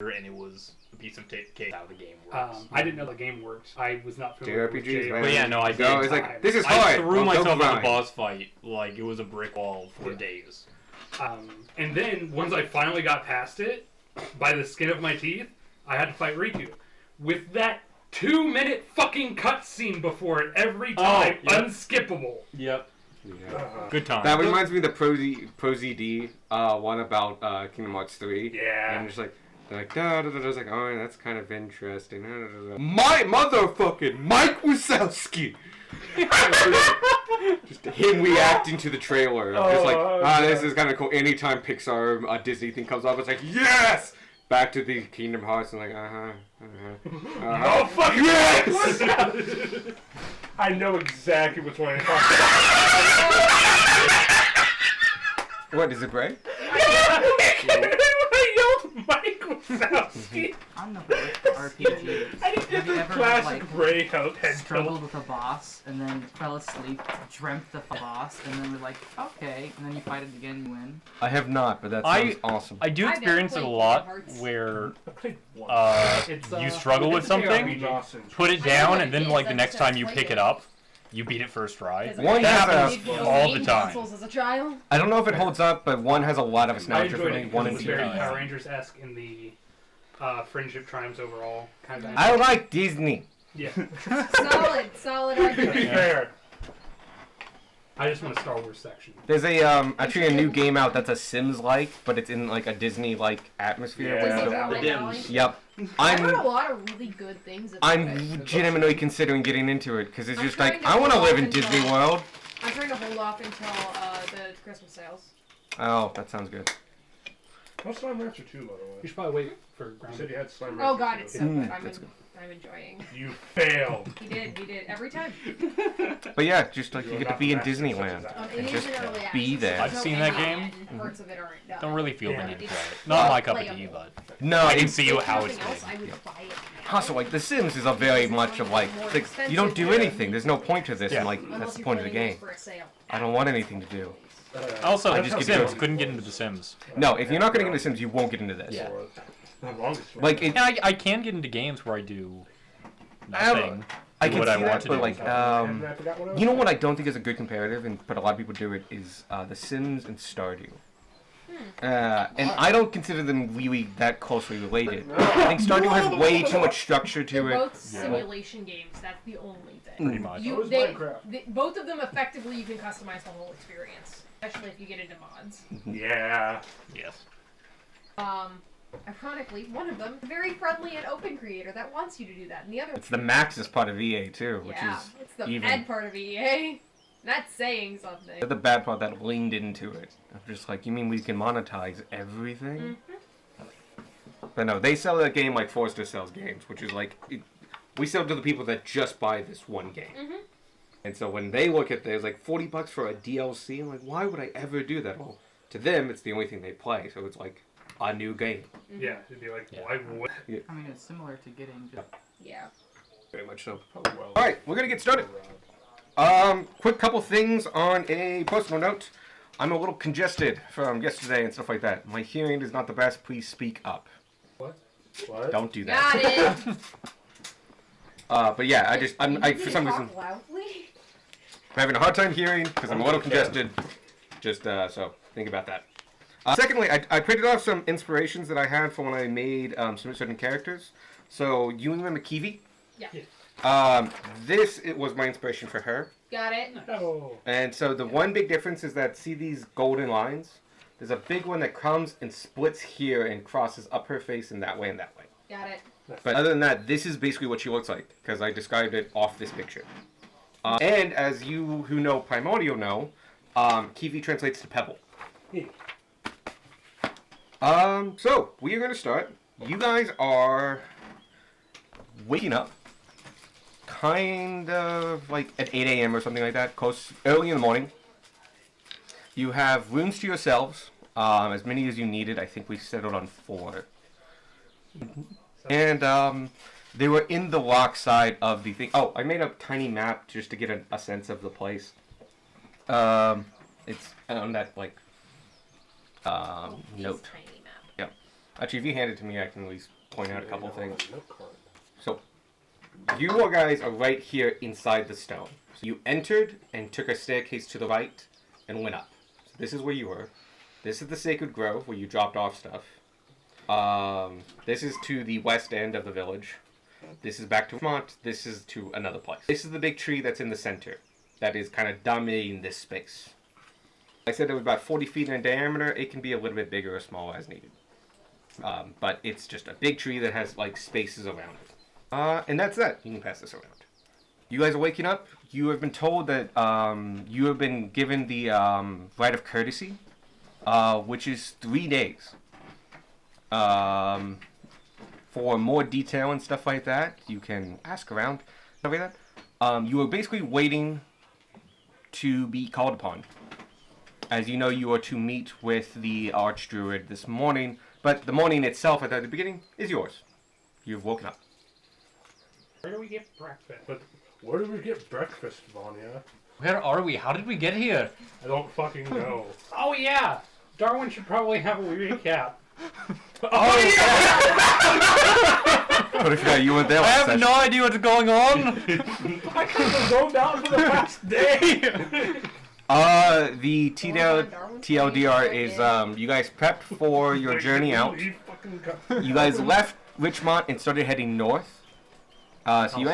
and it was a piece of cake how the game works. I didn't know the game worked. I was not familiar with JRPGs, man. But yeah, no, I did. No, it's like, this is hard. I threw myself in the grind. boss fight like it was a brick wall for days. And then, once I finally got past it, by the skin of my teeth, I had to fight Riku. With that 2-minute fucking cutscene before it every time, unskippable. Yep. Yeah. Good time. That reminds me of the Pro ZD one about Kingdom Hearts 3. Yeah. And just like, they're like, da da da da. I was like, oh, that's kind of interesting. Da, da, da, da. My motherfucking Mike Wazowski! Just him reacting to the trailer. I'm just like, this is kind of cool. Anytime Pixar, a Disney thing comes up, it's like, yes! Back to the Kingdom Hearts, and like, Oh, fuck yes! I know exactly which one you're talking about. What, is it Bray? I yelled Mike Wazowski. I'm the RPG. I did Have you the ever, classic like, Bray head struggled with a boss and then fell asleep, dreamt the boss, and then we're like, okay, and then you fight it again, you win? I have not, but that sounds awesome. I do I've experience it never a played lot Kingdom Hearts. where It's, you struggle with it's something, JRPG. put it I know down, what and it then is, like I the just next time haven't you played pick it. it up, you beat it first try. One That has happens a- all the Game time. consoles as a child. I don't know if it holds up, but one has a lot of I nostalgia for enjoyed me. it One because and it was two. very yeah. Power Rangers-esque in the Friendship Triumphs overall kind of. I like Disney. Yeah. Solid To be argument. fair, I just want a Star Wars section. There's a actually a new game out that's a Sims-like, but it's in like a Disney-like atmosphere. Yeah. where Was you it don't- Rolling Valley? Yep. I heard a I'm lot of really good things about I'm it. legitimately considering getting into it because it's I'm just trying like to I want to hold live in off Disney until- World. I'm trying to hold off until the Christmas sales. Oh, that sounds good. what's Slime Rancher 2, by the way? You should probably wait for You said Grounded. you had Slime Rancher Oh god, 2. it's so good. that's good. I'm enjoying. You failed. He did every time. But yeah, just like you You're get to not be in the best Disneyland. such It And is just in early access. be there. I've so seen that many game. and parts of it aren't done. Don't really feel Yeah. the need to It's play it. Not my cup of playable. tea, but No, I can it's see If how nothing it's else, made. I would buy it now. also like The Sims is a very much of like you don't do anything. There's no point to this, Yeah. and like Unless that's the you're point of the playing game. it for a sale. I don't want anything to do. Also, I I just just get to Sims go- couldn't get into The Sims. No, if you're not gonna get into Sims, you won't get into this. Yeah. The longest one. Like it, Yeah, I can get into games where I do nothing. I do can what see I want that, to but do. like And I forgot what I was you know what I saying. don't think is a good comparative, but a lot of people do it is The Sims and Stardew. And I don't consider them really that closely related. I think Stardew has way too much structure to They're it. both simulation games. That's the only thing. Pretty much. So is Minecraft. Both of them effectively you can customize the whole experience, especially if you get into mods. Yeah. Yes. Ironically, one of them very friendly and open creator that wants you to do that, and the other It's the Maxis part of EA too, which yeah, is it's the even. bad part of EA. That's saying something. The bad part that leaned into it. I'm just like, you mean we can monetize everything? But no, they sell that game like Forrester sells games, which is like, we sell to the people that just buy this one game. And so when they look at this, like $40 for a DLC, I'm like, why would I ever do that? Well, to them, it's the only thing they play, so it's like a new game. Yeah, it'd be like, Yeah. why would? I mean, it's similar to getting just Yeah. Very much so. Oh, well. Alright, we're gonna get started. Quick couple things on a personal note. I'm a little congested from yesterday and stuff like that. My hearing is not the best. Please speak up. What? Don't do Got that. it. But yeah, I You for need some to reason, talk loudly. I'm having a hard time hearing because I'm a little congested. Just, so think about that. Secondly, I printed off some inspirations that I had for when I made some certain characters. So, you remember Kiwi? Yeah. It was my inspiration for her. Got it. Oh. And so the one big difference is that, see these golden lines? There's a big one that comes and splits here and crosses up her face in that way and that way. Got it. But other than that, this is basically what she looks like, because I described it off this picture. And as you who know Primordial know, Kiwi translates to pebble. So, we are going to start. You guys are waking up, kind of like at 8 a.m. or something like that, close, early in the morning. You have rooms to yourselves, as many as you needed. I think we settled on 4. And they were in the lock side of the thing. Oh, I made a tiny map just to get a sense of the place. It's on that like Nice note. tiny map. Yeah. Actually, if you hand it to me, I can at least point out a couple things. Note card. So, you guys are right here inside the stone. So you entered and took a staircase to the right and went up. So this is where you were. This is the Sacred Grove where you dropped off stuff. This is to the west end of the village. This is back to Vermont. This is to another place. This is the big tree that's in the center that is kind of dominating this space. I said it was about 40 feet in diameter. It can be a little bit bigger or smaller as needed. But it's just a big tree that has like spaces around it. And that's that. You can pass this around. You guys are waking up. You have been told that you have been given the rite of courtesy, which is 3 days. For more detail and stuff like that, you can ask around. Stuff like that. You are basically waiting to be called upon. As you know, you are to meet with the Archdruid this morning, but the morning itself at the beginning is yours. You've woken up. Where do we get breakfast? But where do we get breakfast, Vanya? Where are we? How did we get here? I don't fucking know. Oh yeah, Darwin should probably have a recap. Oh yeah! What if you weren't there I last have session? no idea what's going on. I could have zoned out for the past day. The TLDR is, you guys prepped for your journey out. You guys left Richmond and started heading north. So you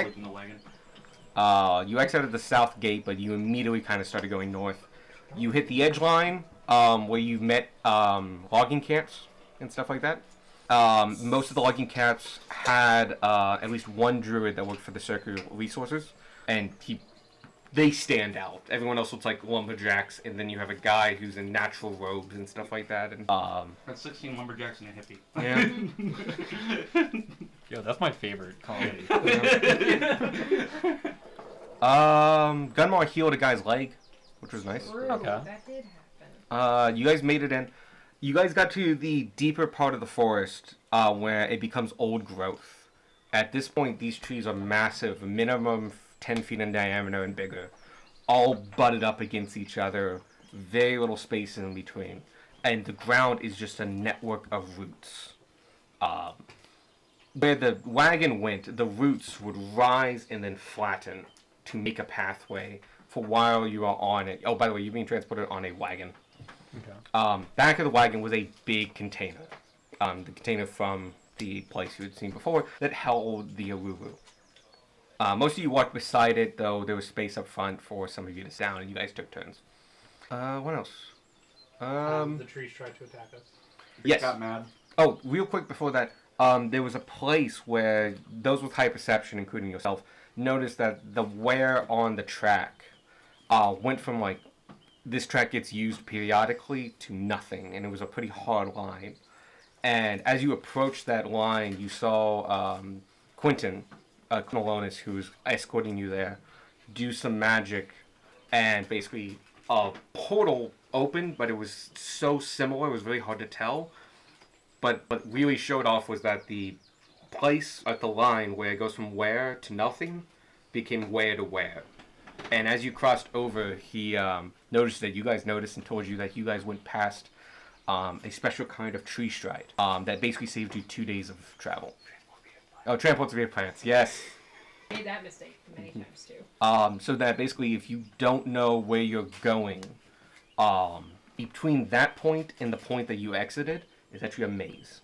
exited the south gate, but you immediately kind of started going north. You hit the edge line, where you met logging camps and stuff like that. Most of the logging camps had at least one druid that worked for the Circular Resources, and they stand out. Everyone else looks like lumberjacks, and then you have a guy who's in natural robes and stuff like that. And That's 16 lumberjacks and a hippie. yeah. Yo, that's my favorite comedy. Gunmar healed a guy's leg, which was nice. True, Okay. that did happen. You guys made it in. You guys got to the deeper part of the forest where it becomes old growth. At this point, these trees are massive, minimum 10 feet in diameter and bigger, all butted up against each other, very little space in between. And the ground is just a network of roots. Where the wagon went, the roots would rise and then flatten to make a pathway for while you are on it. Oh, by the way, you're being transported on a wagon. Okay. Back of the wagon was a big container. The container from the place you had seen before that held the Aruru. Most of you walked beside it, though there was space up front for some of you to sit down, and you guys took turns. What else? The trees tried to attack us. Yes. Got mad. Oh, real quick before that, there was a place where those with high perception, including yourself, noticed that the wear on the track went from like this track gets used periodically to nothing, and it was a pretty hard line. And as you approached that line, you saw Quentin Quinolonis, who's escorting you there, do some magic, and basically a portal opened, but it was so similar, it was really hard to tell. But what really showed off was that the place at the line where it goes from where to nothing became where to where. And as you crossed over, he noticed that you guys noticed and told you that you guys went past a special kind of tree stride that basically saved you 2 days of travel. Oh, transport via plants, yes. Made that mistake many times too. So that basically if you don't know where you're going, between that point and the point that you exited is actually a maze.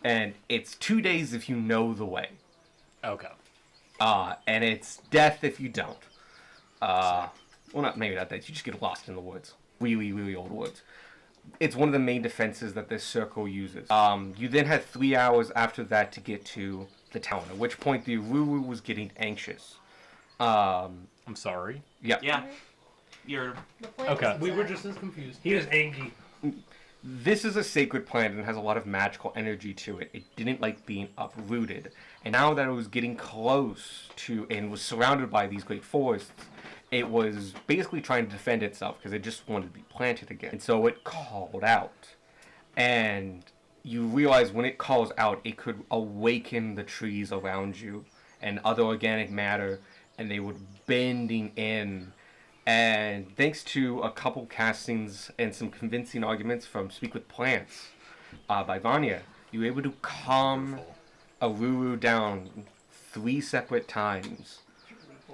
And it's 2 days if you know the way. Okay. And it's death if you don't. Well, maybe not that. You just get lost in the woods. Really, really old woods. It's one of the main defenses that this circle uses. You then had 3 hours after that to get to the town, at which point the Ruru was getting anxious. I'm sorry. Yeah. Yeah. You're. The plan Okay. was We were that- just as confused. He is angry. This is a sacred plant and has a lot of magical energy to it. It didn't like being uprooted. And now that it was getting close to and was surrounded by these great forests, it was basically trying to defend itself because it just wanted to be planted again. And so it called out. And you realize when it calls out, it could awaken the trees around you and other organic matter, and they would bending in. And thanks to a couple castings and some convincing arguments from Speak with Plants by Vanya, you were able to calm Aruru down 3 separate times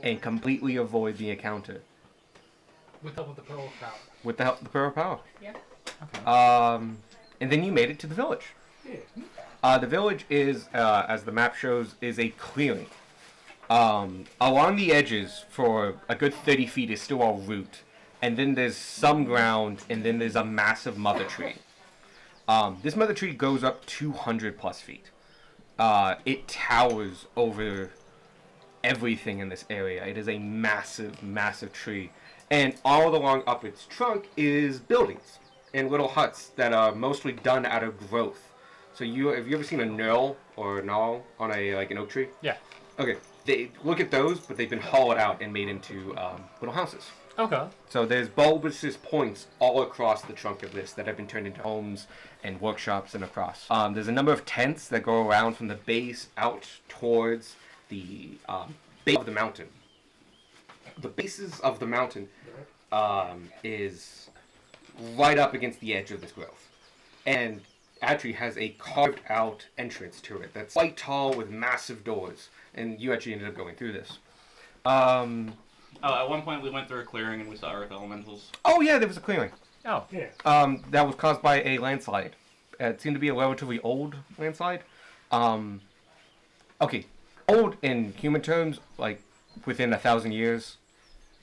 and completely avoid the encounter With help of the Pearl of Power. with the help of the Pearl of Power. Yeah. And then you made it to the village. Yeah. The village is, as the map shows, is a clearing. Along the edges, for a good 30 feet, is still all root. And then there's some ground, and then there's a massive mother tree. This mother tree goes up 200 plus feet. It towers over everything in this area. It is a massive, massive tree. And all along up its trunk is buildings and little huts that are mostly done out of growth. So have you ever seen a knurl or a gnarl on an oak tree? Yeah. Okay, they look at those, but they've been hollowed out and made into little houses. Okay. So there's bulbous points all across the trunk of this that have been turned into homes and workshops and across. There's a number of tents that go around from the base out towards the base of the mountain. The bases of the mountain is right up against the edge of this growth. And actually has a carved out entrance to it that's quite tall with massive doors. And you actually ended up going through this. At one point we went through a clearing and we saw earth elementals. Oh yeah, there was a clearing. Oh. Yeah. That was caused by a landslide. It seemed to be a relatively old landslide. Okay, old in human terms, like within 1,000 years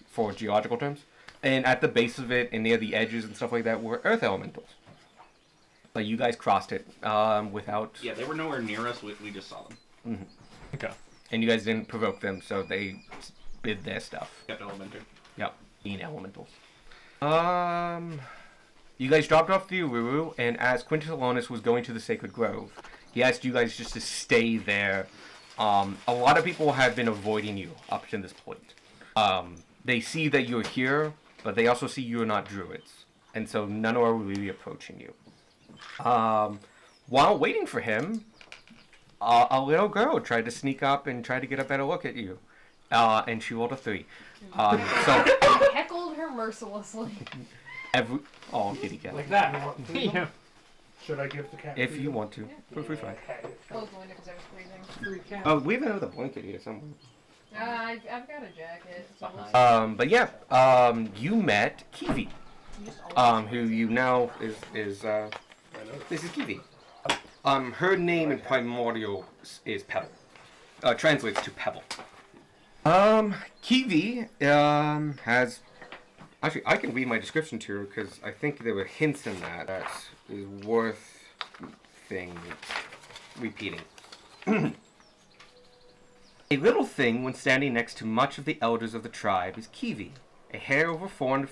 for geological terms. And at the base of it and near the edges and stuff like that were earth elementals. But you guys crossed it without... Yeah, they were nowhere near us. We just saw them. Okay. And you guys didn't provoke them, so they did their stuff. Kept elemental. Yep, being elementals. You guys dropped off the Aruru, and as Quintus Alonis was going to the Sacred Grove, he asked you guys just to stay there. A lot of people have been avoiding you up to this point. They see that you're here, but they also see you're not druids, and so none are really approaching you. While waiting for him, a little girl tried to sneak up and try to get a better look at you, and she rolled a 3. So Heckled her mercilessly. kitty cat. Like that. Yeah. Should I give the cat? If you want to, feel free. Close the window because I was freezing. Free cat. Oh, we have another blanket here somewhere. I've got a jacket. So we'll But yeah, you met Kiwi, just always- who you now is I know. this is Kiwi. Her name in Primordial is Pebble. Translates to Pebble. Kiwi has actually I can read my description to her because I think there were hints in that is worth repeating. A little thing when standing next to much of the elders of the tribe is Kiwi. A hair over 4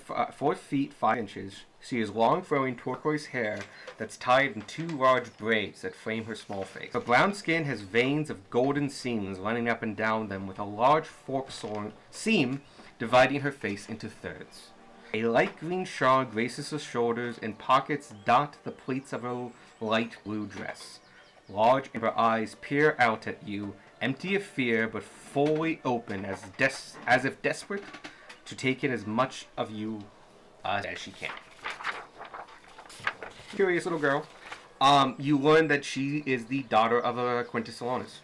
feet 5 inches. She has long flowing turquoise hair that's tied in 2 large braids that frame her small face. Her brown skin has veins of golden seams running up and down them with a large forked seam dividing her face into thirds. A light green shawl graces her shoulders and pockets dot the pleats of her light blue dress. Large amber eyes peer out at you, empty of fear but fully open as if desperate to take in as much of you as she can. Curious little girl. You learn that she is the daughter of Quintus Alonis.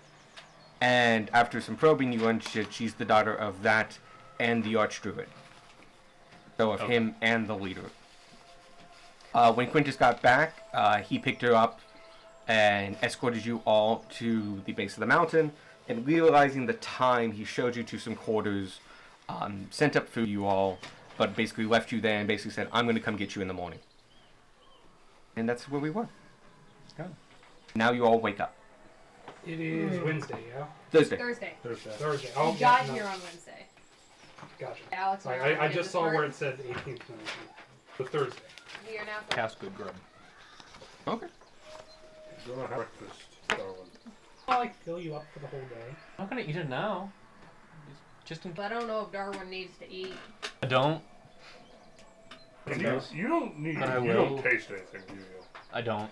And after some probing, you learn that she's the daughter of that and the Archdruid. So of him and the leader. When Quintus got back, he picked her up and escorted you all to the base of the mountain. And realizing the time, he showed you to some quarters, sent up food you all, but basically left you there and basically said, I'm going to come get you in the morning. And that's where we were. Good. Now you all wake up. It is Wednesday, yeah? Thursday. Thursday. Thursday. We Oh, got yeah, here no. on Wednesday. Gotcha. Alex, and I did just this saw work. where it said 18th. 19th. The Thursday. We are now. Cast good grub. Okay. Go have breakfast, darling. I'll like fill you up for the whole day. I'm not gonna eat it now. Just in. But I don't know if Darwin needs to eat. I don't. You don't need. But I You will. don't taste anything, do you? I don't.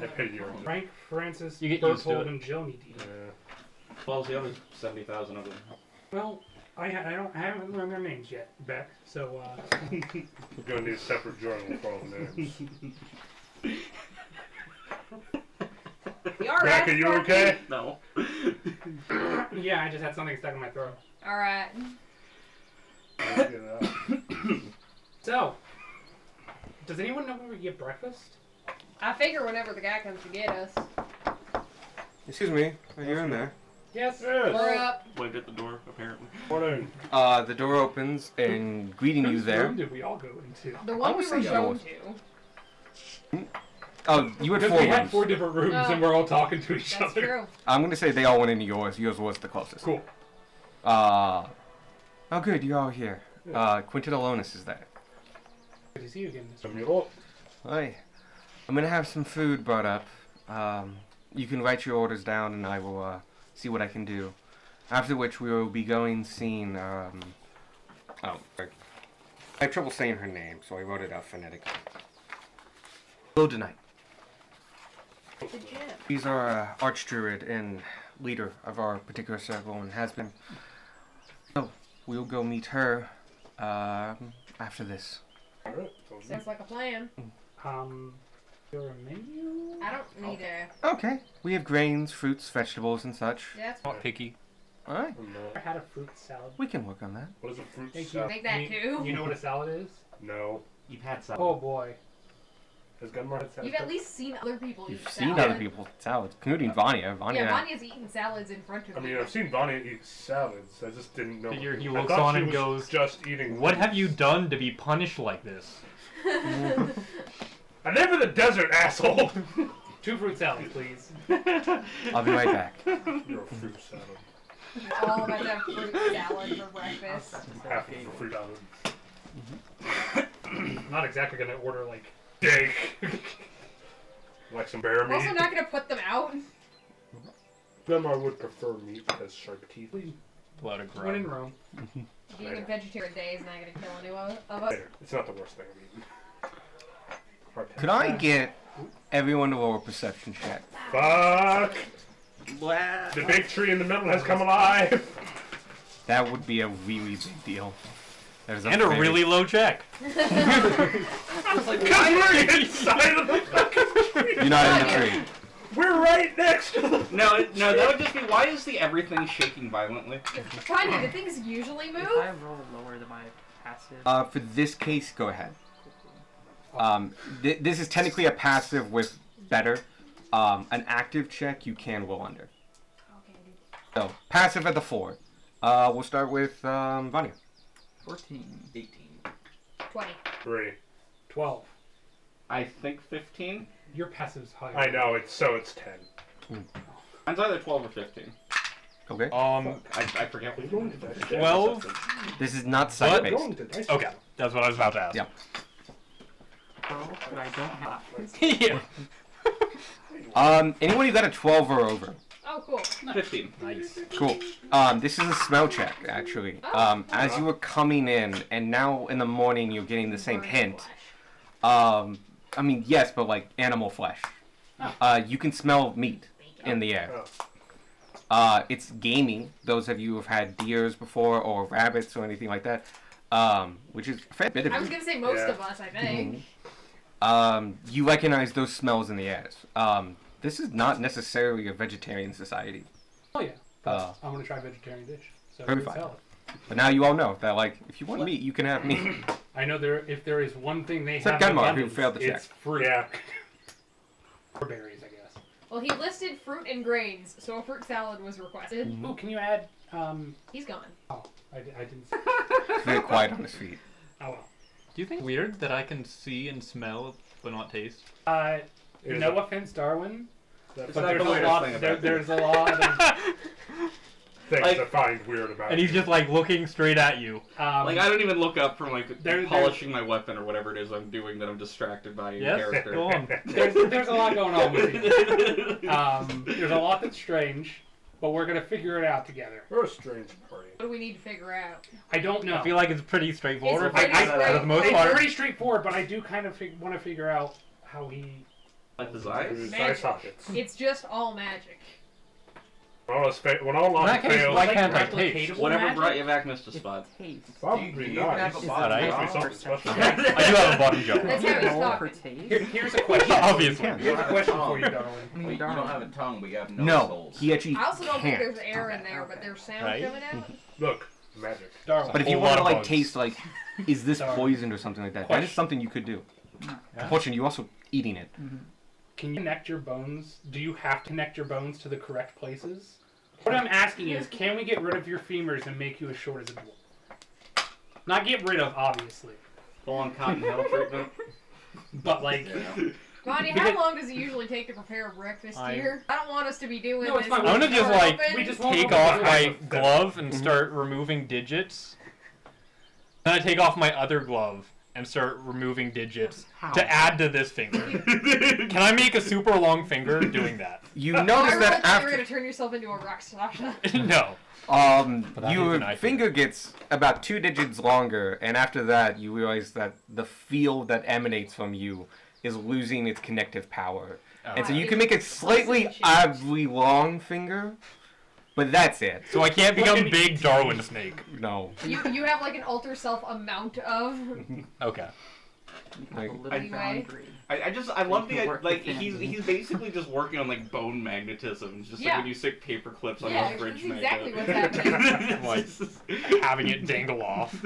I pay you. Frank, Francis, You get used to Berthold, it. and Jill need to eat. Yeah. Well, the other 70,000 of them. Well, I haven't learned their names yet, Beck. So We're gonna need a separate journal for all the names. Our Jack, are you okay? No. Yeah, I just had something stuck in my throat. All right. Get it out. So, does anyone know where we get breakfast? I figure whenever the guy comes to get us, Excuse me, are you in there? Yes. Yes. we're up. Waved at the door, apparently. Morning. The door opens and greeting you Whose there. room did we all go into? The one would we were say shown yours. to. Oh, you had Because four we had rooms. 4 different rooms Oh. and we're all talking to each That's other. true. I'm gonna say they all went into yours. Yours was the closest. Cool. Oh, good, you're all here. Quinton Alonis is there. Good to see you again, Mr. Some mule. Hi. I'm gonna have some food brought up. You can write your orders down, and I will see what I can do. After which, we will be going seeing. I have trouble saying her name, so I wrote it out phonetically. Lodonite. The gym. He's our archdruid and leader of our particular circle, and has been. So we'll go meet her after this. Alright. Sounds like a plan. Your menu? I don't need a. Okay. We have grains, fruits, vegetables, and such. That's Not picky. All right. Ever had a fruit salad? We can work on that. What is a fruit Thank you. salad? Make that too. You know what a salad is? No. You've had some. Oh boy. Has Gunmar had salad? You've at least seen other people eat You've salad. seen other people salads, including Vanya. Vanya. Yeah, Vanya's eaten salads in front of I me. mean, I've seen Vanya eat salads. I just didn't know. Figure he I looks thought on she and was goes, just eating. What have you done to be punished like this? I live in the desert, asshole. 2 fruit salads, please. I'll be right back. You're a fruit salad. We're all about to have fruit salad for breakfast. Half of the fruit salad. I'm not exactly gonna order like. Steak. Like some bear I'm meat. also not gonna put them out. Gunmar would prefer meat that has sharp teeth. Blood of When in grub. Rome. Being a vegetarian day is not gonna kill any of us. Later. It's not the worst thing I've eaten. Hard pass. Could I get everyone to roll a perception check? Fuck! Blah. The big tree in the middle has come alive! That would be a really big deal. There's And a very- really low check. Because we're inside of the fucking tree! You're not in the tree. We're right next to the... No, that would just be. Why is the everything shaking violently? Kanye, the things usually If move. I roll lower than my passive, For this case, go ahead. This is technically a passive with better. An active check you can roll under. Okay, dude. So passive at the 4. We'll start with Vanya. 14. 18. 20. 3. 12. I think 15. Your passive's higher. I know, it's 10. Mine's either 12 or 15. Okay. I forget Are you which going one. to dice roll? 12? This is not Are sight you based. going to dice Okay, roll? that's what I was about to ask. Yeah. Pearl, but I don't have. Yeah. Anyone who got a 12 or over? Oh, cool. 15. Nice. Cool. This is a smell check, actually. As you were coming in, and now in the morning you're getting the same hint. I mean, yes, but like animal flesh. You can smell meat in the air. It's gamey. Those of you who've had deers before, or rabbits, or anything like that, which is a fair bit of I was it. gonna say most Yeah. of us, I think. You recognize those smells in the air. This is not necessarily a vegetarian society. Oh yeah. But I'm gonna try a vegetarian dish. So Very fruit fine. salad. But now you all know that, like, if you want meat, you can have meat. I know if there is one thing they Except have in Gunmar, who abundance, failed the check. it's fruit. Yeah. Or berries, I guess. Well, he listed fruit and grains, so a fruit salad was requested. Ooh, can you add? He's gone. Oh, I didn't. He's very quiet on his feet. Oh well. Do you think it's weird that I can see and smell but not taste? Is No it- offense, Darwin. That's But not there's the a weirdest lot. thing about There's a lot of. things like- I find weird about And he's it. just like looking straight at you. Like, I don't even look up from, like, There- polishing my weapon or whatever it is I'm doing that I'm distracted by in Yes? character. Go on. there's a lot going on with you. There's a lot that's strange, but we're gonna figure it out together. We're a strange party. What do we need to figure out? I don't know. I feel like it's pretty straightforward. It's pretty for straight- the most it's part. pretty straightforward, but I do kind of want to figure out how he. Like his eyes? His eye Magic. sockets. It's just all magic. When all In that logic case, fails, why can't I taste? replicatable Whatever magic? brought you back, Mr. Spot. Taste. probably You not. can have a It's bottom Alright. definitely jar. something special. I do have a bottom jar. That's how he's Roll talking. for taste. Here's a question. Obviously. Here's a question for you, Darwin. I mean, Wait, you darn. don't have a tongue, but you have no, No, souls. he actually I also don't think can't. there's air in there, but there's sound Right? coming out. Look, magic. Darwin. But if you Whole want to lot of like bugs. taste like, is this Sorry. poisoned or something like that? That is Question. something you could do. Yeah. Unfortunately, you also eating it. Can you connect your bones? Do you have to connect your bones to the correct places? What I'm asking is, can we get rid of your femurs and make you as short as a dwarf? Not get rid of, obviously, Full on cotton hell treatment. but like, Yeah. Bonnie, how long does it usually take to prepare a breakfast here? I don't want us to be doing No, it's this. fine. I'm gonna just Door like open. we just won't take open off the my door. glove and start removing digits. Then I take off my other glove and start removing digits to add to this finger. Can I make a super long finger doing that? You I notice really that thought you were after gonna turn yourself into a Rakshasa. No. But that your means an iPhone. finger gets about 2 digits longer, and after that, you realize that the field that emanates from you is losing its connective power. And so you can make a slightly Change. oddly long finger, but that's it. So I can't become big Darwin snake. No. You have like an alter self amount of. Okay. Like, A little Anyway. boundary. I love You the can work like with he's him. basically just working on like bone magnetism. It's just Yeah. like when you stick paper clips on Yeah, your fridge that's magnet. exactly what's happening. Like having it dangle off.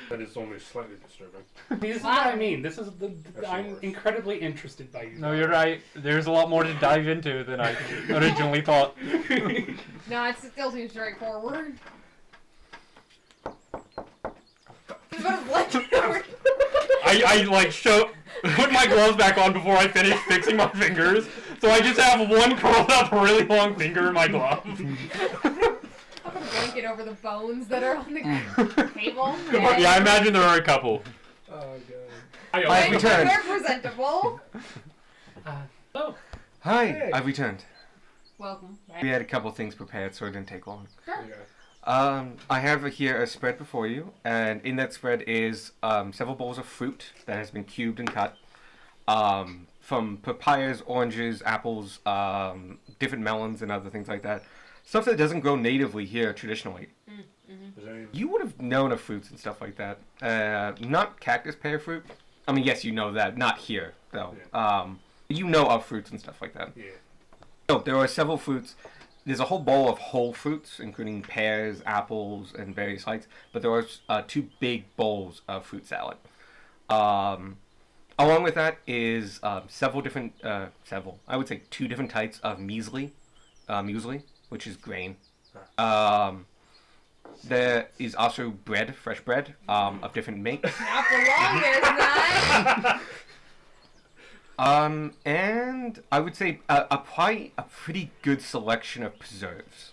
That is only slightly disturbing. this is what I mean. This is I'm worse. incredibly interested by you. No, you're right. There's a lot more to dive into than I originally thought. No, it still seems straightforward. Just put a blanket over- I like put my gloves back on before I finish fixing my fingers, so I just have one curled up really long finger in my glove. I'll put a blanket over the bones that are on the table. Yeah, I imagine there are a couple. Oh god. I I've Wait, returned. they're presentable. Oh, Hi, Hey. I've returned. Welcome. We had a couple things prepared, so it didn't take long. Sure. Yeah. I have here a spread before you, and in that spread is several bowls of fruit that has been cubed and cut. From papayas, oranges, apples, different melons, and other things like that. Stuff that doesn't grow natively here traditionally. Is there any... You would have known of fruits and stuff like that. Not cactus pear fruit. I mean, yes, you know that. Not here, though. You know of fruits and stuff like that. Yeah. So there are several fruits. There's a whole bowl of whole fruits, including pears, apples, and various lights. But there are 2 big bowls of fruit salad. Along with that is several different, I would say 2 different types of muesli, which is grain. There is also bread, fresh bread, of different makes. Not for long, there's not. And I would say probably a pretty good selection of preserves,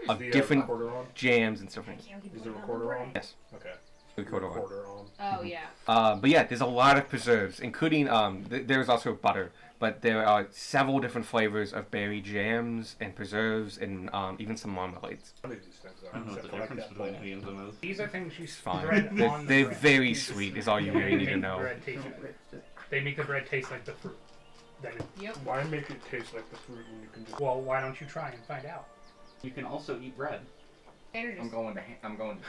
of The, different recorder on? jams and stuff like that. Is the recorder on? Yes, Okay. recorder on. Recorder on. Oh yeah. But yeah, there's a lot of preserves, including there's also butter, but there are several different flavors of berry jams and preserves, and even some marmalades. None of these things I don't know what except the for, like, difference that between bowl. any of them is. these are things you Fine. spread They're, on the they're bread. very sweet, is all you really need to Make the know. bread taste good. They make the bread taste like the fruit. Then Yep. Why make it taste like the fruit when you can just... well, why don't you try and find out? You can also eat bread. Tanner I'm just. going to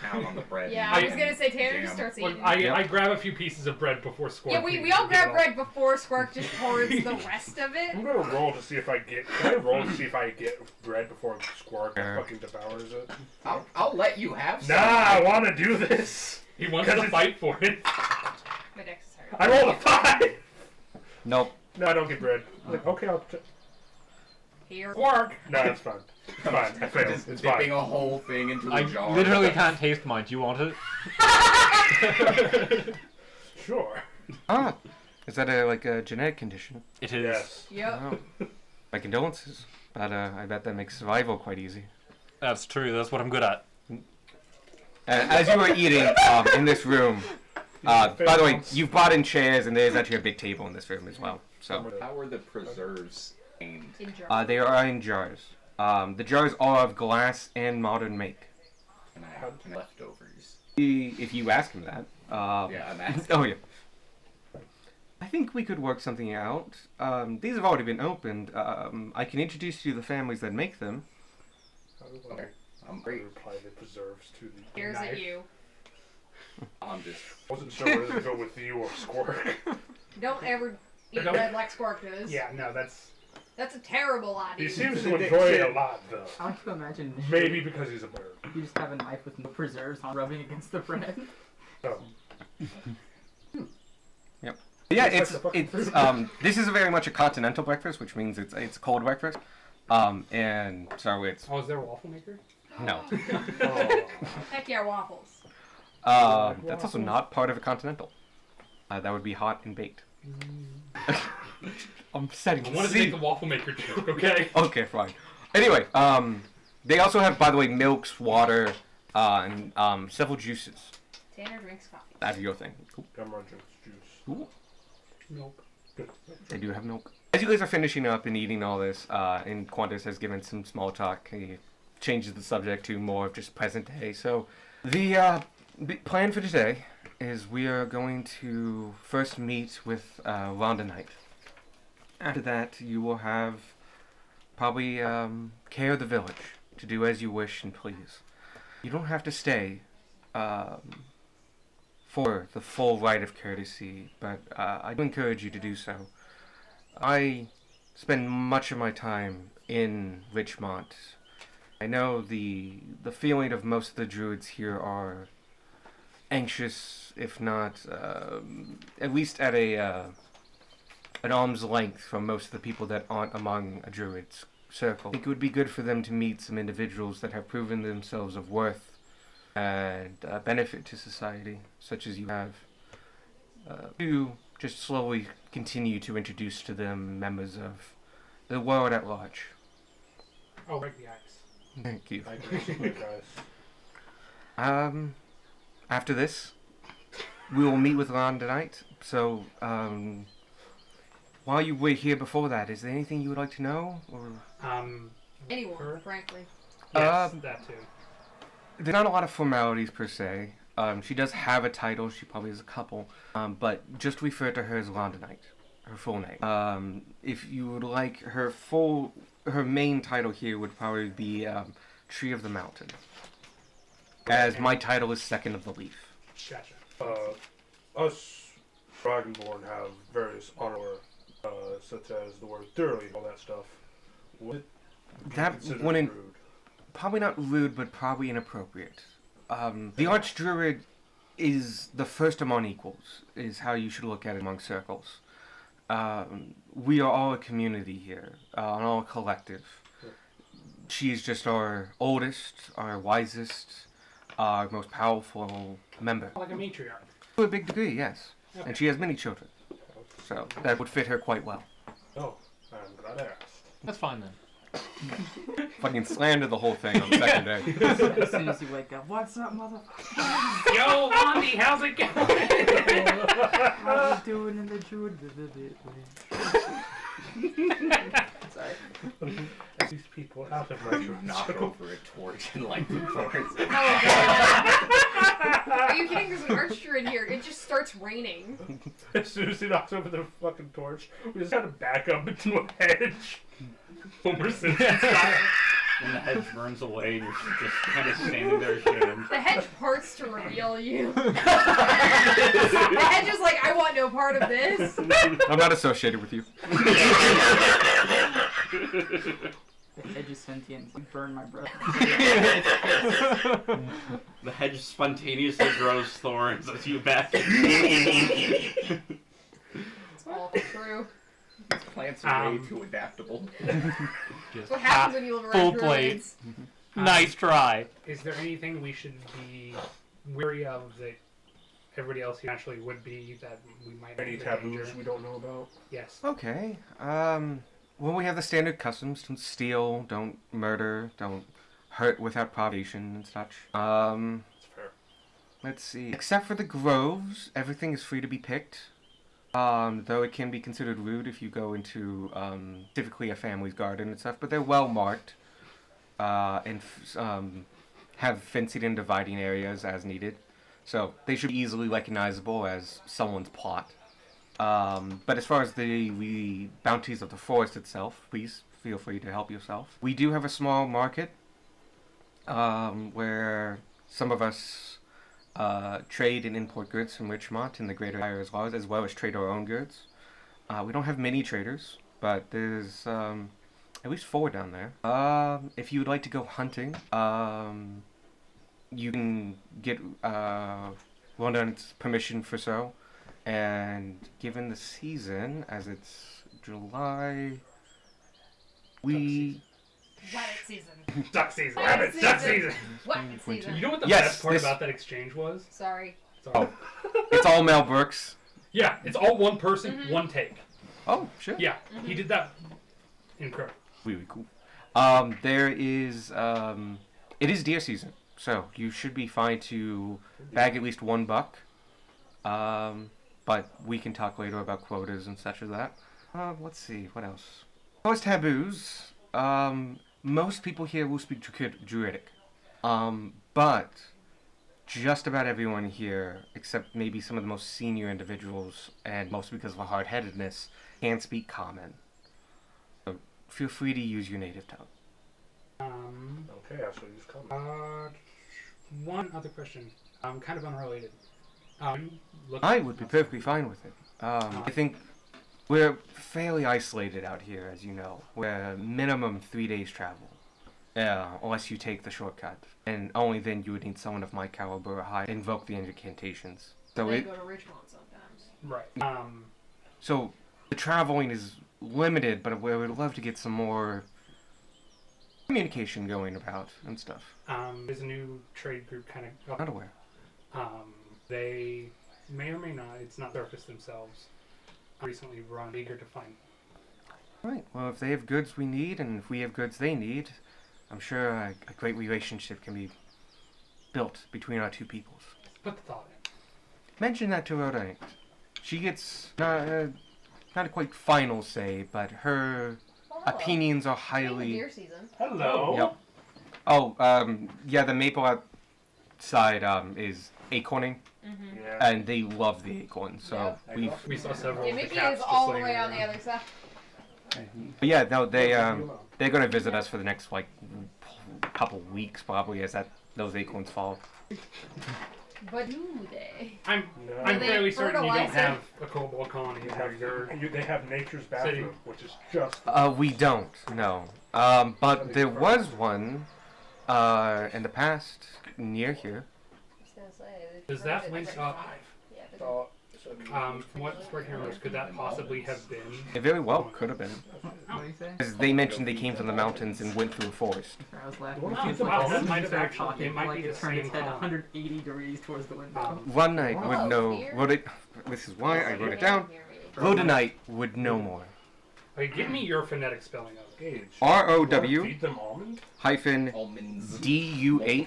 town on the bread. Yeah, and I was gonna say Tanner jam. just starts Well, eating. I grab a few pieces of bread before Squirt. Yeah, we all grab bread before Squark just pours the rest of I'm it. gonna roll to see if I get... Can I roll to see if I get bread before Squark fucking devours it? I'll let you have some. Nah, I wanna do this! He wants to fight for it. My dex is hard. I rolled a 5! Nope. No, I don't get bread. I'm like, okay, I'll... Here. Squark. No, it's fine. It's fine. I failed. Just It's dipping fine. a whole thing into I a jar. literally can't taste mine. Do you want it? Sure. Ah, is that a genetic condition? It is. Yes. Yep. Oh. My condolences. But I bet that makes survival quite easy. That's true. That's what I'm good at. As you were eating in this room, by the way, you've brought in chairs, and there's actually a big table in this room as well. So How are the preserves named? In jar. they are in jars. The jars are of glass and modern make. Can I have leftovers? If you ask him that. Yeah, I'm asking. Oh yeah. I think we could work something out. These have already been opened. I can introduce you to the families that make them. Okay. I'm I great. reply the preserves to the Stares knife. at you. I'm just. Wasn't sure whether to go with you or Squirk. Don't ever eat Don't- bread like Squark does. Yeah, no, that's. That's a terrible He idea. seems to enjoy it a lot, though. I like to imagine Maybe because he's a bird. you just have a knife with no preserves on rubbing against the bread. Oh. Yeah, It's like the it's this is very much a continental breakfast, which means it's cold breakfast. And so it's Oh, is there a waffle maker? no. Oh. Heck yeah, waffles. That's also not part of a continental. That would be hot and baked. I'm setting I the wanted to make scene. the waffle maker joke, okay? Okay, fine. Anyway, they also have, by the way, milks, water, and several juices. Tanner drinks coffee. That's your thing. Cool. Gamma drinks juice. Ooh. Nope. Good. They do have milk. As you guys are finishing up and eating all this, and Qantas has given some small talk, he changes the subject to more of just present day. So, the plan for today is we are going to first meet with Rhonda Knight. After that, you will have probably care of the village to do as you wish and please. You don't have to stay for the full rite of courtesy, but I do encourage you to do so. I spend much of my time in Richmont. I know the feeling of most of the druids here are anxious, if not at least at an arm's length from most of the people that aren't among a druid's circle. I think it would be good for them to meet some individuals that have proven themselves of worth and benefit to society, such as you have, to just slowly continue to introduce to them members of the world at large. Oh, break the ice. Thank you. I agree, guys. After this, we will meet with Ron tonight. So, while you were here before that, is there anything you would like to know? Or Anyone, frankly. Yes, that too. there's not a lot of formalities per se. She does have a title. She probably has a couple. But just refer to her as Rhonda Knight, her full name. If you would like her main title here would probably be Tree of the Mountain, as my title is Second of the Leaf. Gotcha. Us Dragonborn have various honor, such as the word thoroughly, all that stuff. Would it be That considered wouldn't rude? probably not rude, but probably inappropriate. The Archdruid is the first among equals, is how you should look at it among circles. We are all a community here, and all a collective. She is just our oldest, our wisest, our most powerful member. Like a matriarch. To a big degree, yes. Okay. And she has many children, so that would fit her quite well. Oh, I'm glad I asked. That's fine then. Fucking slander the whole thing on the second day. As soon as you wake up, what's up, motherfucker? Yo, Andy, how's it going? How you doing in the druid? Sorry. These people out of my You knock over a torch and light the forest. Oh god. Are you kidding? There's an archer in here. It just starts raining. As soon as he knocks over the fucking torch, we just kind of back up into a hedge. Homer Simpson style. And the hedge burns away, and you're just kind of standing there ashamed. The hedge parts to reveal you. The hedge is like, I want no part of this. I'm not associated with you. The hedge is sentient. You burn my brother. The hedge spontaneously grows thorns as you back. It's all true. Plants are way too adaptable. That's what happens when you live Full around plate. druids. Nice try. Is there anything we should be weary of that everybody else here naturally would be that we might Any enter taboos danger? we don't know about? Yes. Okay. Well, we have the standard customs: don't steal, don't murder, don't hurt without provocation and such. That's fair. Let's see. Except for the groves, everything is free to be picked. Though it can be considered rude if you go into typically a family's garden and stuff, but they're well marked and have fencing and dividing areas as needed, so they should be easily recognizable as someone's plot. But as far as the bounties of the forest itself, please feel free to help yourself. We do have a small market where some of us trade and import goods from Richmond and the Greater Empire as well as trade our own goods. We don't have many traders, but there's at least 4 down there. If you would like to go hunting, you can get London's permission for so. And given the season, as it's July, we... Wet season. Duck season. Wet Rabbit, duck season. season. Wet season. You know what the Yes, best part this- about that exchange was? Sorry. Sorry. It's all Mel Brooks. Yeah, it's all one person, Mhm. one take. Oh, sure. Yeah, he did that. Incredible. Really cool. There is, it is deer season, so you should be fine to bag at least 1 buck. But we can talk later about quotas and such as that. Let's see, what else? As far as taboos, most people here will speak Druidic. But just about everyone here, except maybe some of the most senior individuals, and mostly because of a hard-headedness, can speak Common. So feel free to use your native tongue. Okay, I shall use comment. One other question, kind of unrelated. Look, I would be perfectly fine with it. I think we're fairly isolated out here, as you know. We're minimum 3 days travel, unless you take the shortcut, and only then you would need someone of my caliber or high invoke the incantations. So They it, go to Richmond sometimes. right. so the traveling is limited, but we would love to get some more communication going about and stuff. There's a new trade group kind of Not aware. They may or may not, it's not surfaced themselves, recently run eager to find. Right. Well, if they have goods we need, and if we have goods they need, I'm sure a great relationship can be built between our 2 peoples. Put the thought in. Mention that to Rhoda. She gets not a quite final say, but her Well, hello. opinions are During the highly. deer season. Hello. Yep. Oh, yeah, the maple outside is acorning, Mm-hmm. Yeah. and they love the acorn. So Yep. We saw several Yeah, of the Mickey cats is just all the laying way on the around. other side. but yeah, no, they're gonna visit us for the next couple weeks probably, as those acorns fall. But do they? I'm No. they fairly certain you don't fertilize it? have a kobold colony You where you're... have, they have nature's bathroom, which is just. We don't, no. But there was one in the past near here. I was gonna say. Does that link up? Yeah, but From what we're hearing, could that possibly have been? It very well could have been. What do you say? Because they mentioned they came from the mountains and went through a forest. I was laughing. Wow, It's wow, like that as might soon have as you start actually- talking, it might like be it the turned its same head con. 180 degrees towards the window. One night would Whoa, know. dear. Wrote it. This is why I wrote it down. Rhodonite would know more. Okay, give me your phonetic spelling of it. Gage. ROW Feed them almond? hyphen Almonds. DUH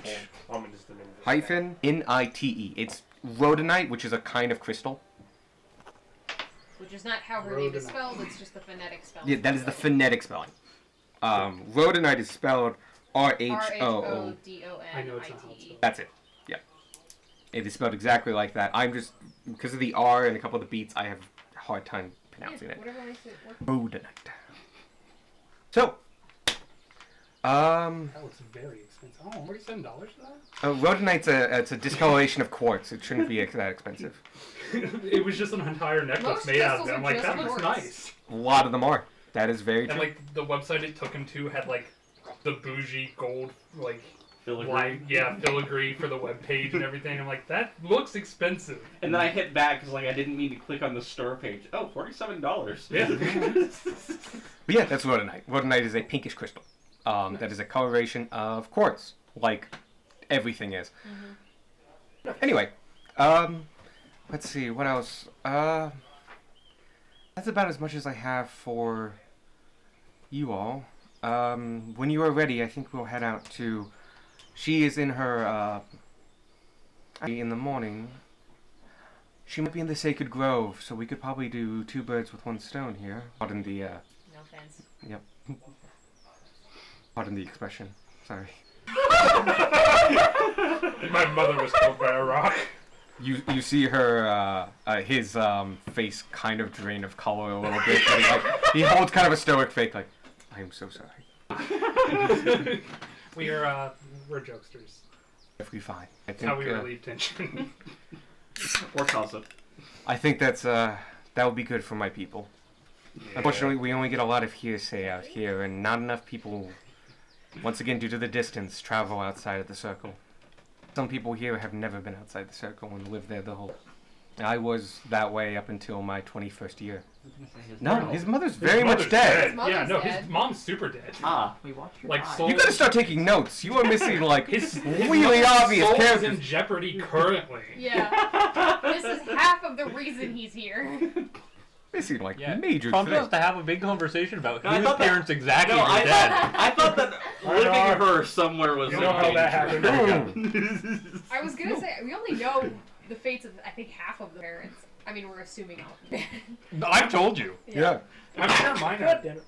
Almond is the name of it. hyphen NITE. It's rhodonite, which is a kind of crystal. Which is not how her name is Rhodonite. spelled, it's just the phonetic spelling. Yeah, that is the phonetic spelling. Rhodonite is spelled RHOO. I know it's not how it's RHODONITE. spelled. That's it. Yeah. It is spelled exactly like that. I'm just, because of the R and a couple of the beats, I have a hard time pronouncing it. Whatever makes it work. Rhodonite. So, That looks very expensive. Oh, $47 for that? rhodonite's it's a discoloration of quartz. It shouldn't be that expensive. It was just an entire necklace Most made out of crystals it. I'm are like, just that looks quartz. nice. A lot of them are. That is very And true. like the website it took him to had like the bougie gold like Filigree. filigree for the web page and everything. I'm like, that looks expensive. And then I hit back because like I didn't mean to click on the store page. Oh, $47. Yeah. But yeah, that's rhodonite. Rhodonite is a pinkish crystal. That is a coloration of quartz, like everything is. Anyway, let's see, what else? That's about as much as I have for you all. When you are ready, I think we'll head out to... She is in her, in the morning. She might be in the Sacred Grove, so we could probably do 2 birds with 1 stone here. Pardon the, No offense. pardon the expression. Sorry. My mother was killed by a rock. You see her his face kind of drain of color a little bit, but he holds kind of a stoic face, like, I am so sorry. We are We're jokesters. Perfectly fine. I That's how think we relieve tension. Or gossip. I think that would be good for my people. Unfortunately, we only get a lot of hearsay out here, and not enough people, once again due to the distance, travel outside of the circle. Some people here have never been outside the circle and lived there the whole. I was that way up until my 21st year. No, his mother's very much mother's dead. His mother's Yeah, no, dead. his mom's super dead. Ah. We watched your Like eyes. soul. You gotta start taking notes. You are missing like His really mother's obvious soul is characters. in jeopardy currently. Yeah. This is half of the reason he's here. Missing like Yeah. major Prompt us things. to have a big conversation about No, I whose thought that- parents exactly No, were I dead. thought, I thought that living her somewhere was You like know how that happened? Boom. I was gonna say, we only know the fates of, I think, half of the parents. I mean, we're assuming all. I've told you. Yeah. I'm sure mine are dead.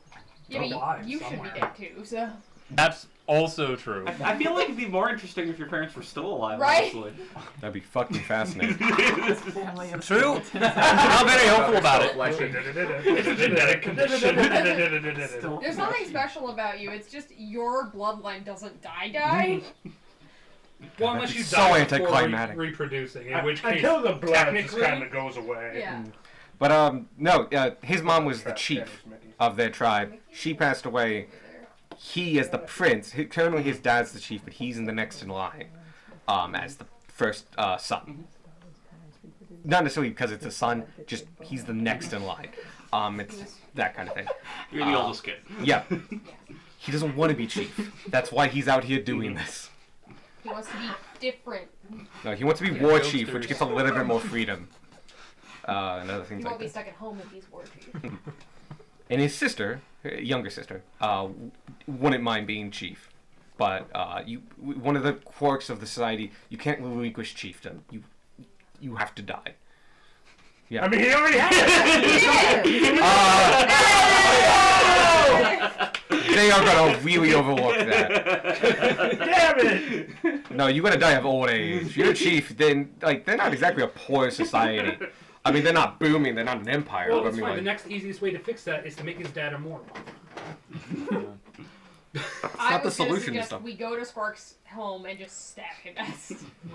Yeah, but alive you should somewhere. be dead too, so. That's also true. I feel like it'd be more interesting if your parents were still alive, Right? honestly. That'd be fucking fascinating. Family of True. skeletons. I'm very hopeful about it. It's a genetic condition. There's nothing special about you. It's just your bloodline doesn't die. Well, unless That'd you be so die before anticlimactic. reproducing, in which case, Until the blood just technically- kind of goes away. Yeah. But no, his mom was the Crap, chief damage, Mickey. of their tribe. She passed away. He is the prince. Currently, his dad's the chief, but he's in the next in line as the first son. Not necessarily because it's a son, just he's the next in line. It's that kind of thing. You're the oldest kid. Yeah. He doesn't want to be chief. That's why he's out here doing this. He wants to be different. No, he wants to be war chief, which gets a little bit more freedom. And other He things won't like be that. stuck at home if he's war chief. And his sister, younger sister, wouldn't mind being chief. But one of the quirks of the society, you can't relinquish chiefdom. You have to die. Yeah. I mean, he already has They are gonna really overlook that. Damn it! No, you gotta die of old age. You're a chief, then they're not exactly a poor society. I mean, they're not booming. They're not an empire. Well, but I that's mean, fine. The like, next easiest way to fix that is to make his dad immortal. I not the was gonna solution to suggest stuff. we go to Spark's home and just stab him best.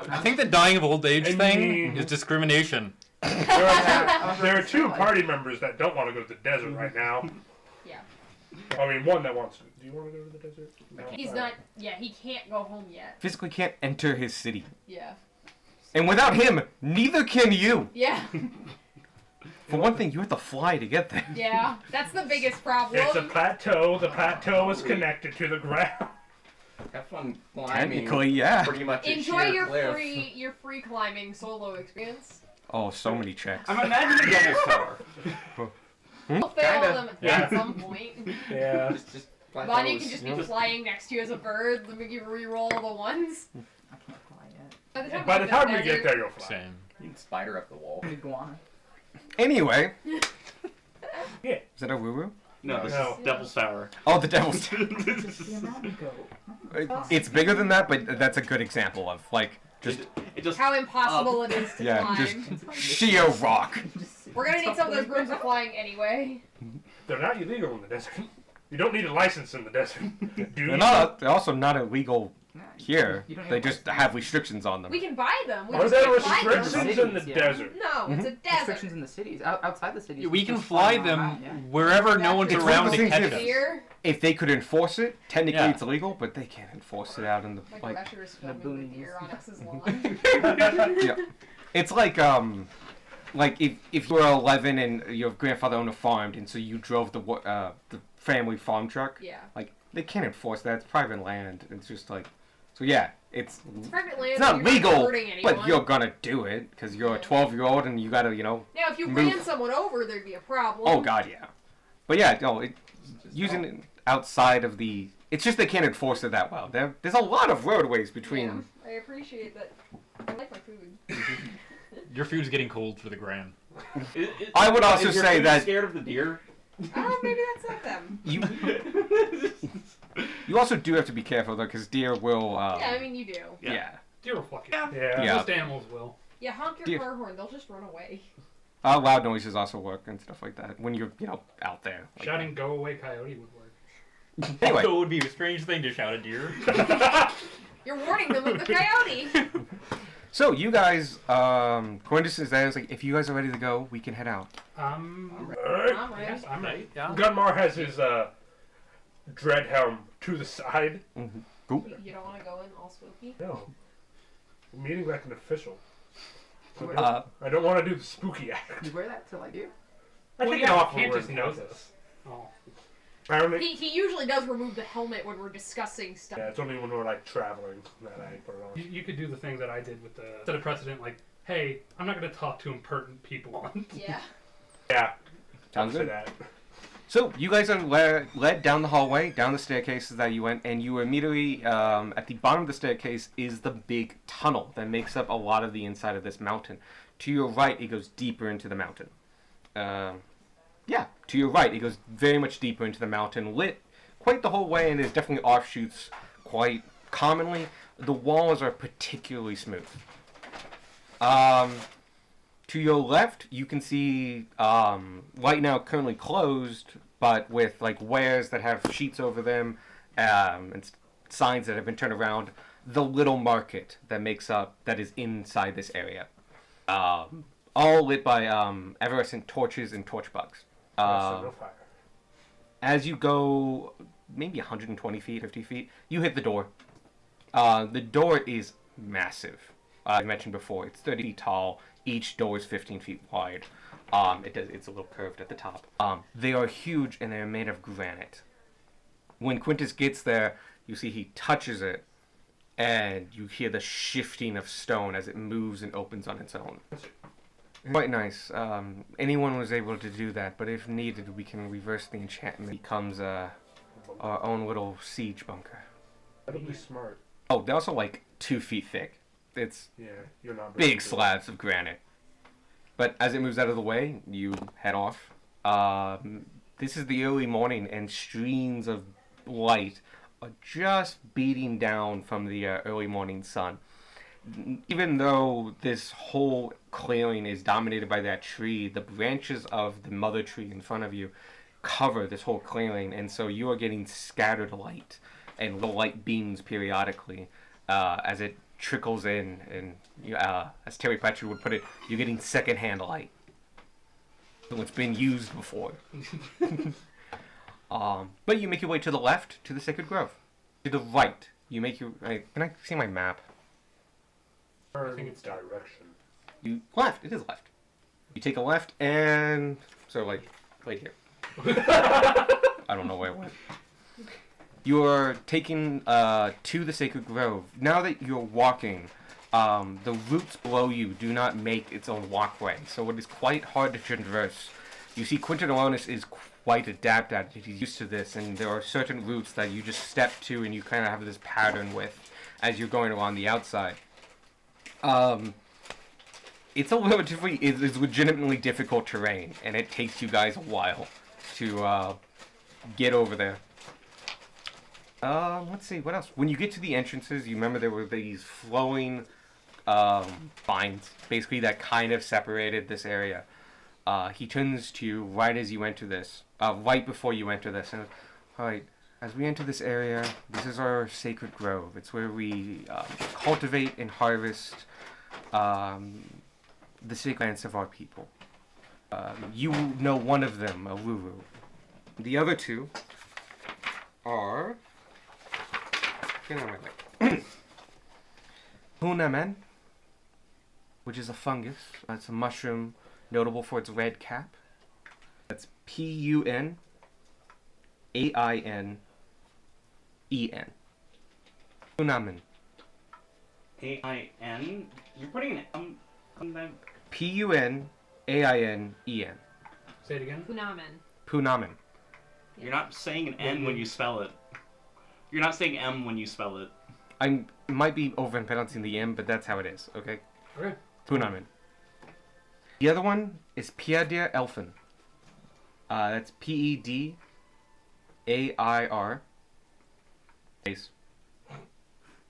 I think the dying of old age I thing mean- is discrimination. There are two party members that don't want to go to the desert right now. Yeah. I mean, one that wants to. Do you want to go to the desert? No. He's not. Yeah, he can't go home yet. physically can't enter his city. Yeah. And without him, neither can you. Yeah. For one thing, you have to fly to get there. Yeah. That's the biggest problem. It's a plateau. The plateau is connected to the ground. Have fun climbing. Technically, yeah. Pretty much a Enjoy sheer your cliff. free climbing solo experience. Oh, so many checks. I'm imagining Devil's Tower. We'll fail Kinda. them Yeah. at some point. Yeah. Just Bonnie can plateaus. just be flying next to you as a bird. Let me give you re-roll the ones. I can't fly yet. By the time, By the time we get there, you'll fly. Same. You can spider up the wall. Iguana. Anyway. Yeah. Is that a woo-woo? No, this No. is Devil's Tower. Oh, the devil's... The mountain goat. It's bigger than that, but that's a good example of, just... It just How impossible it is to Yeah, climb. just sheer rock. We're gonna need some of those brooms of flying anyway. They're not illegal in the desert. You don't need a license in the desert. Do you? They're also not illegal here. You don't They even- just have restrictions on them. We can buy them. We Are just there can't fly them. restrictions in the Yeah. desert? No, it's a desert. Restrictions in the cities. Outside the cities. We you can just fly around them that, yeah. wherever no one's It's around one of to the catch things us. Here, If they could enforce it, technically Yeah. it's illegal, but they can't enforce it out in the like like. Russia is the filming the boonies. deer on X's lawn. Yeah. It's like if you were 11 and your grandfather owned a farm, and so you drove the family farm truck. Yeah. Like they can't enforce that. It's private land. It's just like, so yeah, it's Private land. it's not and you're legal, hurting anyone. but you're gonna do it because you're a 12-year-old and you gotta Now, if you move. ran someone over, there'd be a problem. Oh god, yeah. But yeah, no, using it outside of the. It's just they can't enforce it that well. There's a lot of roadways between. Yeah, I appreciate that. I like my food. Your food's getting cold for the gram. I would also Is your say food that scared of the deer? Oh, maybe that's not them. you also do have to be careful though, because deer will. Yeah, I mean you do. Yeah. Deer will fuck you. Yeah. Yeah. Most animals will. Yeah, honk your Deer. car horn. They'll just run away. Loud noises also work and stuff like that when you're out there. like Shouting "Go away, coyote" would work. that. Anyway, So it would be a strange thing to shout at deer. You're warning them of the coyote. So you guys, Quintus is there. It's like, if you guys are ready to go, we can head out. Alright. I'm ready. Yes, I'm ready. Yeah. Gunmar has his dread helm to the side. Cool. You don't want to go in all spooky? No. We're meeting like an official. Uh, I don't want to do the spooky act. You wear that to like you? I Well, take yeah, it off you can't when we're just in know Kansas. this. Oh. Apparently, He usually does remove the helmet when we're discussing stuff. yeah, it's only when we're like traveling that I put it on. You could do the thing that I did with the set of precedent, like, hey, I'm not going to talk to impertinent people on. Yeah. Yeah, Sounds say good. that. So you guys are led down the hallway, down the staircases that you went, and you immediately, at the bottom of the staircase is the big tunnel that makes up a lot of the inside of this mountain. To your right, it goes deeper into the mountain. Yeah, to your right, it goes very much deeper into the mountain, lit quite the whole way, and there's definitely offshoots quite commonly. The walls are particularly smooth. To your left, you can see, right now currently closed, but with like wares that have sheets over them, and signs that have been turned around, the little market that is inside this area. All lit by effervescent torches and torch bugs. No fire. As you go maybe 120 feet, 50 feet, you hit the door. The door is massive. I mentioned before, it's 30 feet tall. Each door is 15 feet wide. It's a little curved at the top. They are huge and they're made of granite. When Quintus gets there, you see he touches it, and you hear the shifting of stone as it moves and opens on its own. Quite nice. Anyone was able to do that, but if needed, we can reverse the enchantment. It becomes our own little siege bunker. That'll be smart. Oh, they're also like 2 feet thick. It's Yeah, you're not big slabs of granite. But as it moves out of the way, you head off. This is the early morning, and streams of light are just beating down from the early morning sun. Even though this whole clearing is dominated by that tree, the branches of the mother tree in front of you cover this whole clearing, and so you are getting scattered light and little light beams periodically as it trickles in, and as Terry Pratchett would put it, you're getting secondhand light. So it's been used before. But you make your way to the left, to the Sacred Grove. To the right, you make your... can I see my map? I think it's direction. You left. It is left. You take a left, and... So, like, right here. I don't know where it went. You're taking to the Sacred Grove. Now that you're walking, the roots below you do not make its own walkway, so it is quite hard to traverse. You see, Quinton Alonis is quite adept at it. He's used to this, and there are certain roots that you just step to and you kind of have this pattern with as you're going along the outside. It's it's legitimately difficult terrain, and it takes you guys a while to get over there. Let's see, what else? When you get to the entrances, you remember there were these flowing vines, basically, that kind of separated this area. He turns to you right as you enter this, right before you enter this, and alright, as we enter this area, this is our sacred grove. It's where we cultivate and harvest the sacred lands of our people. You know one of them, Aluru. The other two are... Punamen, which is a fungus. It's a mushroom notable for its red cap. That's Punainen. Punamen. A-I-N? You're putting an M on that? Punainen. Say it again. Punamen. Punamen. You're not saying an N when you spell it. You're not saying M when you spell it. I might be over-pronouncing the M, but that's how it is, okay? Okay. Punamen. The other one is Piedir Elfin. That's P-E-D-A-I-R space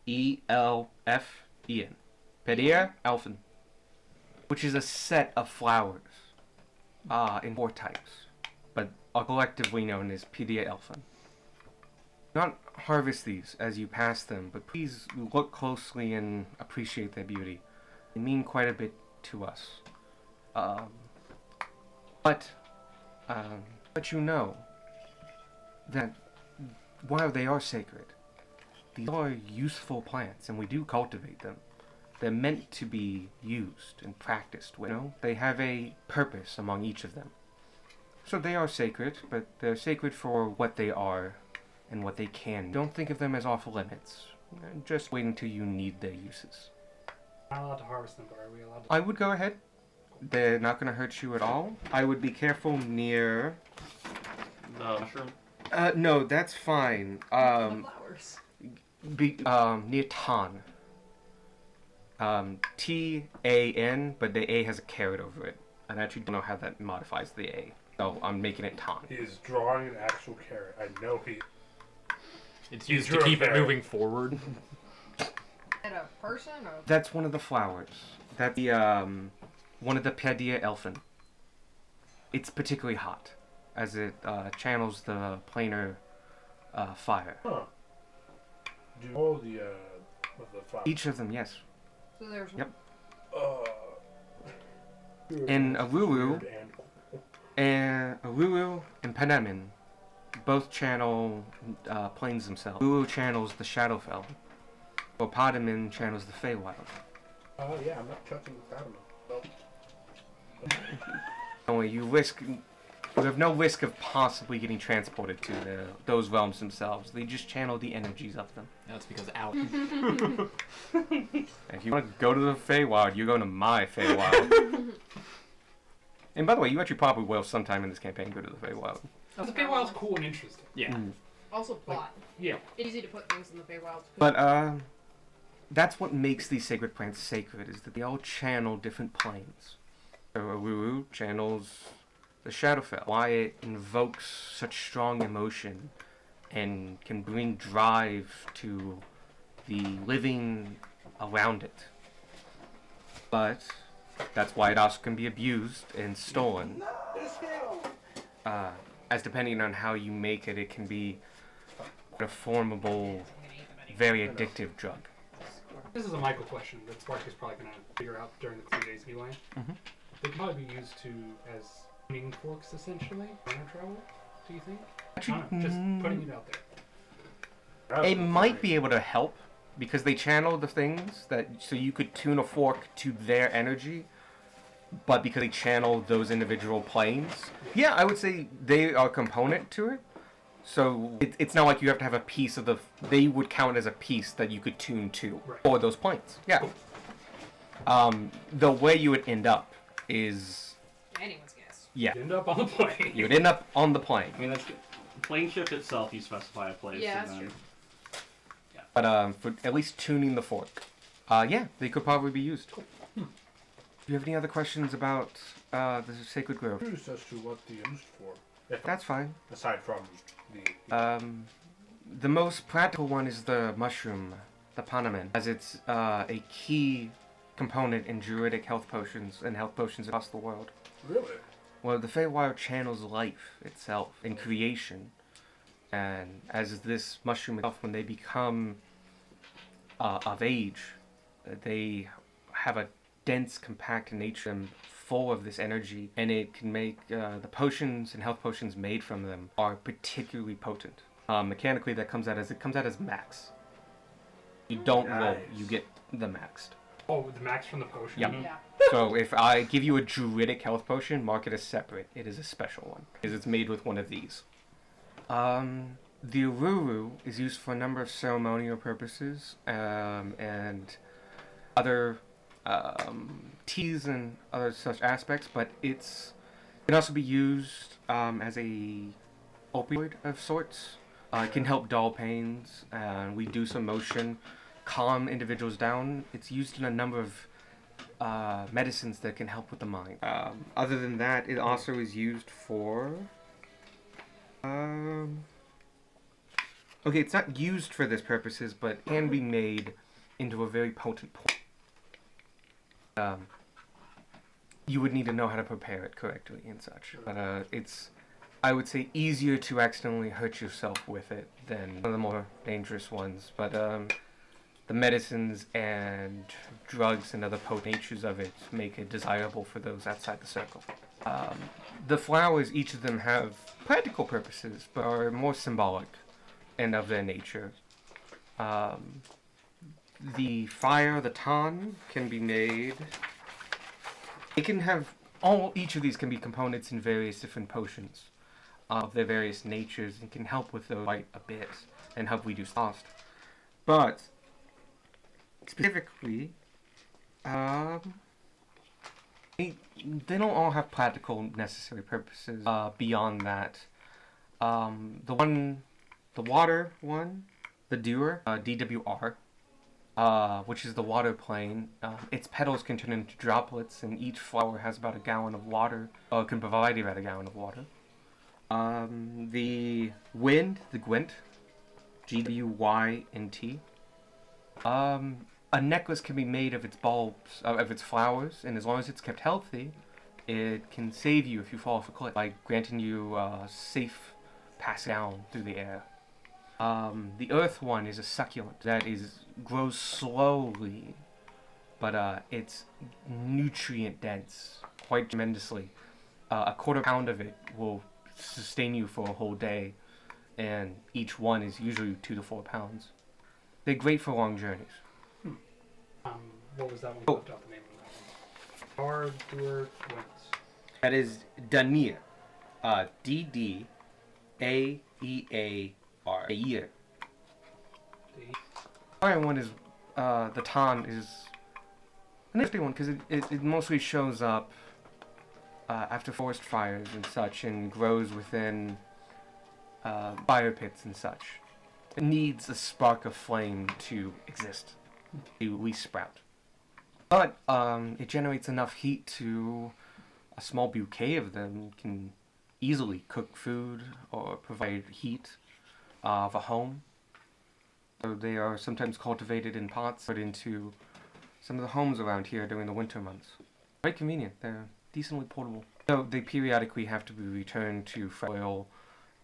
E-L-F-E-N. Piedir Elfin. Which is a set of flowers in 4 types, but are collectively known as Piedir Elfin. Not harvest these as you pass them, but please look closely and appreciate their beauty. They mean quite a bit to us. But you know that while they are sacred, these are useful plants, and we do cultivate them. They're meant to be used and practiced. You know, they have a purpose among each of them. So they are sacred, but they're sacred for what they are and what they can. Don't think of them as off limits. Just wait until you need their uses. We're not allowed to harvest them, but are we allowed to? I would go ahead. They're not going to hurt you at all. I would be careful near... The mushroom. No, that's fine. The flowers. Near Tan. T-A-N, but the A has a caret over it. I actually don't know how that modifies the A. So I'm making it Tan. He is drawing an actual carrot. I know he. It's You used to drew a keep it carrot. moving forward. And a person or That's one of the flowers. That's the, one of the Padilla elfin. It's particularly hot, as it channels the planar fire. Huh. Do you know the flowers? Each of them, yes. so there's Yep. In Aruru and Penemin both channel planes themselves. Aruru channels the Shadowfell, while Podamin channels the Feywild. Yeah, I'm not touching the Fatima. Nope. Only you have no risk of possibly getting transported to those realms themselves. They just channel the energies of them. That's because Al. If you want to go to the Feywild, you're going to my Feywild. And by the way, you actually probably will sometime in this campaign go to the Feywild. The Feywild's cool and interesting. Yeah. also plot. Yeah. It's easy to put things in the Feywild. But that's what makes these sacred plants sacred, is that they all channel different planes. So Aruru channels the Shadowfell. Why it invokes such strong emotion and can bring drive to the living around it. But that's why it also can be abused and stolen. As depending on how you make it, it can be a formidable, very addictive drug. This is a Michael question that Sparky's probably going to figure out during the 2 days anyway. Mhm. They can probably be used as tuning forks, essentially, runner travel, do you think? Actually, I don't know, just putting it out there. it might be able to help because they channel the things so you could tune a fork to their energy, but because they channel those individual planes, yeah, I would say they are a component to it. So it's not like you have to have a piece of they would count as a piece that you could tune to Right. for those planes. Yeah. The way you would end up is, Anyone's guess. yeah, End up on the plane. you would end up on the plane. I mean, that's good. Plane shift itself, you specify a place. Yeah, and that's then, true. But for at least tuning the fork, yeah, they could probably be used. Do you have any other questions about the Sacred Grove? Curious as to what they're used for. If, That's fine. aside from the. The most practical one is the mushroom, the Panamin, as it's a key component in druidic health potions and health potions across the world. Really? Well, the Feywild channels life itself in creation, and as this mushroom itself, when they become of age, they have a dense, compact nature full of this energy, and it can make the potions and health potions made from them are particularly potent. Mechanically, it comes out as max. You don't roll, you get the maxed. Oh, the max from the potion? Yep. Yeah. So if I give you a druidic health potion, mark it as separate. It is a special one because it's made with one of these. The Aruru is used for a number of ceremonial purposes and other teas and other such aspects, but it can also be used as a opioid of sorts. It can help dull pains, and we do some motion, calm individuals down. It's used in a number of medicines that can help with the mind. Other than that, it also is used for... okay, it's not used for this purposes, but can be made into a very potent point. You would need to know how to prepare it correctly and such. But it's I would say, easier to accidentally hurt yourself with it than one of the more dangerous ones. But the medicines and drugs and other potent natures of it make it desirable for those outside the circle. The flowers, each of them have practical purposes, but are more symbolic and of their nature. The fire, the tan, can be made. It can have each of these can be components in various different potions of their various natures and can help with those quite a bit and help reduce cost. But specifically, they don't all have practical necessary purposes beyond that. The water one, the Dewar, DWR, which is the water plane. Its petals can turn into droplets, and each flower has about a gallon of water, can provide about a gallon of water. The wind, the Gwent, GWYNT. A necklace can be made of its bulbs, of its flowers, and as long as it's kept healthy, it can save you if you fall off a cliff by granting you safe pass down through the air. The earth one is a succulent that grows slowly, but it's nutrient dense quite tremendously. A quarter pound of it will sustain you for a whole day, and each one is usually 2 to 4 pounds. They're great for long journeys. What was that one? Oh. Left out the name of that one. Dewar Gwent. That is Dania. DDAEAR. Aeir. The- Fire one is, the Tan is an interesting one because it mostly shows up after forest fires and such and grows within fire pits and such. It needs a spark of flame to exist, to re-sprout. But it generates enough heat to a small bouquet of them can easily cook food or provide heat of a home. So they are sometimes cultivated in pots, put into some of the homes around here during the winter months. Quite convenient. They're decently portable. So they periodically have to be returned to fresh soil,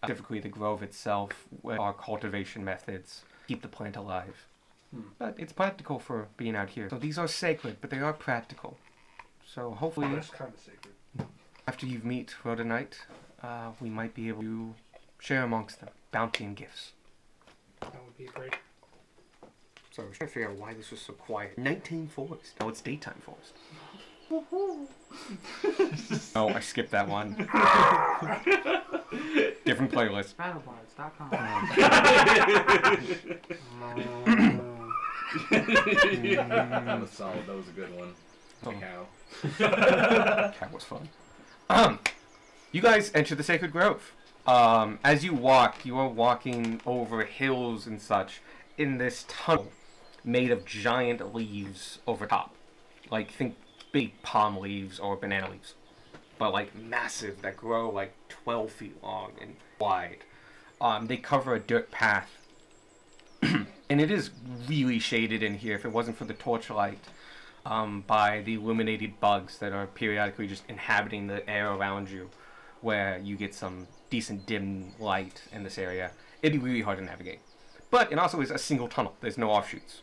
specifically the grove itself, where our cultivation methods keep the plant alive. But it's practical for being out here. So these are sacred, but they are practical. So hopefully, That's kind of sacred. after you meet Rhodonite, we might be able to share amongst them bounty and gifts. That would be great. So I was trying to figure out why this was so quiet. Nighttime forest. Oh, it's daytime forest. Oh, I skipped that one. Different playlist. Battlebards.com. That was solid. That was a good one. Oh. Cow. That was fun. You guys enter the Sacred Grove. As you walk, you are walking over hills and such in this tunnel made of giant leaves over top. Like, think big palm leaves or banana leaves. But, like, massive, that grow, like, 12 feet long and wide. They cover a dirt path. And it is really shaded in here if it wasn't for the torchlight by the illuminated bugs that are periodically just inhabiting the air around you, where you get some decent dim light in this area. It'd be really hard to navigate. But it also is a single tunnel. There's no offshoots.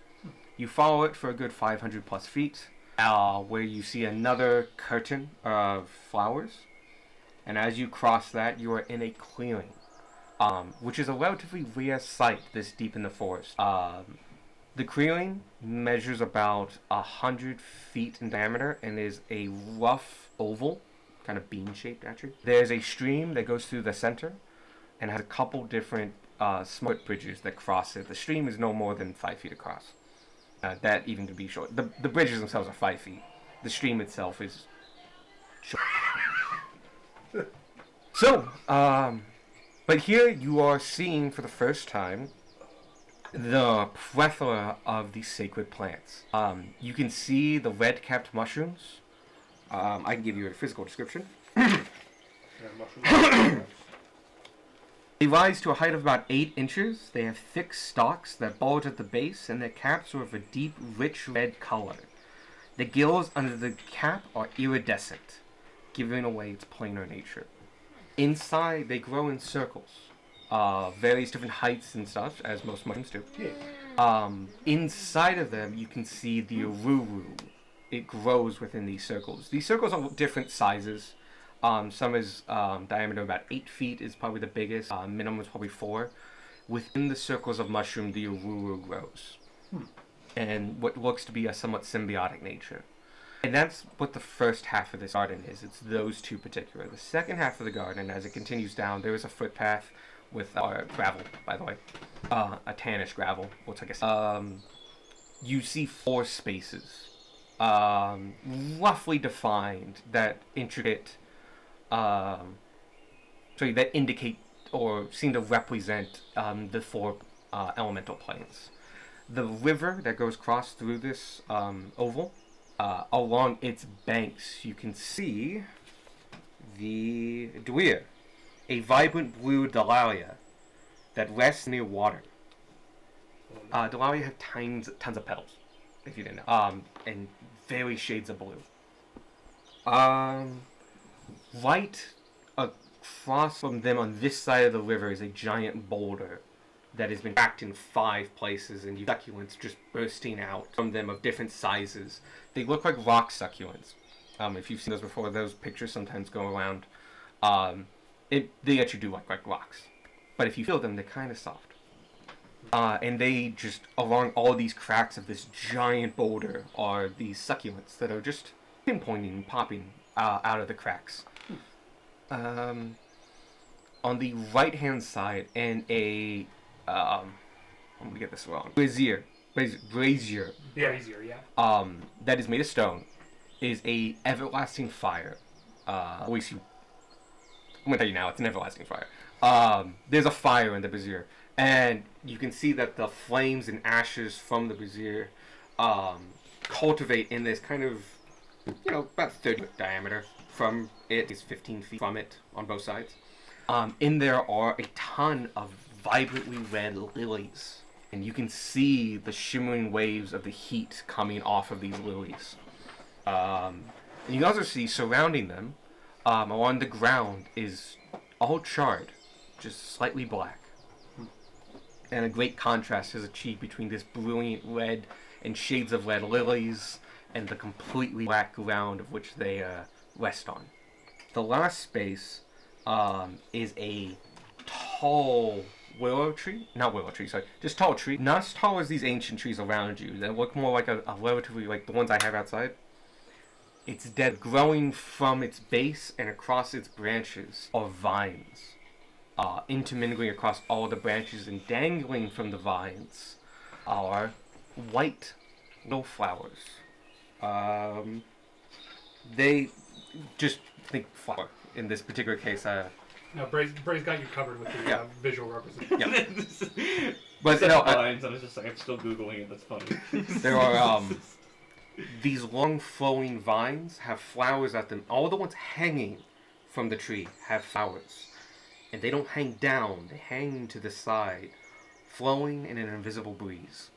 You follow it for a good 500 plus feet, where you see another curtain of flowers. And as you cross that, you are in a clearing, which is a relatively rare sight this deep in the forest. The clearing measures about 100 feet in diameter and is a rough oval, kind of bean-shaped actually. There's a stream that goes through the center and has a couple different smart bridges that cross it. The stream is no more than 5 feet across. That even could be short. The bridges themselves are 5 feet. The stream itself is short. So, but here you are seeing for the first time the plethora of these sacred plants. You can see the red-capped mushrooms. I can give you a physical description. Yeah, mushrooms. They rise to a height of about 8 inches. They have thick stalks that bulge at the base, and their caps are of a deep, rich red color. The gills under the cap are iridescent, giving away its planar nature. Inside, they grow in circles, various different heights and such, as most mushrooms do. Inside of them, you can see the aruru. It grows within these circles. These circles are different sizes. Some is diameter about 8 feet is probably the biggest. Minimum is probably 4. Within the circles of mushroom, the aruru grows. And what looks to be a somewhat symbiotic nature. And that's what the first half of this garden is. It's those two particular. The second half of the garden, as it continues down, there is a footpath with gravel, by the way. A tannish gravel, which I guess. You see 4 spaces. Roughly defined, that intricate, that indicate or seem to represent the 4 elemental planes. The river that goes across through this oval, along its banks, you can see the Dwyer, a vibrant blue dahlia that rests near water. Dahlia have tons of petals, if you didn't know, and various shades of blue. Right across from them on this side of the river is a giant boulder that has been cracked in 5 places, and succulents just bursting out from them of different sizes. They look like rock succulents. If you've seen those before, those pictures sometimes go around. They actually do look like rocks. But if you feel them, they're kind of soft. And they just, along all these cracks of this giant boulder, are these succulents that are just pinpointing, popping out of the cracks. On the right-hand side, and I'm gonna get this wrong. Brazier. Yeah, easier, yeah. That is made of stone, is a everlasting fire. At least I'm gonna tell you now, it's an everlasting fire. There's a fire in the brazier, and you can see that the flames and ashes from the brazier cultivate in this kind of, about 30 foot diameter. From it is 15 feet from it on both sides. In there are a ton of vibrantly red lilies, and you can see the shimmering waves of the heat coming off of these lilies. And you can also see surrounding them, along the ground, is all charred, just slightly black. And a great contrast is achieved between this brilliant red and shades of red lilies and the completely black ground of which they rest on. The last space is a tall willow tree. Not willow tree, sorry. Just tall tree. Not as tall as these ancient trees around you. They look more like a relatively like the ones I have outside. It's dead. Growing from its base and across its branches are vines. Intermingling across all the branches and dangling from the vines are white little flowers. They just think flower. In this particular case, No, Bray's got you covered with the visual representation. yeah. But no, lines, I was just like, I'm still Googling it, that's funny. there are these long flowing vines have flowers at them. All the ones hanging from the tree have flowers. And they don't hang down, they hang to the side, flowing in an invisible breeze.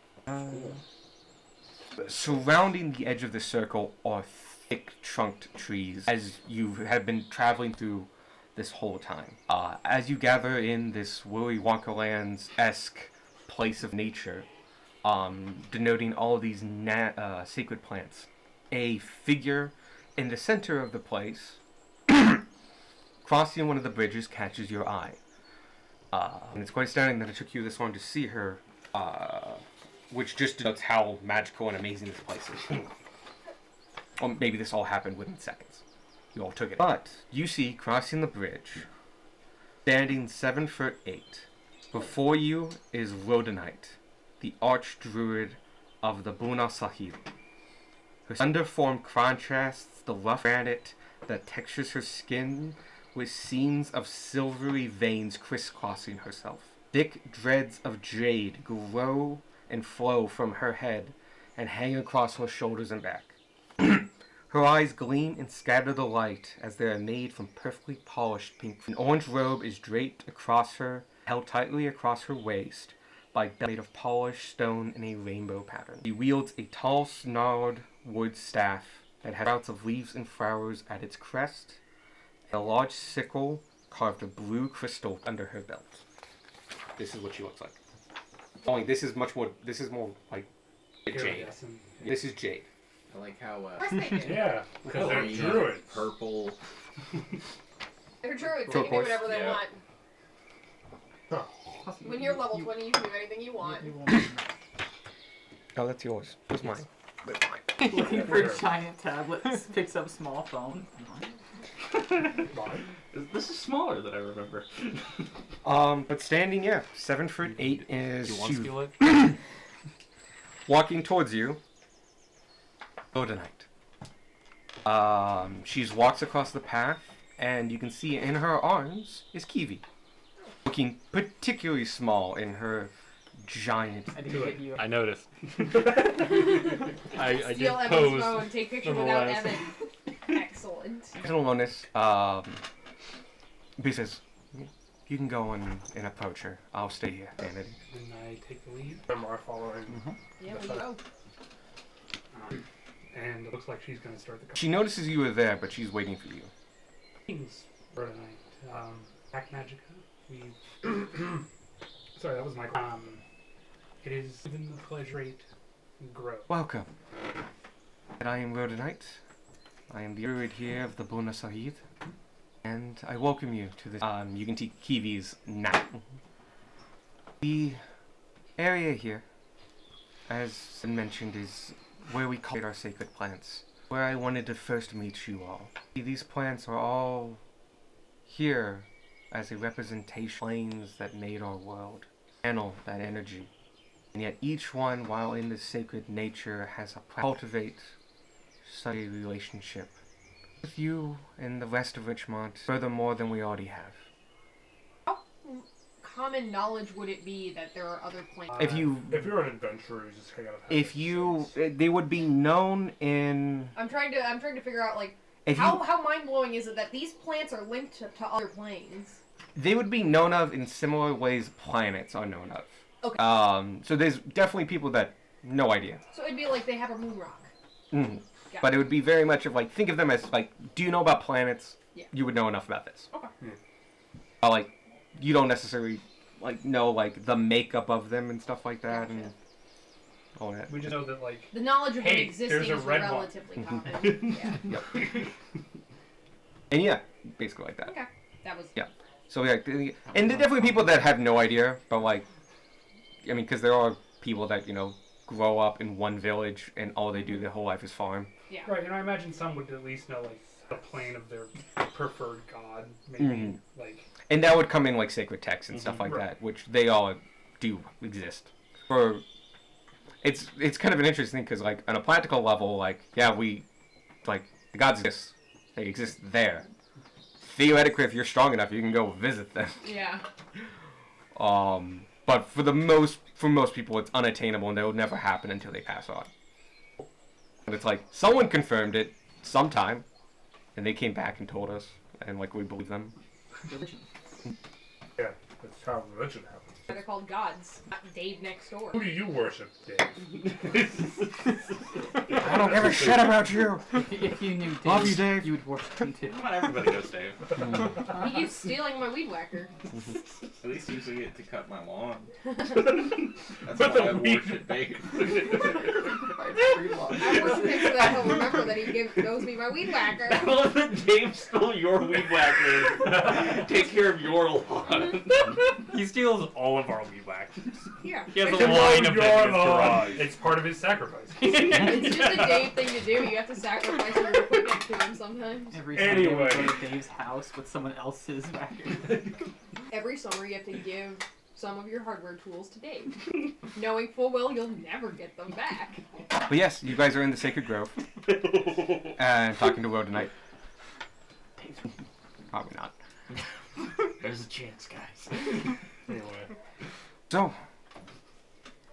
Surrounding the edge of the circle are thick-trunked trees, as you have been traveling through this whole time. As you gather in this Willy Wonka-esque place of nature, denoting all of these sacred plants, a figure in the center of the place, crossing one of the bridges, catches your eye. And it's quite astounding that it took you this long to see her, which just denotes how magical and amazing this place is. Or maybe this all happened within seconds. You all took it. But you see, crossing the bridge, standing 7'8", before you is Rhodonite, the archdruid of the Buna Sahib. Her slender form contrasts the rough granite that textures her skin with seams of silvery veins crisscrossing herself. Thick dreads of jade grow and flow from her head and hang across her shoulders and back. Her eyes gleam and scatter the light as they are made from perfectly polished pink. An orange robe is draped across her, held tightly across her waist by belts made of polished stone in a rainbow pattern. She wields a tall, snarled wood staff that has sprouts of leaves and flowers at its crest, and a large sickle carved a blue crystal under her belt. This is what she looks like. Only this is much more. This is more like jade. Iridescent. This is jade. I like how Of course they do. Yeah, because they're green, druids. purple. They're druids. They can do Turquoise. whatever they Yeah. want. Plus, When you're level 20, you can do anything you want. you won't Oh, that's yours. Where's mine? looking for giant tablets, picks up small phone. Mine? This is smaller than I remember. But standing, yeah, 7'8" is Do you want she. skillet? Walking towards you, Odinite. She walks across the path, and you can see in her arms is Kiwi, looking particularly small in her giant. I didn't get you. I noticed. I did Steal Evan's pose. phone, take picture without nonetheless. Evan. Excellent. Little bonus. B says, "You can go and approach her. I'll stay here, Vanity." Then I take the lead. Am I following? Yeah, we go. And it looks like she's going to start the She notices you are there, but she's waiting for you. Kings for tonight. Black Magica. We. Sorry, that was my. It is within the pleasure rate grow. Welcome. And I am Rodonite. I am the druid here of the Bona Sahid. And I welcome you to this, you can see Kiwi's night. The area here, as mentioned, is where we cultivate our sacred plants. Where I wanted to first meet you all. These plants are all here as a representation of planes that made our world. Channel that energy. And yet each one, while in this sacred nature, has a cultivate such a relationship with you and the rest of Richmond, furthermore than we already have. How common knowledge would it be that there are other plants? If you, If you're an adventurer, you just hang out. if you, they would be known in. I'm trying to figure out like If how you, mind blowing is it that these plants are linked to other planes? they would be known of in similar ways planets are known of. Okay. So there's definitely people that no idea. So it'd be like they have a moon rock. Mhm. Got But it would be very much of like, think of them as like, do you know about planets? Yeah. You would know enough about this. Okay. Like, you don't necessarily like know like the makeup of them and stuff like that, and Gotcha. all that. We just know that, like, The knowledge of them Hey, existing there's a is red one. relatively common. Yeah. And yeah, basically like that. Okay. That was. Yeah. So yeah, and there are definitely people that have no idea, but like, I mean, because there are people that grow up in one village and all they do their whole life is farm. Yeah. right, and I imagine some would at least know, like, the plane of their preferred god, maybe, Mhm. like, And that would come in like sacred texts and stuff like Right. that, which they all do exist. For it's kind of an interesting thing because like on a practical level, like yeah, we like the gods exist, they exist there. Theoretically, if you're strong enough, you can go visit them. Yeah. But for most people, it's unattainable and it will never happen until they pass on. And it's like someone confirmed it sometime, and they came back and told us, and like we believe them. Religion. Yeah, that's how religion happens. They're called gods, not Dave next door. Who do you worship, Dave? I don't give a shit about you. If you knew Dave, Love you, Dave. you would worship him too. Not everybody knows Dave. He keeps stealing my weed whacker. At least using it to cut my lawn. That's But why the I weed- worship Dave. I worship him so that he'll remember that he knows me my weed whacker. I love that Dave stole your weed whacker. Take care of your lawn. He steals all of our weed whackers. Yeah. He has It's a just- line of Your them in his lawn. garage. it's part of his sacrifice. It's just a Dave thing to do. You have to sacrifice your equipment to him sometimes. Every time Anyway. you go to Dave's house with someone else's backer. Every summer you have to give some of your hardware tools to Dave, knowing full well you'll never get them back. But yes, you guys are in the Sacred Grove and talking to Rodonite. Probably not. There's a chance, guys. Anyway, So, you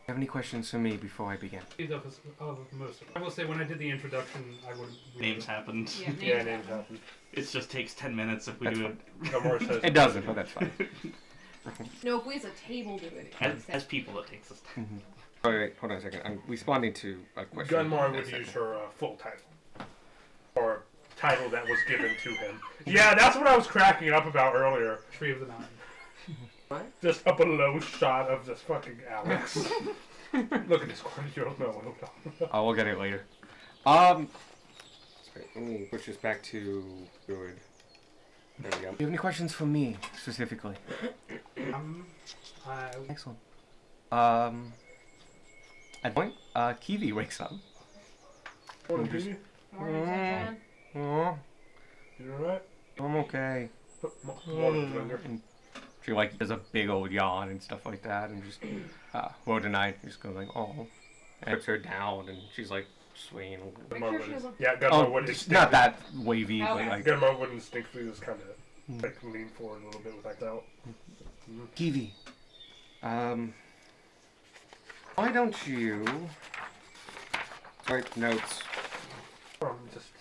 have any questions for me before I begin? Of most of them. I will say, when I did the introduction, I would. Names happened. Yeah, names yeah, happen. names happen. It just takes 10 minutes if we That's do it Gamora says It doesn't, but that's fine. No, if we as a table do it. as people. It takes us time. Wait, hold on a second. I'm responding to a question. Gunmar in a would second. use her full title. Or title that was given to him. Yeah, that's what I was cracking up about earlier. Tree of the Nine. Just a below shot of just fucking Alex. Look at this corner. You don't know what I'm talking about. I will get it later. Sorry, let me push this back to good. There we go. Do you have any questions for me specifically? Excellent. At point, Kiwi wakes up. Morning, Jimmy. Morning, Sunshine. Oh, You alright? I'm okay. Morning, Slender. And she like does a big old yawn and stuff like that, and just tonight just goes like, oh, and puts her down, and she's like swaying. Make sure she doesn't. Yeah, got Oh, my wood it's not that wavy, Okay. but like Got my wood instinctively just kind of like lean forward a little bit with that out. Kiwi. Why don't you write notes? Just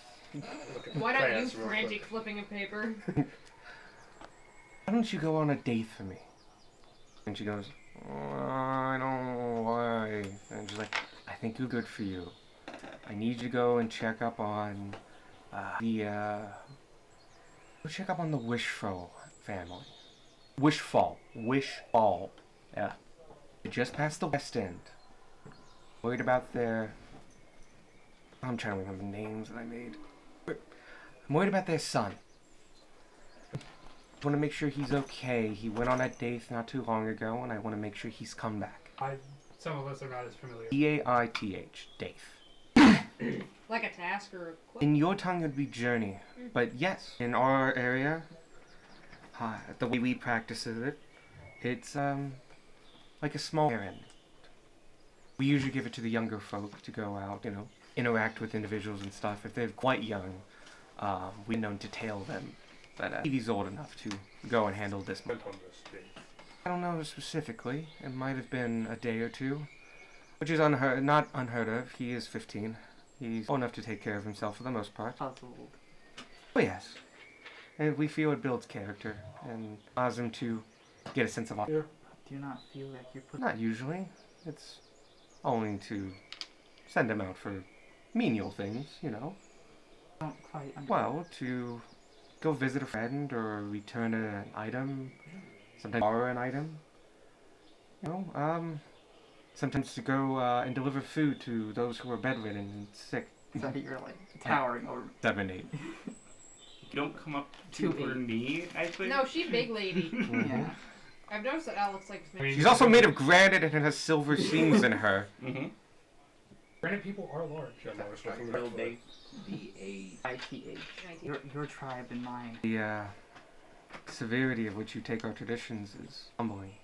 look at Why don't you plans real frantic quick. flipping a paper? Why don't you go on a date for me? And she goes, I don't know why. And she's like, I think you're good for you. I need you to go and check up on go check up on the Wishfall family. Wishfall. Yeah. They just passed the West End. Worried about their... I'm trying to remember names that I made. I'm worried about their son. I want to make sure he's okay. He went on a date not too long ago, and I want to make sure he's come back. Some of us are not as familiar. D-A-I-T-H. Dave. Like a task or a quest? In your tongue, it would be journey. But yes, in our area, the way we practice it, it's like a small errand. We usually give it to the younger folk to go out, interact with individuals and stuff. If they're quite young, we're known to tail them. But he's old enough to go and handle this. Went on this date. I don't know specifically. It might have been a day or two, which is not unheard of. He is 15. He's old enough to take care of himself for the most part. Puzzled. Oh yes, and we feel it builds character and allows him to get a sense of. Do you not feel like you're putting... Not usually. It's only to send him out for menial things, don't quite understand. Well, to go visit a friend or return an item, sometimes borrow an item. Sometimes to go and deliver food to those who are bedridden and sick. So you're like towering over... 7, 8. You don't come up to 2'8". her knee, I think. No, she's big lady. Yeah. I've noticed that Alex likes me. She's also made of granite and has silver seams in her. Mm-hmm. Granite people are large. Yeah, no, it's nothing Real like big. B-A. ITH. Your tribe and mine, The severity of which you take our traditions is humbling.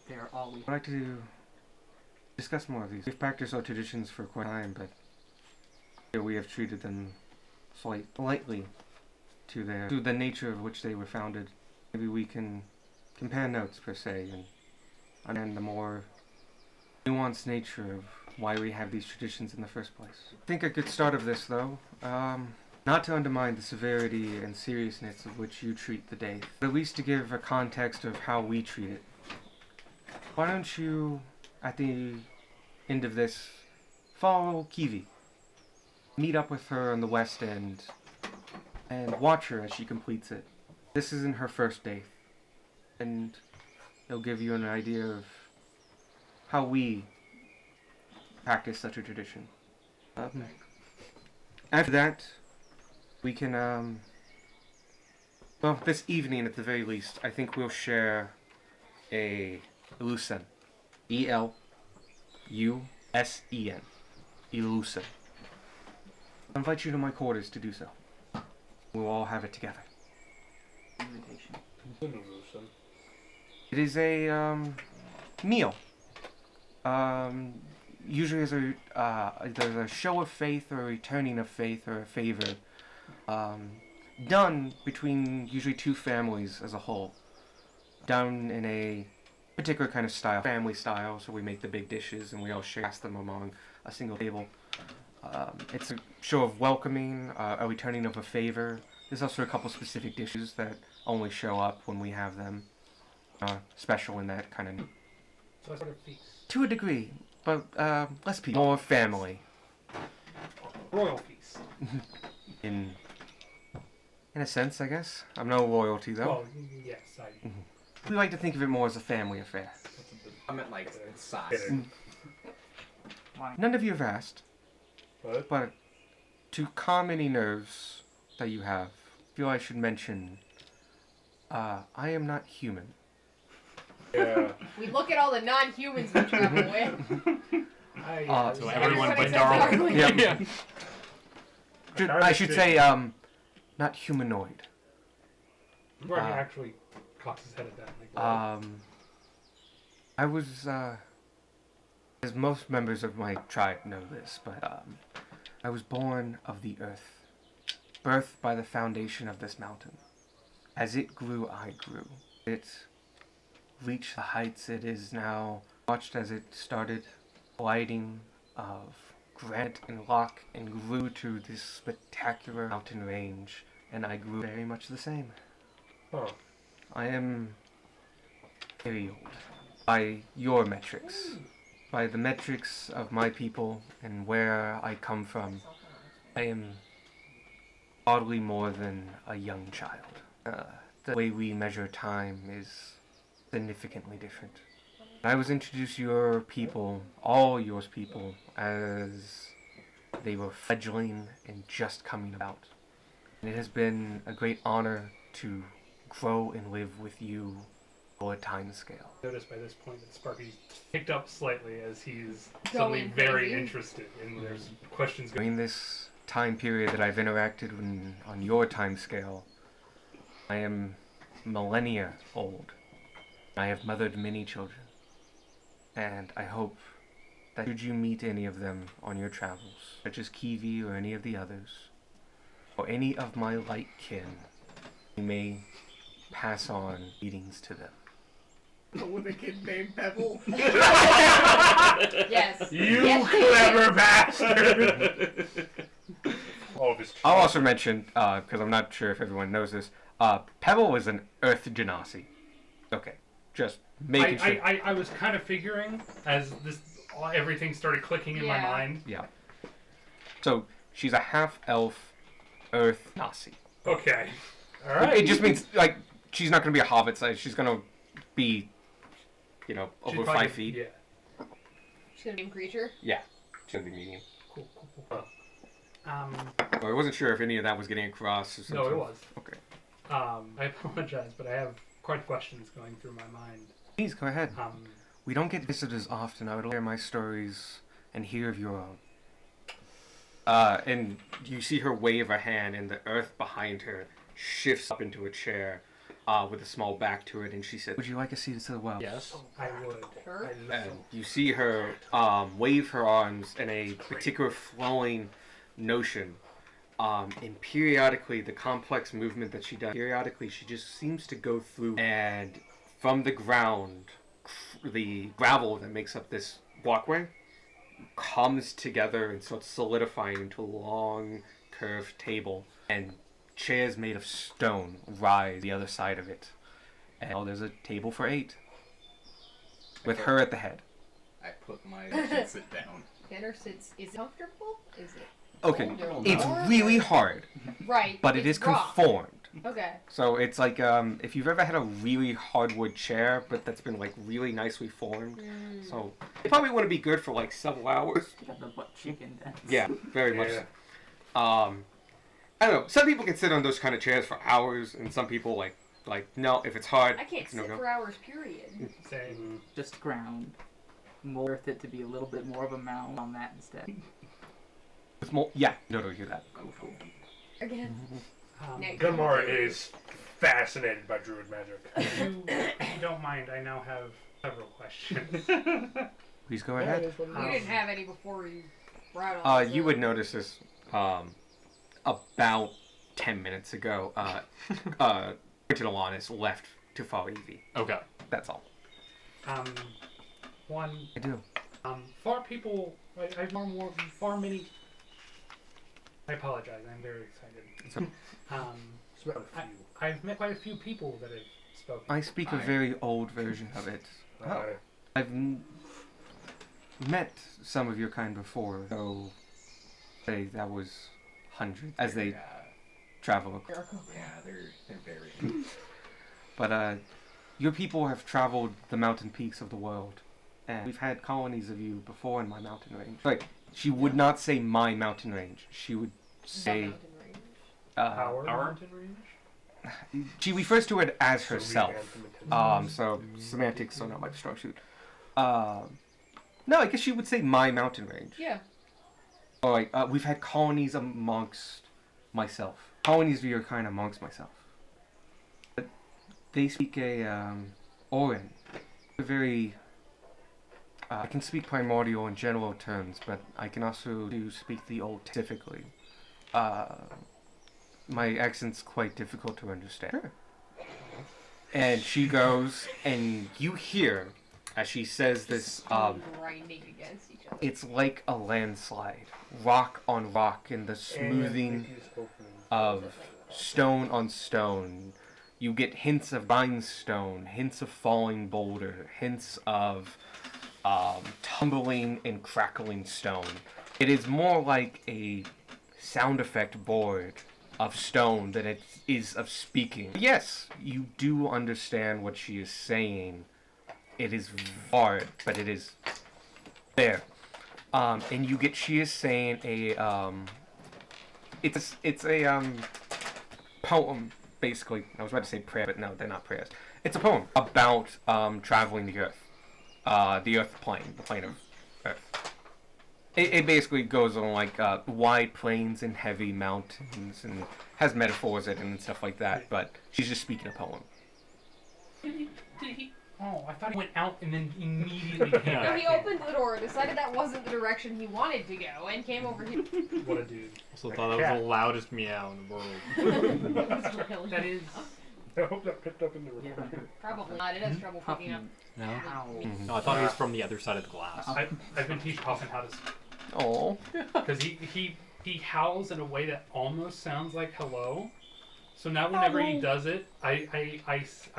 they're all we... I'd like to discuss more of these. We've practiced our traditions for quite a time, but we have treated them lightly to the nature of which they were founded. Maybe we can compare notes, per se, and understand the more nuanced nature of why we have these traditions in the first place. I think a good start of this, though, not to undermine the severity and seriousness of which you treat the day, but at least to give a context of how we treat it. Why don't you, at the end of this, follow Kiwi, meet up with her on the West End, and watch her as she completes it. This isn't her first day, and it'll give you an idea of how we practice such a tradition. After that, we can, well, this evening at the very least, I think we'll share a Elusen. E-L-U-S-E-N. Elusen. I invite you to my quarters to do so. We'll all have it together. Invitation. It is a meal. Usually there's a show of faith or a returning of faith or a favor done between usually two families as a whole. Done in a particular kind of style, family style, so we make the big dishes and we all share them among a single table. It's a show of welcoming, a returning of a favor. There's also a couple specific dishes that only show up when we have them. Special in that kind of... So I sort of feast. To a degree, but less people. More family. Royal feast. In In a sense, I guess. I'm no royalty, though. Well, yes, We like to think of it more as a family affair. I meant like size. Why? None of you have asked, What? but to calm any nerves that you have, I feel I should mention, I am not human. Yeah. We look at all the non-humans we travel with. So everyone but except Darwin. Darwin. Yeah. I should Dynasty. say, not humanoid. Where he actually cocks his head at that. Like, I was, as most members of my tribe know this, but, I was born of the earth, birthed by the foundation of this mountain. As it grew, I grew. It reached the heights it is now, watched as it started gliding of granite and rock and grew to this spectacular mountain range, and I grew very much the same. Huh. I am very old. By your metrics. By the metrics of my people and where I come from, I am oddly more than a young child. The way we measure time is significantly different. I was introduced to your people, all yours people, as they were fledgling and just coming about. And it has been a great honor to grow and live with you for a time scale. notice by this point that Sparky's picked up slightly as he's suddenly Going very crazy. interested, and there's questions going. During this time period that I've interacted on your time scale, I am millennia old. I have mothered many children. And I hope that should you meet any of them on your travels, such as Kiwi or any of the others, or any of my light kin, you may pass on greetings to them. With a kid named Pebble. Yes. You Yes, clever bastard! All of his. I'll also mention, because I'm not sure if everyone knows this, Pebble was an Earth Genasi. Okay, just making sure. I was kind of figuring as this everything started clicking in my Yeah. mind. Yeah. So she's a half-elf Earth Nasi. Okay. All right. It just means like she's not gonna be a hobbit size. She's gonna be, She's over probably- 5 feet. Yeah. She's gonna be a creature. Yeah. She's gonna be medium. Cool. Cool. Well, I wasn't sure if any of that was getting across or something. No, it was. Okay. I apologize, but I have quite questions going through my mind. Please go ahead. Um, We don't get visitors often. I would hear my stories and hear of your own. And you see her wave a hand, and the earth behind her shifts up into a chair, with a small back to it, and she said, "Would you like a seat to the well?" Yes. I would. Sure. I And you see her wave her arms in a particular flowing notion. And periodically, the complex movement that she does, periodically she just seems to go through, and from the ground, the gravel that makes up this walkway comes together and starts solidifying into a long, curved table, and chairs made of stone rise the other side of it. And there's a table for 8, with her at the head. I put my should sit down. Dinner sits. Is it comfortable? Is it? Okay, older it's or- really hard, Right. but it it's is rock. conformed. Okay. So it's like if you've ever had a really hardwood chair, but that's been like really nicely formed. So it probably wouldn't be good for like several hours. Got the butt chicken dance. Yeah, very much. Yeah. I don't know. Some people can sit on those kind of chairs for hours, and some people like no. If it's hard, I can't it's no sit go. for hours. Period. say Just ground. More worth it to be a little bit more of a mound on that instead. It's more, yeah, no, don't hear that. Again. Next. Gunmar is fascinated by druid magic. if you don't mind, I now have several questions. Please go ahead. You didn't have any before you brought on. You would notice this about 10 minutes ago. Richard Alanis left to follow Evie. Okay. That's all. One. I do. Far people. I've far many. I apologize. I'm very excited. It's about a few. I've met quite a few people that have spoken. I speak a very old version of it. I've met some of your kind before, though say that was hundreds, as they travel. Miracle. Yeah, they're very. But your people have traveled the mountain peaks of the world, and we've had colonies of you before in my mountain range. Like, she would not say my mountain range. She would The say mountain range. Our Our- mountain range? she refers to it as So herself. revamp them So semantics are not my strong suit. No, I guess she would say my mountain range. Yeah. Or like, we've had colonies amongst myself. Colonies of your kind amongst myself. But they speak a, Orin. A very... I can speak primordial in general terms, but I can also do speak the old specifically. My accent's quite difficult to understand. And she goes, and you hear, as she says this, Grinding against each other. it's like a landslide. Rock on rock in the smoothing of stone on stone. You get hints of rhinestone, hints of falling boulder, hints of tumbling and crackling stone. It is more like a sound effect board of stone than it is of speaking. Yes, you do understand what she is saying. It is hard, but it is there. And you get she is saying it's a poem basically. I was about to say prayer, but no, they're not prayers. It's a poem about traveling the earth, the earth plane, the plane of earth. It basically goes on like wide plains and heavy mountains, and has metaphors in it and stuff like that. But she's just speaking a poem. Did he? Oh, I thought he went out and then immediately came No, back he in. opened the door, decided that wasn't the direction he wanted to go, and came over here. What a dude. Also thought that was the loudest meow in the world. That is. I hope that picked up in the recording. Probably not. It has trouble picking up. No? Ow. No, I thought he was from the other side of the glass. I've been teaching Puffin how to speak. Oh. Because he howls in a way that almost sounds like hello. So now whenever he does it, I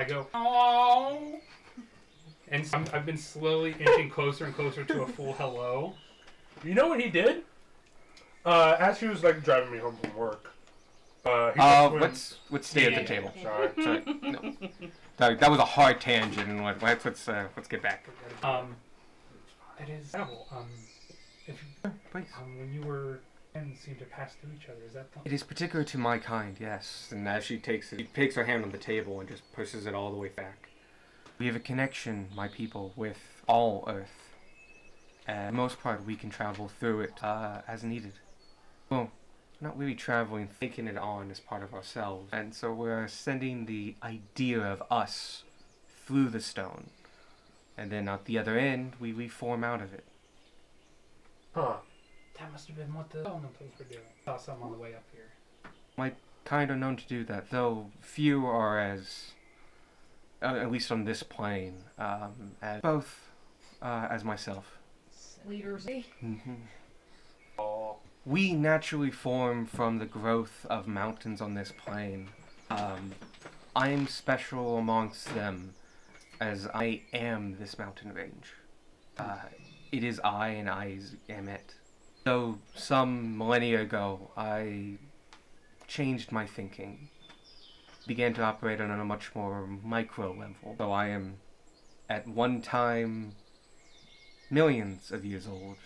go, oh. And so I've been slowly inching closer and closer to a full hello. You know what he did? As he was like driving me home from work. He just went- let's stay at Yeah. the table. Sorry. Sorry. No. That was a hard tangent, and let's get back. It is terrible. If Please. when you were and seemed to pass through each other, is that the? It is particular to my kind, yes. And as she takes her hand on the table and just pushes it all the way back. We have a connection, my people, with all Earth. And for the most part, we can travel through it as needed. Well, not really traveling, taking it on as part of ourselves. And so we're sending the idea of us through the stone. And then at the other end, we reform out of it. Huh. That must have been what the elementals were doing. Saw some on the way up here. Kind of known to do that, though few are as, at least on this plane, as both as myself. Leaders. Oh. We naturally form from the growth of mountains on this plane. I am special amongst them, as I am this mountain range. It is I, and I am it. Though some millennia ago, I changed my thinking, began to operate on a much more micro level. So I am, at one time, millions of years old,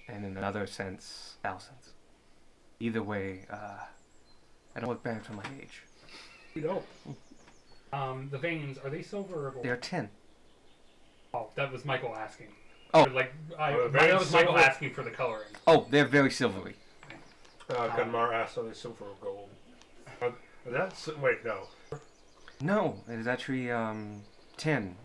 and in another sense, thousands. Either way, I don't look bad for my age. You don't. The veins, are they silver or gold? They are 10. Oh, that was Michael asking. Oh. Or like, the that veins was Michael silver? asking for the coloring. Oh, they're very silvery. Gunmar asked, are they silver or gold? Wait, no. No, it is actually 10.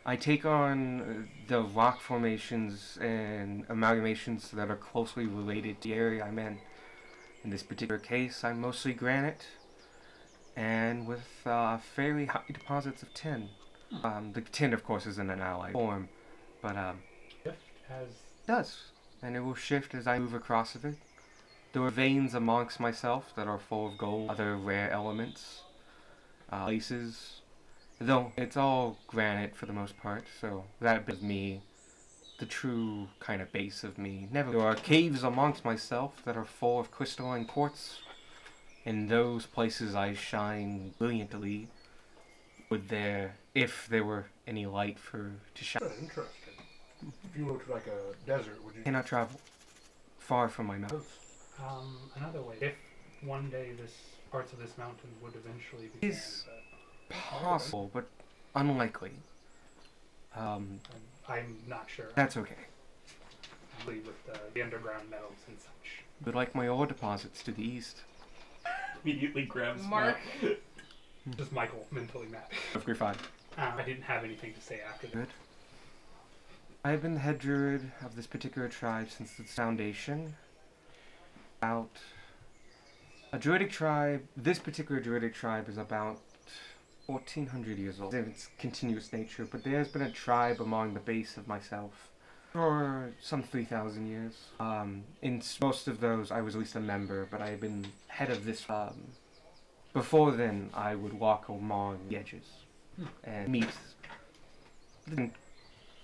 I take on the rock formations and amalgamations that are closely related to the area I'm in. In this particular case, I'm mostly granite, and with fairly high deposits of tin. The tin, of course, is in an alloy form, but Shift has does, and it will shift as I move across of it. There are veins amongst myself that are full of gold, other rare elements, places. Though it's all granite for the most part, so that bit of me, the true kind of base of me. There are caves amongst myself that are full of crystalline quartz, In those places I shine brilliantly. If there were any light to shine. Interesting. If you went to like a desert, would you? Cannot travel far from my mouth. Another way. If one day parts of this mountain would eventually be Is possible, but unlikely. I'm not sure. That's okay. With the underground metals and such. But like my ore deposits to the east. Immediately grabs Mark. Matt. Just Michael mentally mad. Of grade 5. I didn't have anything to say after that. Good. I have been the head druid of this particular tribe since its foundation. About a druidic tribe. This particular druidic tribe is about 1400 years old in its continuous nature, but there has been a tribe among the base of myself for some 3,000 years. In most of those, I was at least a member, but I have been head of this. Before then, I would walk along the edges and meet the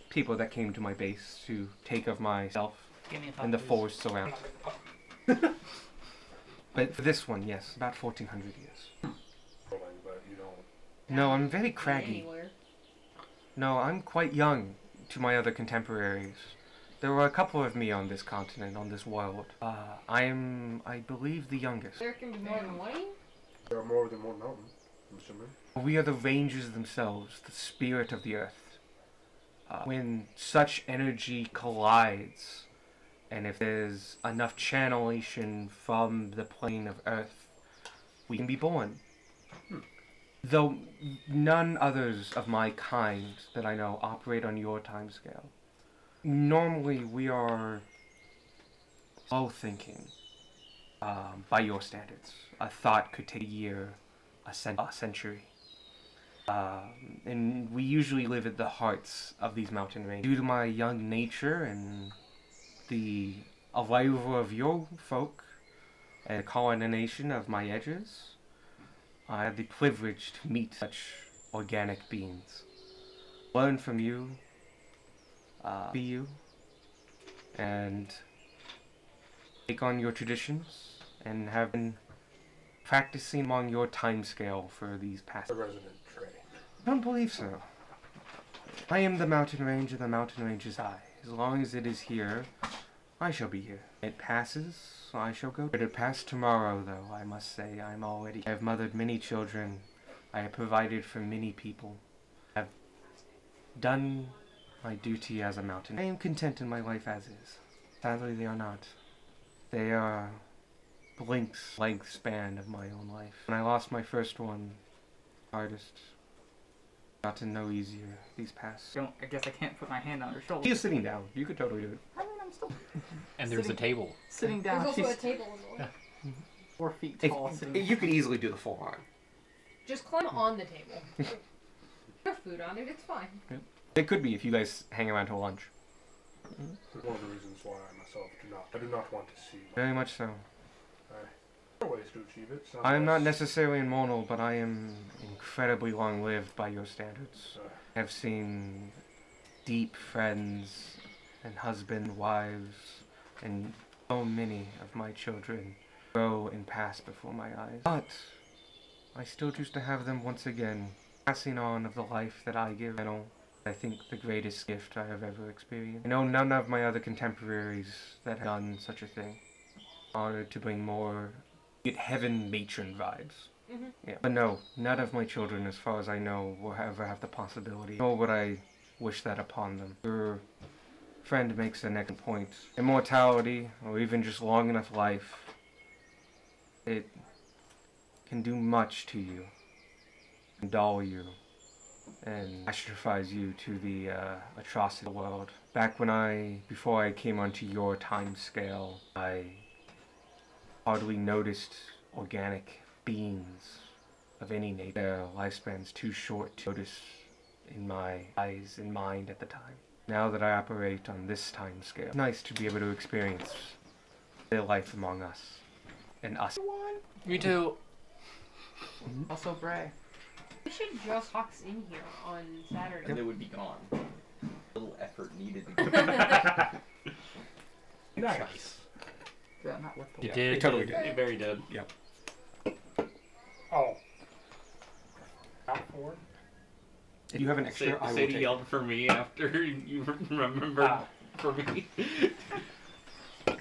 people that came to my base to take of myself Give me a thought, and the please. forests around. But for this one, yes, about 1400 years. But you don't. No, I'm very craggy. Anywhere. No, I'm quite young to my other contemporaries. There were a couple of me on this continent, on this world. I am, I believe, the youngest. There can be more than one of you? There are more than one mountain. I'm assuming. We are the rangers themselves, the spirit of the earth. When such energy collides, and if there's enough channelation from the plane of earth, we can be born. Though none others of my kind that I know operate on your timescale. Normally we are slow thinking, by your standards. A thought could take a year, a century. And we usually live at the hearts of these mountain ranges. Due to my young nature and the arrival of your folk and the colonization of my edges, I had the privilege to meet such organic beings. Learn from you, be you, and take on your traditions, and have been practicing among your timescale for these past. A resident trade. I don't believe so. I am the mountain range, and the mountain range is I. As long as it is here, I shall be here. It passes, I shall go. But it pass tomorrow, though, I must say. I have mothered many children. I have provided for many people. I have done my duty as a mountain. I am content in my life as is. Sadly, they are not. They are Blink's length span of my own life. When I lost my first one, hardest, gotten no easier these past. I guess I can't put my hand on her shoulder. She's sitting down. You could totally do it. I mean, I'm still And there's a Sitting- table. sitting There's down. also She's a table in the way. 4 feet tall. sitting You could easily do the full arm. Just climb on the table. There's food on it, it's fine. It could be if you guys hang around till lunch. One of the reasons why I myself do not want to see. Very much so. There are ways to achieve it. Some I am not less- necessarily immortal, but I am incredibly long-lived by your standards. I've seen deep friends and husband, wives, and so many of my children grow and pass before my eyes. But I still choose to have them once again, passing on of the life that I give. I think the greatest gift I have ever experienced. I know none of my other contemporaries that have done such a thing. Honored to bring more get heaven matron vibes. Mhm. Yeah. But no, none of my children, as far as I know, will ever have the possibility, nor would I wish that upon them. Your friend makes an excellent point. Immortality, or even just long enough life, it can do much to you, and dull you, and catastrophize you to the atrocity of the world. Before I came onto your time scale, I hardly noticed organic beings of any nature. Their lifespan's too short to notice in my eyes and mind at the time. Now that I operate on this time scale, it's nice to be able to experience their life among us and us. Me too. Also, Bray. We should just box in here on Saturday. And they would be gone. Little effort needed to get Nice. Yeah, not worth the You Yeah, did. it totally did. It very did. Yep. Oh. Not four? If you have an extra, I will Sadie take yelled for me after you remembered for me.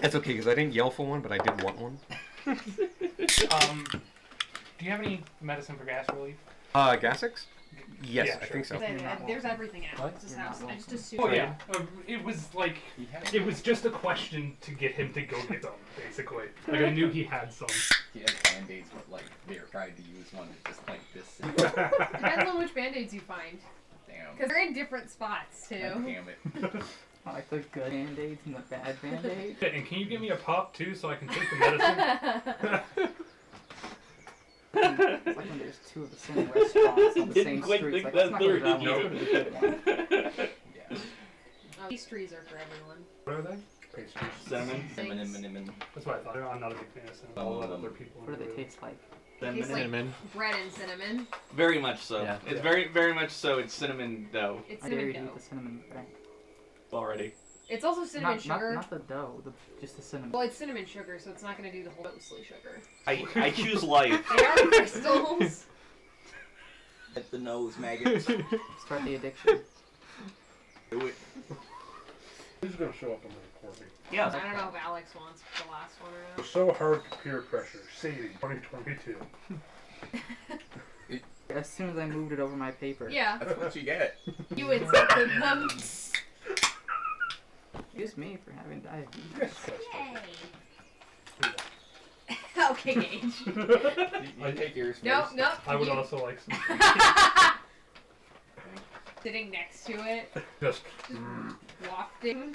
That's okay, because I didn't yell for one, but I did want one. Do you have any medicine for gas relief? Gasix? Yes, Yeah, I sure. think so. There's everything in What? Alex's You're not house. I just welcome. assumed. Oh yeah, it was like it was just a question to get him to go get them, basically. Like I knew he had some. He has band-aids, but like they tried to use one that just like this. Depends on which band-aids you find. Damn. Because they're in different spots, too. God damn it. I like the good band-aids and the bad band-aids. And can you give me a pop too, so I can take the medicine? It's like when there's two of the same restaurants on the Didn't same quite street. think Like, that that's not gonna through, that did one. It's gonna be a good one. Yeah. These trees are for everyone. What are they? Pastries. Cinnamon. Thanks. That's what I thought. I'm not a big fan of cinnamon. I'll let other people. What do they into it. taste like? Tastes like Cinnamon. bread and cinnamon. Very much so. Yeah. It's very much so. It's cinnamon dough It's I dare cinnamon you to eat dough. the cinnamon bread. already. It's also cinnamon Not sugar. not the dough, just the cinnamon. Well, it's cinnamon sugar, so it's not going to do the whole mostly sugar. I choose life. They are crystals. At the nose, maggots. Start the addiction. Do it. Who's gonna show up on the recording? Yeah. I don't know if Alex wants the last one or not. So hard to peer pressure. Sadie, 2022. As soon as I moved it over my paper. Yeah, That's what you get. you accepted them. Excuse me for having diabetes. Yes, Yay. Okay, Gage. You take yours first. Nope, nope. I would you- also like some. Sitting next to it, Just. wafting.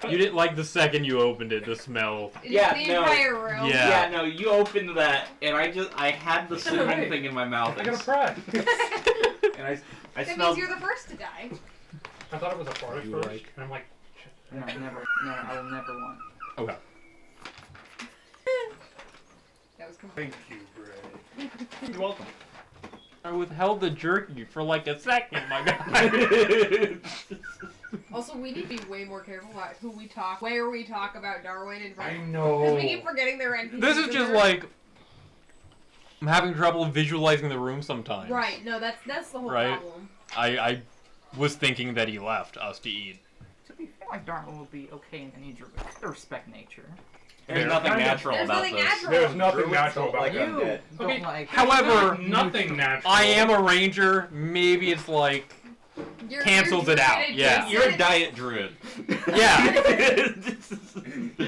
You didn't like the second you opened it, the smell. Yeah, the no. entire room. Yeah. Yeah, no, you opened that, and I had the cinnamon Hey. thing in my mouth, I got a pride. and I That smelled. means you're the first to die. I thought it was a fart at You first, like- and I'm like, No, never. No, I will never want. Okay. That was complete. Thank you, Bray. You're welcome. I withheld the jerky for like a second, my guy. Also, we need to be way more careful about who we talk, where we talk about Darwin and I Because know. we keep forgetting their NPCs. This is in just there. like I'm having trouble visualizing the room sometimes. Right. No, that's the whole Right. problem. I was thinking that he left us to eat. To be fair, like Darwin will be okay in any druid. I respect nature. There's Fair. nothing Kind of. natural There's about nothing this. natural. There's nothing Druids natural don't about like that. You undead. don't Okay, like. However, nothing natural. I am a ranger. Maybe it's like Cancels it out, druid yeah. You're a adjacent. diet druid. yeah, Druid Do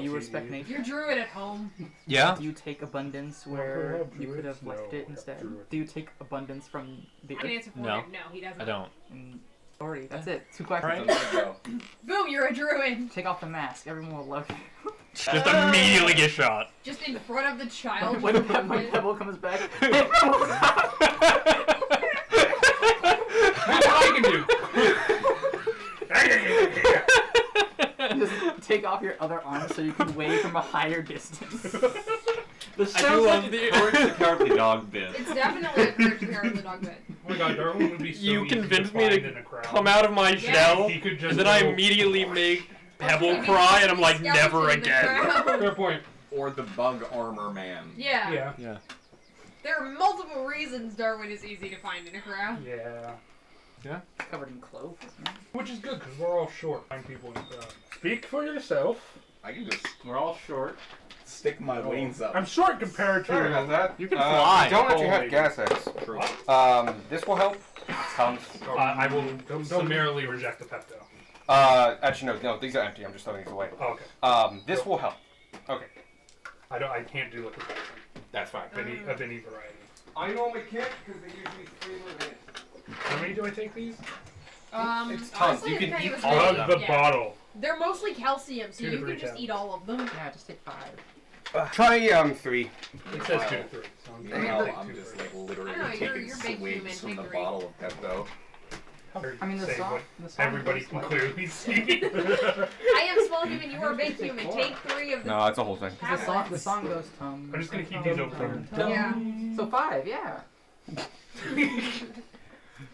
you LTE. respect nature? You're druid at home. yeah. Do you take abundance Well, where have you could druids? have left No, it have instead? druids. Do you take abundance from the I can earth? answer for No. him. No, he doesn't. I don't. And already, that's it. 2 questions. Right. So there you go. Boom, you're a druid. Take off the mask. Everyone will love you. Just immediately get shot. Just in front of the child. when when Pebble comes back, That's all I can do. just take off your other arm so you can wave from a higher distance. This I do sounds love like the- a Courage the Cowardly Dog bit. It's definitely a Courage the Cowardly Dog bit. Oh my god, Darwin would be so You easy convinced to me find to in a crowd. come out of my Yeah. shell, He could just and then I go- immediately make Pebble Maybe cry, and I'm like, skeleton never in the again. crowd. Fair point. Or the bug armor man. Yeah. Yeah. Yeah. There are multiple reasons Darwin is easy to find in a crowd. Yeah. Covered in clothes. Which is good, because we're all short. Find people in a crowd. Speak for yourself. I can just We're all short. stick my wings up. I'm short compared to. Sorry about that. You can fly. We don't actually have Holy. gas X. True. This will help. Tons. I will Don't- summarily reject the Pepto. Actually, no, these are empty. I'm just throwing these away. Oh, okay. This will help. Okay, I can't do liquid poison that's fine. of any variety. I normally can't because they usually flavor it. How many do I take these? It's tons. Honestly, You it can depends eat what's all made. of the Yeah. bottle. They're mostly calcium, so 2 to you 3 can just tablets. eat all of them. Yeah, just take 5. Try 3. It says 2 to 3. So I'm gonna Now take I'm 2 just for like literally I don't know, taking you're big human, swigs from take the 3. bottle of Pepto. I mean, the Say song. what The song everybody goes can like- clearly see. I am small human, you are big Take human. 4. Take 3 of the No, it's a whole thing. The song goes tum. I'm just gonna keep these open. Yeah. So 5, yeah.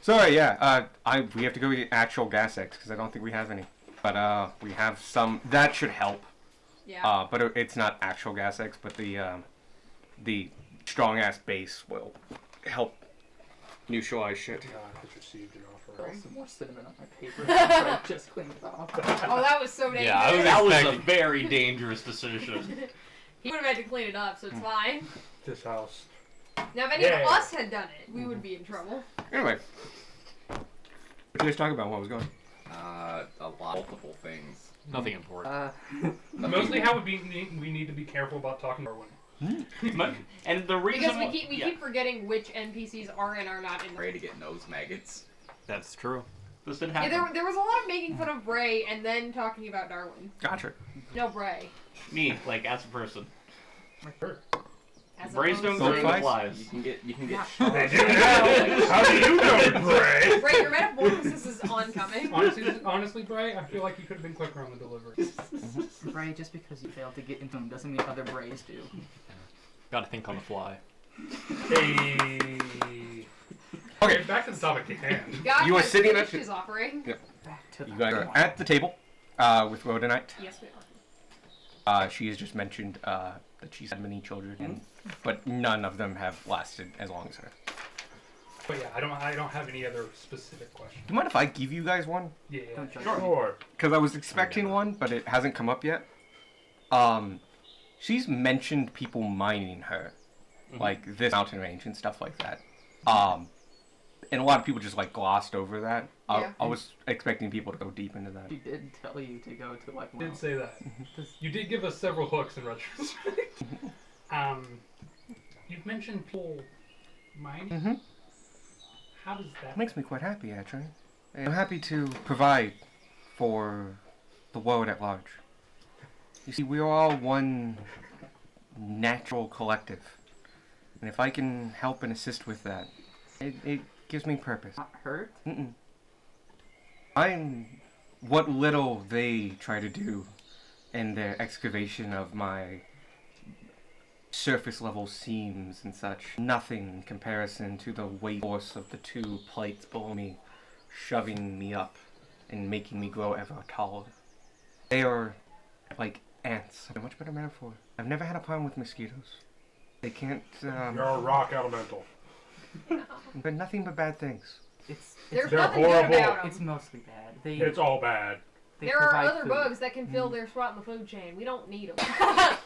Sorry, yeah. We have to go get actual gas X because I don't think we have any. But we have some. That should help. Yeah. But it's not actual gas X, but the strong ass base will help neutralize shit. It's received an offer. Throw some more cinnamon on my paper. After I just cleaned it off. Oh, that was so dangerous. Yeah, I was That was a expecting- very dangerous decision. He would have had to clean it up, so it's fine. This house. Now, if any of us had done it, we would be in trouble. Anyway, what did you guys talk about while I was going? A lot, multiple things. Nothing important. Mostly how we need to be careful about talking to Darwin. And the reason Because we why- keep forgetting which NPCs are and are not in the. Afraid to get nose maggots. That's true. this did Yeah, happen. there was a lot of making fun of Bray and then talking about Darwin. Gotcha. No, Bray. Me, like as a person. As Brays don't opposed grow to- the flies. You can get Yeah. How do you know, Bray? Bray, your metamorphosis is oncoming. Honestly, Bray, I feel like you could have been quicker on the delivery. Bray, just because you failed to get into him doesn't mean other Brays do. Gotta think on the fly. Hey. Okay. Back to the topic at hand. God You are has sitting finished at- his offering. Back to You the guys are point. at the table with Rhodonite. Yes, we are. She has just mentioned that she's had many children, but none of them have lasted as long as her. But yeah, I don't have any other specific questions. Do you mind if I give you guys one? Yeah. Don't judge Sure. me. Sure. Because I was expecting one, but it hasn't come up yet. She's mentioned people mining her, like this mountain range and stuff like that. And a lot of people just like glossed over that. Yeah. I was expecting people to go deep into that. She did tell you to go to like. You did say that. You did give us several hooks in retrospect. You've mentioned people mining. Mhm. How does that? It makes me quite happy, actually. And I'm happy to provide for the world at large. You see, we are all one natural collective. And if I can help and assist with that, it gives me purpose. Not hurt. Mm-mm. I'm what little they try to do in their excavation of my surface level seams and such. Nothing in comparison to the weight force of the two plates below me, shoving me up and making me grow ever taller. They are like ants. A much better metaphor. I've never had a problem with mosquitoes. They can't, You're a rock elemental. but nothing but bad things. It's There's They're nothing horrible. good about it's them. mostly bad. They It's all bad. they There are provide other food. bugs that can fill their spot in the food chain. We don't need them.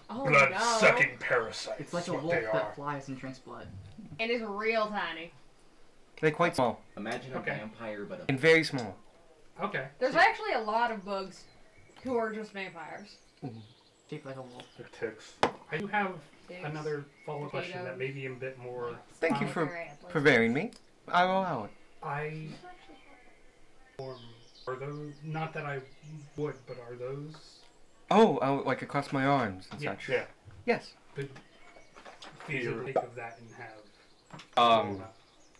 Oh Blood no. sucking parasites. It's like is a what wolf they that are. flies and drinks blood. And it's real tiny. They're quite small Imagine Okay. a vampire, but a and very small. Okay. There's actually a lot of bugs who are just vampires. Shaped like a wolf. The ticks. I do have Pigs. another follow-up question that may be a bit more. Thank you Um, for Very atlas. preparing me. I will allow it. I. Are those not that I would, but are those? Oh, like across my arms and Yeah. such. Yeah. Yes. Could easily take of that and have.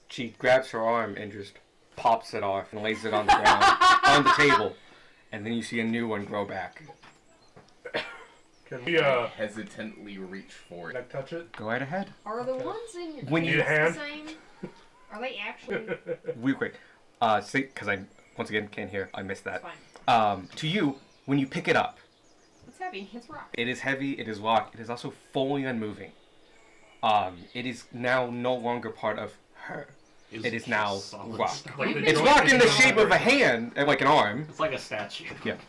She grabs her arm and just pops it off and lays it on the ground, on the table, and then you see a new one grow back. Can we hesitantly reach for can I it. touch it? Go right ahead. Are the ones in your When face you- Need a hand? the same? Are they actually? Real quick. Because I once again can't hear. I missed It's that. fine. To you, when you pick it up, It's heavy. It's rock. it is heavy. It is locked. It is also fully unmoving. It is now no longer part of her. It is now solid rock. stone. Like the It's joint rock in the is shape of a hand, like an arm. It's like a statue.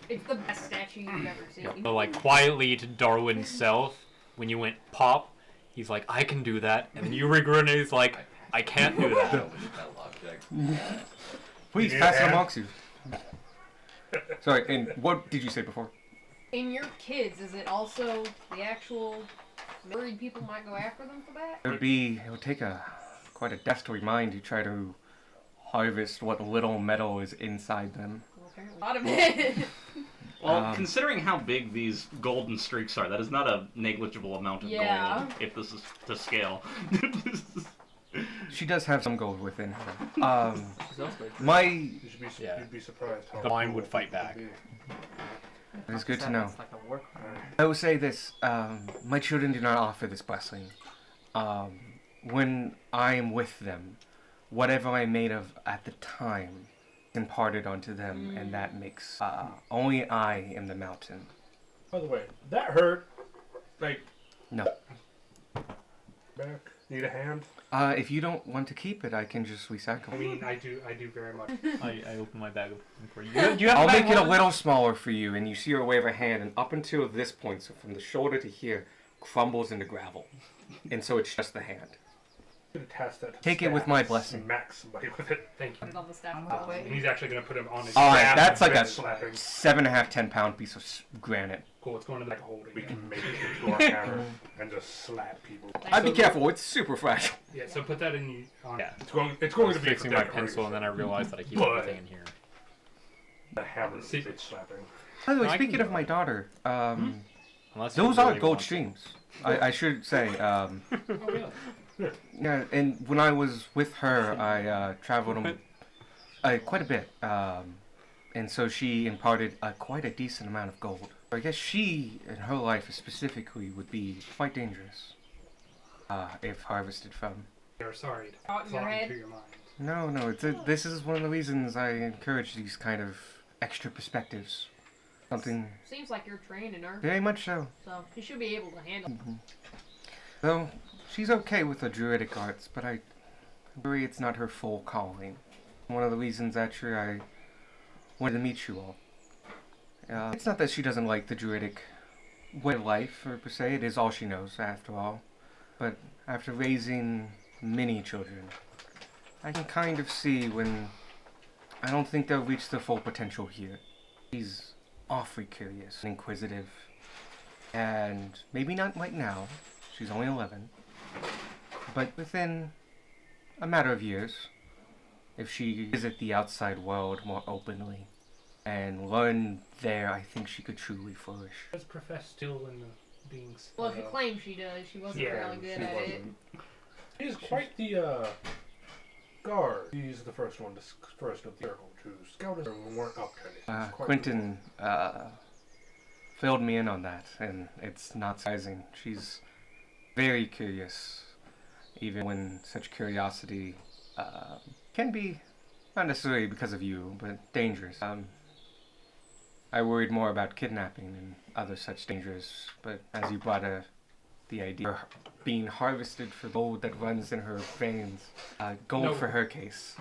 It's the best statue you've ever seen. But like quietly to Darwin's self, when you went pop, he's like, I can do that. And then you regret it, he's like, I can't do that. Spell object. Please You pass it have- amongst you. Sorry, and what did you say before? In your kids, is it also the actual worried people might go after them for that? It would take quite a dastardly mind to try to harvest what little metal is inside them. Well, apparently a lot of it. Well, considering how big these golden streaks are, that is not a negligible amount of Yeah. gold if this is to scale. She does have some gold within her. She's also My You should be, Yeah. You'd be surprised how The mind cool would fight people back. can be. it's good to know. It's like a war crime. I will say this: my children do not offer this blessing. When I am with them, whatever I made of at the time, is imparted onto them, and that makes only I am the mountain. By the way, that hurt. Like, No. Back. Need a hand? If you don't want to keep it, I can just recycle. I mean, I do very much. I open my bag of for you. Do you have I'll a bag make it a of- little smaller for you, and you see her wave her hand, and up until this point, so from the shoulder to here, crumbles into gravel. And so it's just the hand. I'm gonna attach that to Take the it with staff my and blessing. Smack somebody with it. Thank Put you. it on the staff. I'm by the gonna way. And he's actually gonna put him on his. All right, grab that's and like a slapping. 7.5, 10-pound piece of granite. Cool. It's going to the back of holding. We Yeah. can make it into our hammer and just slap people. I'd be So- careful, it's super fragile. Yeah. So put that in you. On. Yeah. It's going I to was be fixing for my decoration. pencil, and then I realized that I keep But- everything in here. The hammer is See- bitch slapping. By the way, No, I can speaking do of my daughter, Unless you those are really gold want to. streams. I should say. Oh really? Yeah, and when I was with her, I traveled quite a bit, and so she imparted quite a decent amount of gold. I guess she, in her life specifically, would be quite dangerous if harvested from. You're sorry to Out in your plot head? into your mind. No, this is one of the reasons I encourage these kind of extra perspectives. Something Seems like you're training her, very much so. so you should be able to handle. Though she's okay with the druidic arts, but I worry it's not her full calling. One of the reasons actually I wanted to meet you all. It's not that she doesn't like the druidic way of life, or per se, it is all she knows after all. But after raising many children, I can kind of see when I don't think they'll reach their full potential here. She's awfully curious and inquisitive, and maybe not right now. She's only 11. But within a matter of years, if she visit the outside world more openly and learn there, I think she could truly flourish. Does profess still in the being. Well, if you claim she does, she wasn't Yeah, really good She at it. wasn't. He's quite the guard. He's the first one, first of the circle to scout us when we weren't up to it. He's quite Quentin filled me in on that, and it's not surprising. She's very curious, even when such curiosity can be, not necessarily because of you, but dangerous. I worried more about kidnapping and other such dangers, but as you brought the idea of being harvested for gold that runs in her veins, gold No. for her case,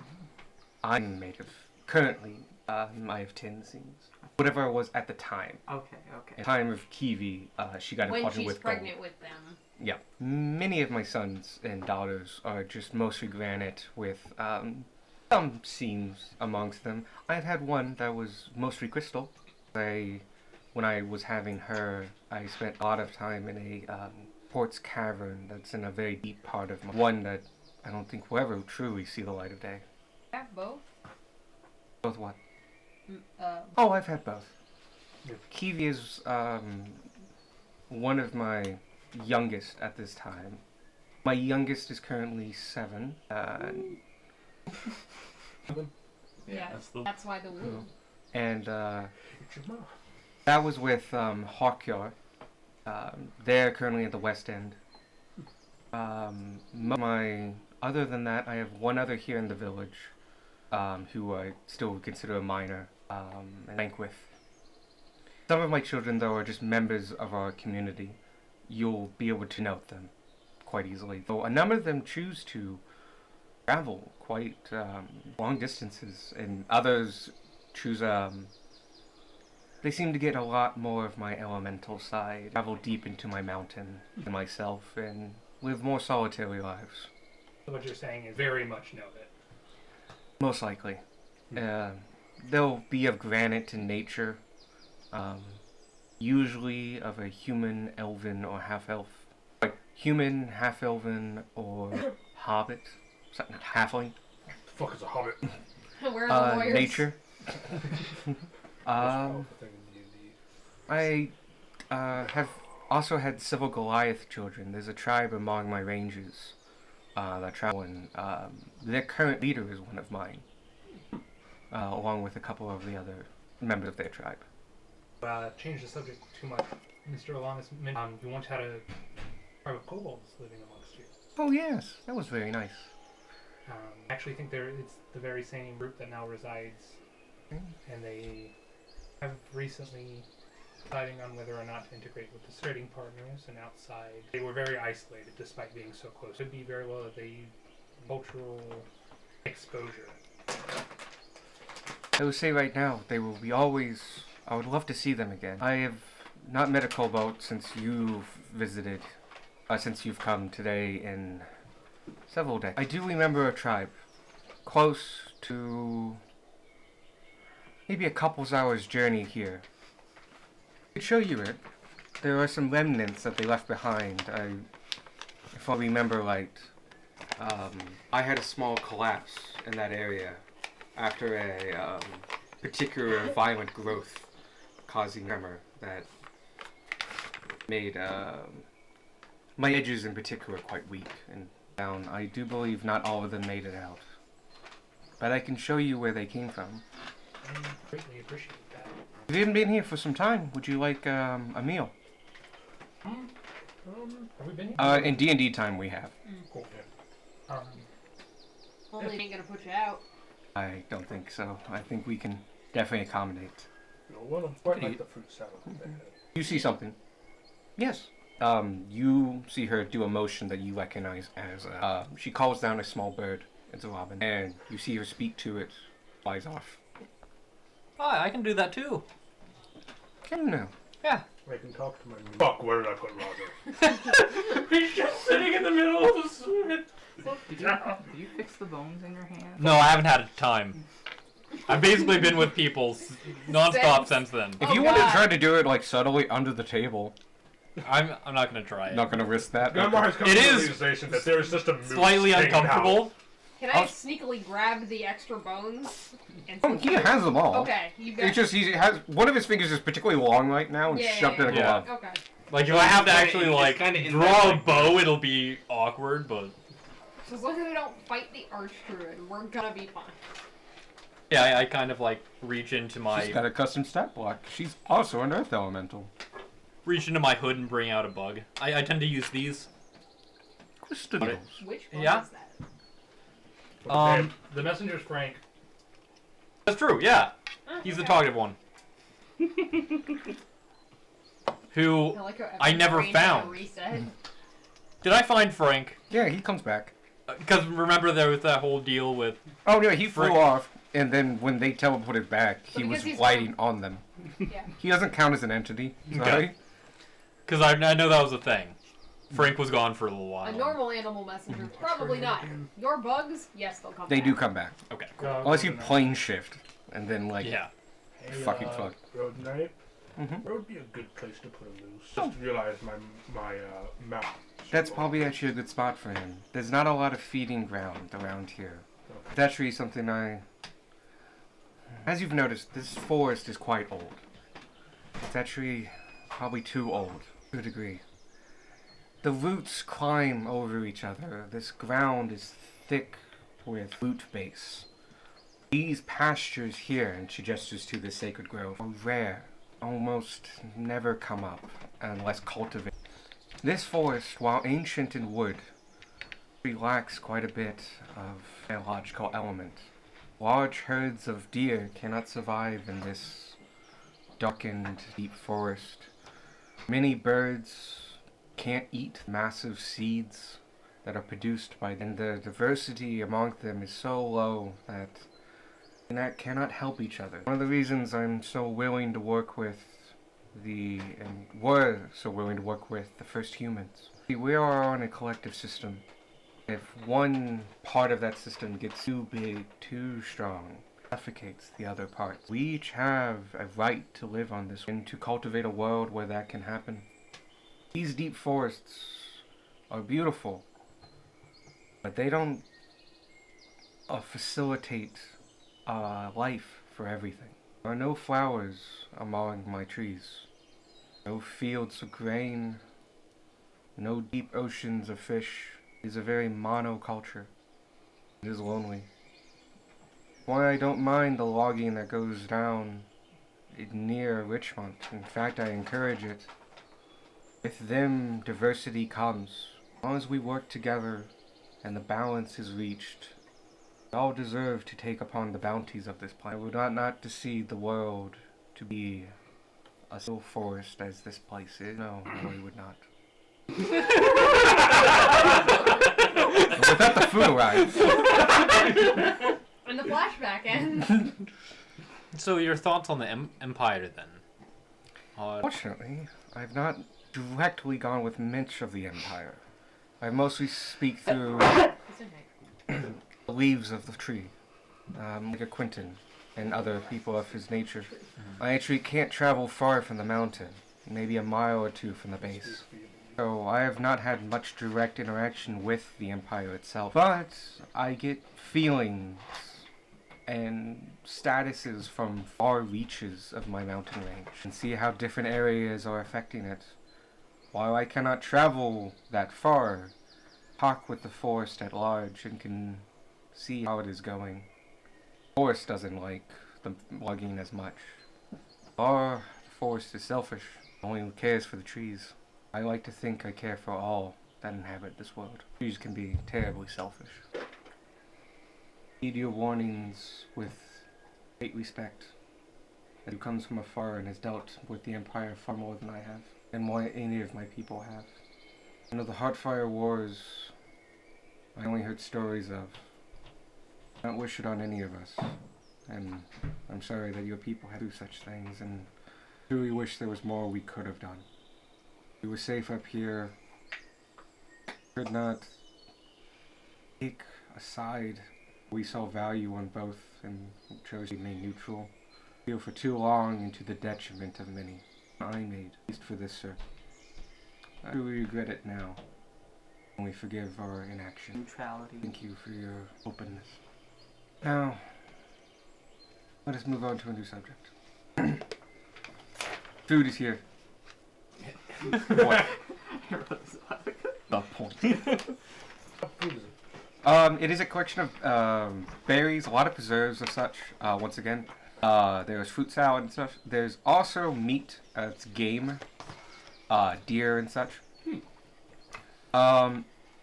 I'm made of. Currently, I have 10 scenes. Whatever it was at the time. Okay. At the time of Kiwi, she got When imparted she's with pregnant gold. with them. Yeah. Many of my sons and daughters are just mostly granite with some seams amongst them. I've had one that was mostly crystal. When I was having her, I spent a lot of time in a quartz cavern that's in a very deep part of one that I don't think will ever truly see the light of day. Have both. Both what? Uh, Oh, I've had both. Yeah. Kiwi is one of my youngest at this time. My youngest is currently 7. yeah, that's why the woo. And It's your mom. that was with Hawkyard. They're currently at the West End. Other than that, I have one other here in the village, who I still would consider a minor, and rank with. Some of my children, though, are just members of our community. You'll be able to note them quite easily. Though a number of them choose to travel quite long distances, and others choose. They seem to get a lot more of my elemental side, travel deep into my mountain than myself, and live more solitary lives. So what you're saying is very much know that. Most likely. They'll be of granite in nature, usually of a human, elven, or half-elf. Like human, half-elven, or hobbit. Something halfling. The fuck is a hobbit? Where are the lawyers? Nature. Most powerful thing in D&D. I have also had civil Goliath children. There's a tribe among my ranges that travel, and their current leader is one of mine, along with a couple of the other members of their tribe. Change the subject too much. Mr. Alanis, you once had a tribe of kobolds living amongst you. Oh yes, that was very nice. I actually think it's the very same group that now resides, and they have recently deciding on whether or not to integrate with the trading partners and outside. They were very isolated despite being so close. It would be very well that they cultural exposure. I will say right now, they will be always. I would love to see them again. I have not met a kobold since you've visited, since you've come today in several days. I do remember a tribe close to maybe a couple hours journey here. I could show you it. There are some remnants that they left behind. If I remember right, I had a small collapse in that area after a particular violent growth causing tremor that made my edges in particular quite weak and down. I do believe not all of them made it out. But I can show you where they came from. I greatly appreciate that. You've even been here for some time. Would you like a meal? Have we been here? In D&D time we have. Cool. Only ain't gonna put you out. I don't think so. I think we can definitely accommodate. You know, one of quite like the fruit salad. You see something? Yes. You see her do a motion that you recognize as, she calls down a small bird. It's a robin. And you see her speak to it, flies off. I can do that too. Can you know? Yeah. I can talk to my minion. Fuck, where did I put Roger? He's just sitting in the middle of the swim. Did you fix the bones in your hand? No, I haven't had time. I've basically been with people nonstop since then. If Oh, you want to God. try to do it like subtly under the table, I'm not gonna try it. not gonna risk that. Gunmar has come It to the is realization that there is just a moose Slightly hanging out. uncomfortable. Can I sneakily grab the extra bones? And Oh, he has them all. Okay, you got It's just he has one of his fingers is particularly long right now and shoved in a yeah. glove. Okay. Like if I have to It's actually kinda- like it's kinda in draw that, a like- bow, it'll be awkward. But So as long as we don't fight the Archdruid, we're gonna be fine. yeah, I kind of like reach into She's got my a custom stat block. She's also an earth elemental. hood and bring out a bug. I tend to use these. Crystals. Which one Yeah. is that? The messenger's Frank. That's true. Yeah, Oh, he's the okay. talkative one. Who I like how I every never brain had a found. Reset. did I find Frank? Yeah, he comes back. Because remember there was that whole deal with Oh yeah, he flew Frick. off, and then when they teleported back, he But was because he's gliding on them. Yeah. He doesn't count as an entity. Sorry. because I know that was a thing. Frank was gone for a little while. A normal animal messenger, probably not. Your bugs, yes, they'll come They back. do come back. Okay. Unless you plane shift, and then like Yeah. Hey, Fucking fuck. Road Knight, Mhm. where would be a good place to put a moose? Just realized my mouth. That's probably actually a good spot for him. There's not a lot of feeding ground around here. It's actually something as you've noticed, this forest is quite old. It's actually probably too old, to a degree. The roots climb over each other. This ground is thick with root base. These pastures here, and she gestures to the sacred grove, are rare. Almost never come up unless cultivated. This forest, while ancient in wood, lacks quite a bit of biological element. Large herds of deer cannot survive in this darkened, deep forest. Many birds can't eat massive seeds that are produced by them. And the diversity among them is so low that cannot help each other. One of the reasons I'm so willing to work with were so willing to work with the first humans. See, we are on a collective system. If one part of that system gets too big, too strong, suffocates the other parts. We each have a right to live on this and to cultivate a world where that can happen. These deep forests are beautiful, but they don't facilitate life for everything. There are no flowers among my trees, no fields of grain, no deep oceans of fish. It is a very monoculture. It is lonely. Why I don't mind the logging that goes down near Richmond. In fact, I encourage it. With them, diversity comes. As long as we work together and the balance is reached, we all deserve to take upon the bounties of this planet. I would not to see the world to be a still forest as this place is, no, we would not. Without the food arrives. And the flashback ends. So your thoughts on the Empire then? Fortunately, I've not directly gone with much of the Empire. I mostly speak through the leaves of the tree, like a Quentin and other people of his nature. I actually can't travel far from the mountain, maybe a mile or two from the base. So I have not had much direct interaction with the Empire itself, but I get feelings and statuses from far reaches of my mountain range and see how different areas are affecting it. While I cannot travel that far, talk with the forest at large and can see how it is going. The forest doesn't like the logging as much. The forest is selfish, only cares for the trees. I like to think I care for all that inhabit this world. Trees can be terribly selfish. Heed your warnings with great respect, as who comes from afar and has dealt with the Empire far more than I have, and more any of my people have. And of the Heartfire Wars, I only heard stories of. I don't wish it on any of us, and I'm sorry that your people had to do such things, and truly wish there was more we could have done. We were safe up here, could not take a side. We saw value on both and chose to remain neutral. Feel for too long into the detriment of many. I made, at least for this, sir. I truly regret it now, and we forgive our inaction. Neutrality. Thank you for your openness. Now, let us move on to a new subject. Food is here. What? The point. It is a collection of berries, a lot of preserves and such. Once again, there's fruit salad and stuff. There's also meat. It's game, deer and such.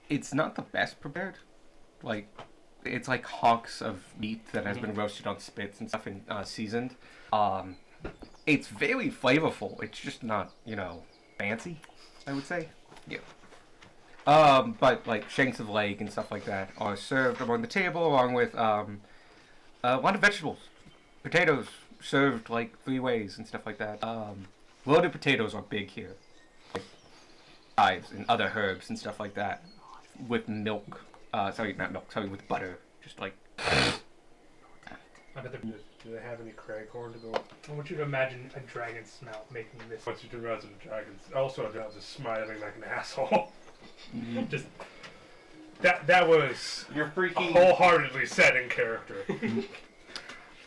It's not the best prepared. Like, it's like hunks of meat that has been roasted on spits and stuff and seasoned. It's very flavorful. It's just not, fancy, I would say. Yeah. But like shanks of leg and stuff like that are served on the table along with a lot of vegetables, potatoes served like 3 ways and stuff like that. Loaded potatoes are big here, like chives and other herbs and stuff like that, with milk. Sorry, not milk. Sorry, with butter. Just like. I bet they're. Do they have any craycorn to go? I want you to imagine a dragon smell making this. Once you turn around to the dragons, also I was just smiling like an asshole. Just that was You're freaking. wholeheartedly set in character. You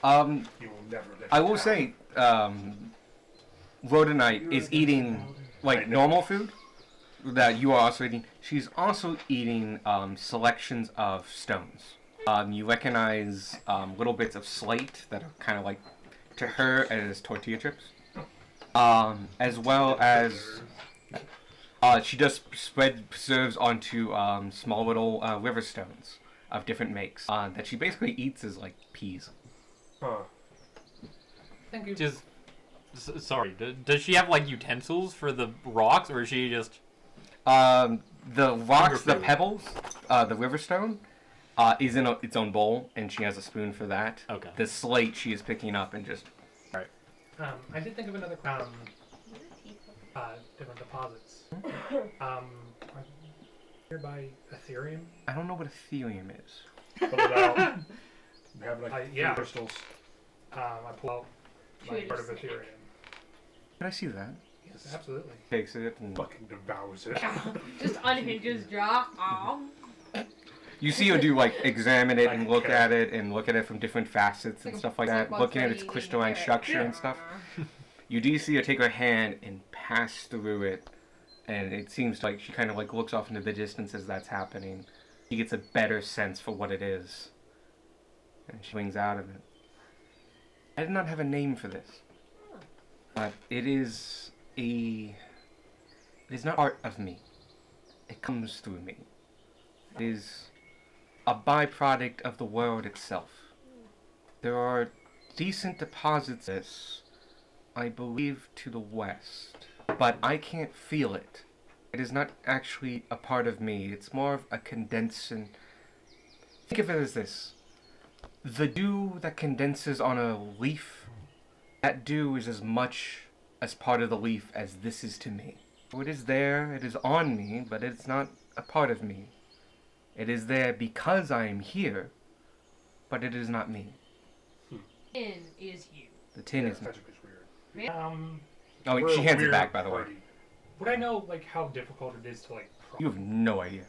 will never. Live I will down. say, Rhodonite is eating like normal food that you are also eating. She's also eating selections of stones. You recognize little bits of slate that are kind of like, to her, as tortilla chips. As well as she just spread preserves onto small little river stones of different makes that she basically eats as like peas. Huh. Thank you. Just sorry. Does she have like utensils for the rocks, or is she just? The rocks, the food. pebbles, the river stone, is in its own bowl, and she has a spoon for that. Okay. The slate she is picking up and just. I did think of another different deposits. Nearby Ethereum. I don't know what Ethereum is. Pull it out. We have like Yeah. crystals. I pull out like part of Shoot a snake. Ethereum. Can I see that? Yes, absolutely. Takes it and Fucking devours it. Just unhinges jaw. Aw. you see her do like examine it and look Okay. at it and look at it from different facets and Like a- stuff like it's that, like looking at Bugs its Bunny crystalline eating a structure carrot. and stuff. You do see her take her hand and pass through it, and it seems like she kind of like looks off into the distance as that's happening. She gets a better sense for what it is, and she swings out of it. I did not have a name for this, but it is not part of me. It comes through me. It is a byproduct of the world itself. There are decent deposits of this I believe, to the west. But I can't feel it. It is not actually a part of me. It's more of a condensation. Think of it as this. The dew that condenses on a leaf, that dew is as much as part of the leaf as this is to me. It is there, it is on me, but it's not a part of me. It is there because I am here, but it is not me. In is you. The tin is not. Magic is weird. Oh, We're she a hands it weird back, by the way. party. Would I know like how difficult it is to like? You have no idea.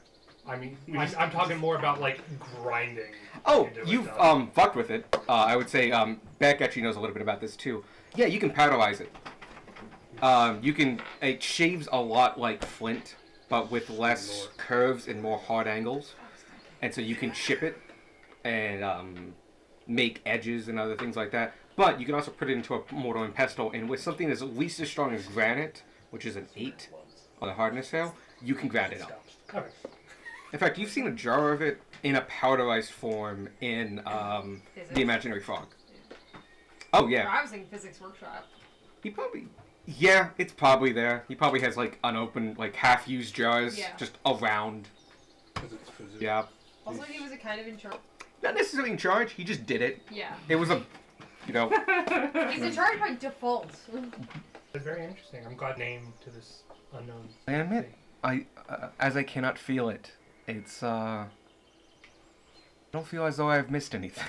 I mean, I'm talking more about like grinding. Oh, into it, you've though. fucked with it. I would say Beck actually knows a little bit about this too. Yeah, you can powderize it. You can. It shaves a lot like flint, but with less curves and more hard angles, and so you can chip it and make edges and other things like that. But you can also put it into a mortar and pestle, and with something that's at least as strong as granite, which is an 8 on the hardness scale, you can grind it up. Okay. In fact, you've seen a jar of it in a powderized form in The Imaginary Frog. Oh, yeah. I was thinking Physics Workshop. He probably... Yeah, it's probably there. He probably has, like, unopened, like, half-used jars Yeah. just around. 'Cause it's physics. Yeah. Also, he was a kind of in charge. Not necessarily in charge. He just did it. Yeah. It was a... You know... He's in charge by default. It's very interesting. I'm glad named to this unknown. I admit, as I cannot feel it, it's, I don't feel as though I've missed anything.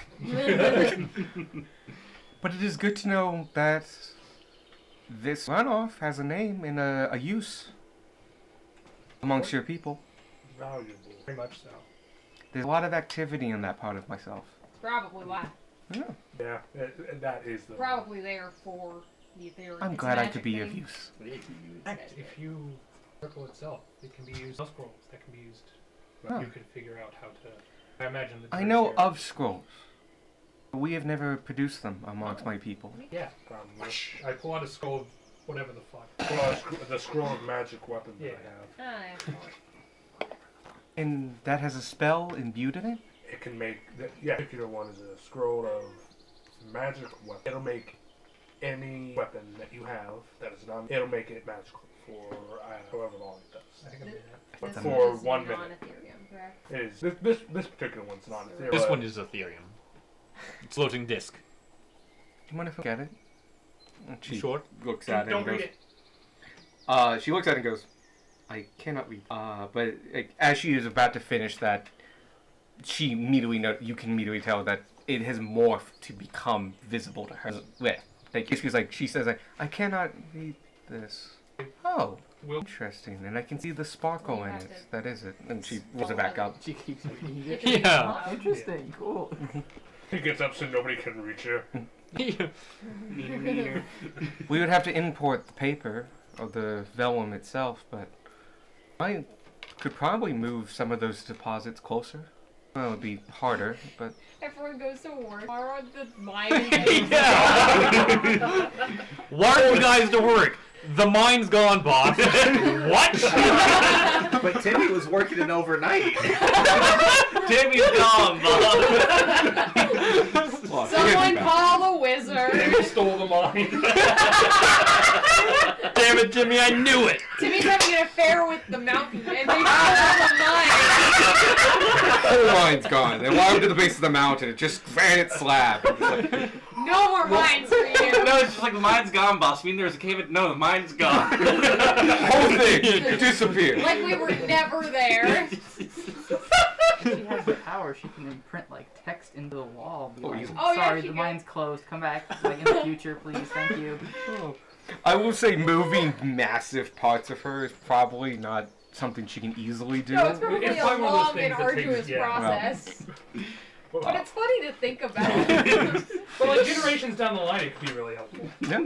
But it is good to know that this runoff has a name and a use amongst your people. Valuable. Very much so. There's a lot of activity in that part of myself. Probably why. Yeah. Yeah, that is the. Probably there for the theory. I'm It's glad a I could be magic of thing. use. If you circle itself, it can be used. Scrolls that can be used. Huh. You could figure out how to. I imagine the. I know of scrolls, but we have never produced them amongst my people. Yeah. I pull out a scroll of whatever the fuck. Well, the scroll of magic weapon that Yeah. I have. Ah, yeah. And that has a spell imbued in it? It can make. Yeah, particular one is a scroll of magic weapon. It'll make any weapon that you have that is non. It'll make it magical for however long it does. I think I'm doing But This for is 1 minute. non-Ethereum, correct? It is. This particular one's not. This one is Ethereum. It's floating disk. Do you mind if I look at it? And she Sure. looks it. at it Don't and read goes, it. she looks at it and goes, I cannot read. But like, as she is about to finish that, she immediately you can immediately tell that it has morphed to become visible to her. Yeah. Like, she's like, she says, I cannot read this. Oh, Will- interesting. And I can see the sparkle You in have it. to- That is it. And she rolls it back up. She keeps reading it. Yeah. Oh, interesting. Cool. He gets up so nobody can reach you. We would have to import the paper of the vellum itself, but I could probably move some of those deposits closer. Well, it would be harder, but Everyone goes to war. Tomorrow the mine. Yeah. Why are you guys to work? The mine's gone, boss. What? But Timmy was working it overnight. Timmy's gone, Bob. Someone call the wizard. Timmy stole the mine. Damn it, Jimmy, I knew it. Timmy's having an affair with the mountain, and they stole the mine. the whole mine's gone. They walk to the base of the mountain. It's just granite slab. It's like, No more mines for you. No, it's just like the mine's gone, boss. You mean there's a cave? No, the mine's gone. the whole thing disappeared. Like we were never there. She has the power. She can imprint like text into the wall. Be Oh, like, you- Oh, yeah, sorry, she the can. mine's closed. Come back like in the future, please. Thank you. I will say moving massive parts of her is probably not something she can easily do. No, it's probably It's a probably one of those long and things that takes- arduous yeah. process. Well, But it's funny to think about. But like generations down the line, it could be really helpful. Yeah.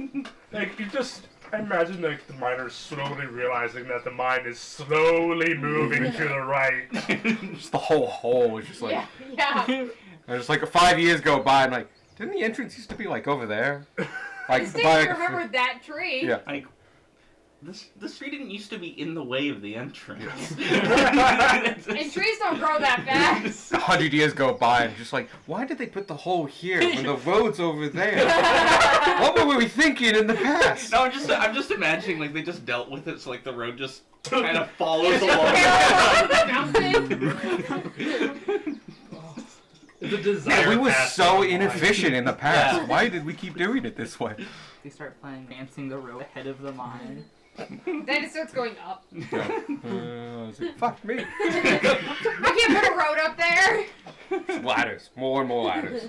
like you just imagine like the miners slowly realizing that the mine is slowly moving to the right. Just the whole hole is just like. Yeah, yeah. And just like 5 years go by, I'm like, didn't the entrance used to be like over there? I Like distinctly by like, remember that tree. Yeah. Like, This tree didn't used to be in the way of the entrance. And trees don't grow that fast. 100 years go by, and just like, why did they put the hole here when the road's over there? What were we thinking in the past? No, I'm just imagining like they just dealt with it, so like the road just kind of follows along. The desire Yeah, we were passed so on by. inefficient in the past. Yeah. Why did we keep doing it this way? They start playing Dancing the Road ahead of the mine. Then it starts going up. I was like, fuck me. I can't put a road up there. Ladders. More and more ladders.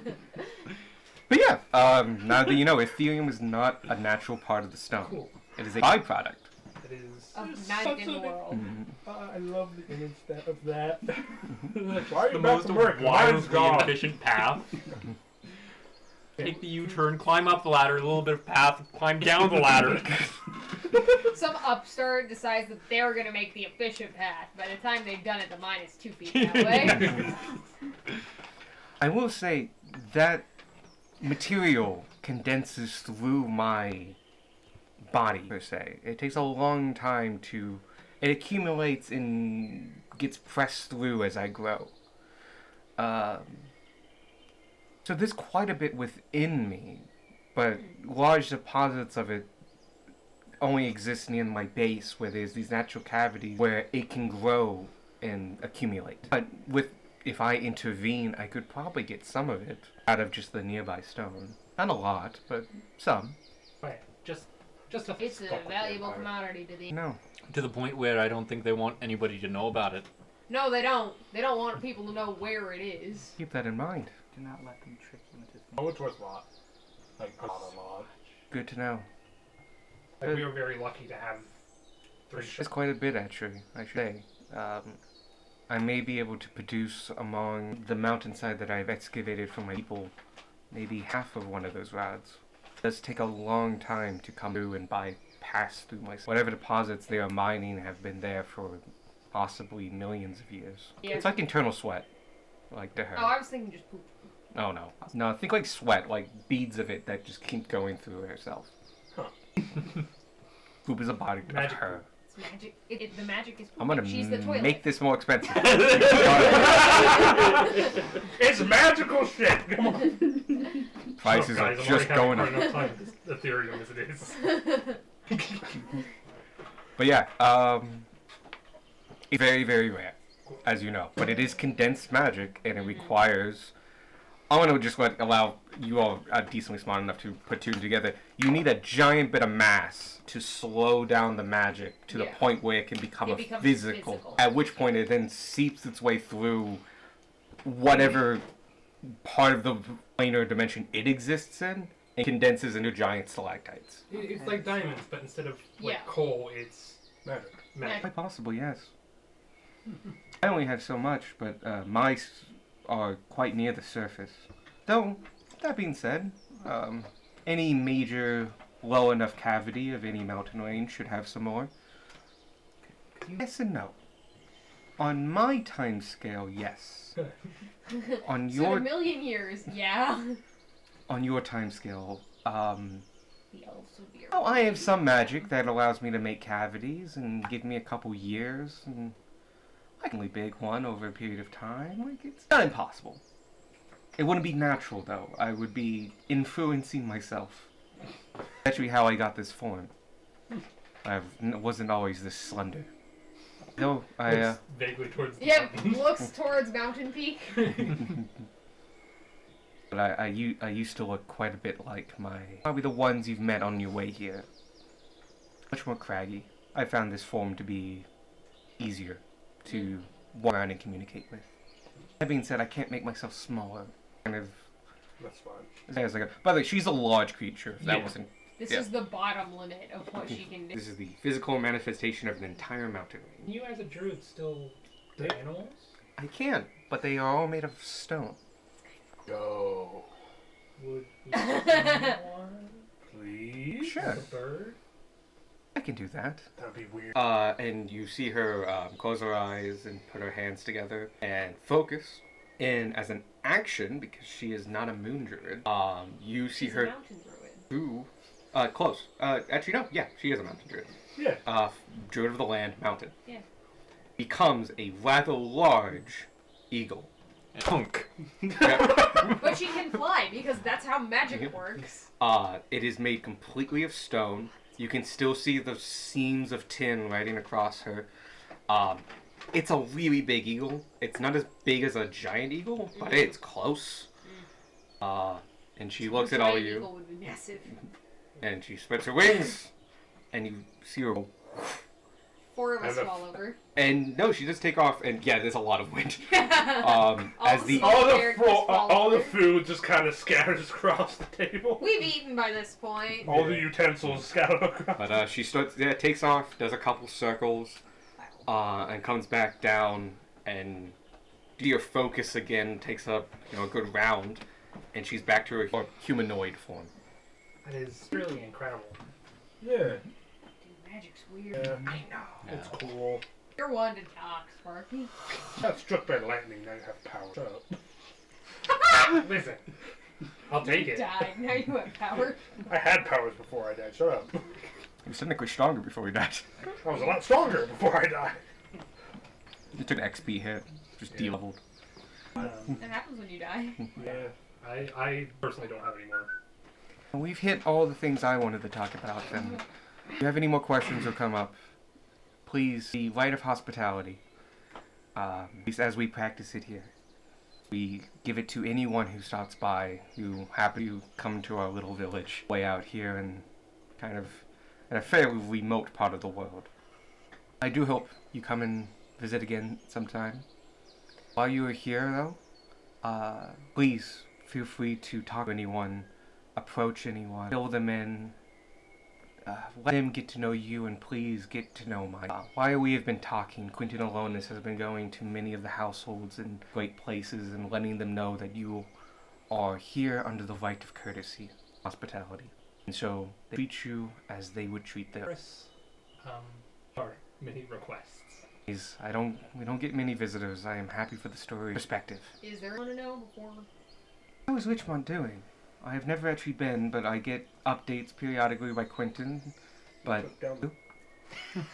But yeah, now that you know, Ethereum is not a natural part of the stone. Cool. It is a byproduct. It is. Of magic in the world. I love the image of that. Why are you The back most to work? Mine's wildly gone. inefficient path. Take the U-turn, climb up the ladder, a little bit of path, climb down the ladder. Some upstart decides that they're gonna make the efficient path. By the time they've done it, the mine is 2 feet that way. I will say that material condenses through my body, per se. It takes a long time to... It accumulates and gets pressed through as I grow. So there's quite a bit within me, but large deposits of it only exist near my base, where there's these natural cavities where it can grow and accumulate. But if I intervene, I could probably get some of it out of just the nearby stone. Not a lot, but some. Right, just a It's a valuable commodity to the. No. To the point where I don't think they want anybody to know about it. No, they don't. They don't want people to know where it is. Keep that in mind. Do not let them trick you into Oh, thinking. it's worth a lot. Like, a lot. Good to know. Like we were very lucky to have 3 It's quite a bit, actually, I should say. I may be able to produce among the mountainside that I've excavated for my people maybe half of one of those rods. It does take a long time to come through and bypass through my... Whatever deposits they are mining have been there for possibly millions of years. Yeah. It's like internal sweat, like to her. Oh, I was thinking just poop. Oh no. No, think like sweat, like beads of it that just keep going through herself. Huh. Poop is a body of Magic her. It's magic. The magic is poop. I'm gonna She's the toilet. make this more expensive. It's magical shit! Come on! Prices guys, are I'm just already going having up. a hard enough time with Ethereum as it is. But yeah, it's very, very rare, as you know. But it is condensed magic, and it requires... I want to just allow you all decently smart enough to put two together. You need a giant bit of mass to slow down the magic to the Yeah. point where it can become It a becomes physical. physical. At which point it then seeps its way through whatever part of the planar dimension it exists in and condenses into giant stalactites. It's like diamonds, but instead of like Yeah. coal, it's Magic. magic. Quite possible, yes. I only have so much, but mice are quite near the surface. Though, that being said, any major low enough cavity of any mountain range should have some more. Yes and no. On my time scale, yes. On So in your a million years, yeah. on your time scale, The elves would be oh, I have some magic that allows me to make cavities and give me a couple years, and I can only big one over a period of time. Like, it's not impossible. It wouldn't be natural, though. I would be influencing myself. Actually, how I got this form. I wasn't always this slender. No, Looks vaguely towards the Yep, mountain. looks towards Mountain Peak. but I used to look quite a bit like probably the ones you've met on your way here. Much more craggy. I found this form to be easier to walk around and communicate with. That being said, I can't make myself smaller. Kind of. That's fine. As I go. By the way, she's a large creature. If that Yeah. wasn't. This Yeah. is the bottom limit of what she can do. This is the physical manifestation of an entire mountain range. Can you as a druid still do animals? I can, but they are all made of stone. Go. Would you one? Please? Sure. A bird? I can do that. That'd be weird. And you see her close her eyes and put her hands together and focus. And as an action, because she is not a moon druid, you see She's a her mountain druid. do close. Actually, no. Yeah, she is a mountain druid. Yeah. Druid of the Land, mountain. Yeah. Becomes a rather large eagle. Punk. But she can fly because that's how magic works. It is made completely of stone. You can still see the seams of tin riding across her. It's a really big eagle. It's not as big as a giant eagle, but it's close. And she looks at all of Giant you, eagle would be massive. and she spreads her wings, and you see her go. 4 of us And the- fall over. And no, she just take off, and yeah, there's a lot of wind. All As the the All the characters fall all the over. food just kind of scatters across the table. We've eaten by this point. All the utensils scatter across. But she starts, takes off, does a couple circles, and comes back down, and your focus again takes up a good round, and she's back to her humanoid form. That is really incredible. Yeah. Dude, magic's weird. Yeah. I know. It's cool. You're one to talk, Sparky. Got struck by lightning. Now you have power. Shut up. Listen, I'll take You it. died. Now you have power. I had powers before I died. Shut up. He was technically stronger before he died. I was a lot stronger before I died. You took an XP hit, just Yeah. de-leveled. That happens when you die. Yeah. I personally don't have any more. We've hit all the things I wanted to talk about, and if you have any more questions or come up, please, the rite of hospitality, at least as we practice it here, we give it to anyone who stops by, who happen to come to our little village way out here in kind of in a fairly remote part of the world. I do hope you come and visit again sometime. While you are here, though, please feel free to talk to anyone, approach anyone, fill them in, let them get to know you, and please get to know mine. While we have been talking, Quentin Alonis has been going to many of the households and great places and letting them know that you are here under the right of courtesy, hospitality. And so they treat you as they would treat theirs. Or many requests. We don't get many visitors. I am happy for the story perspective. Is there one to know before? How is Richmond doing? I have never actually been, but I get updates periodically by Quentin. But Down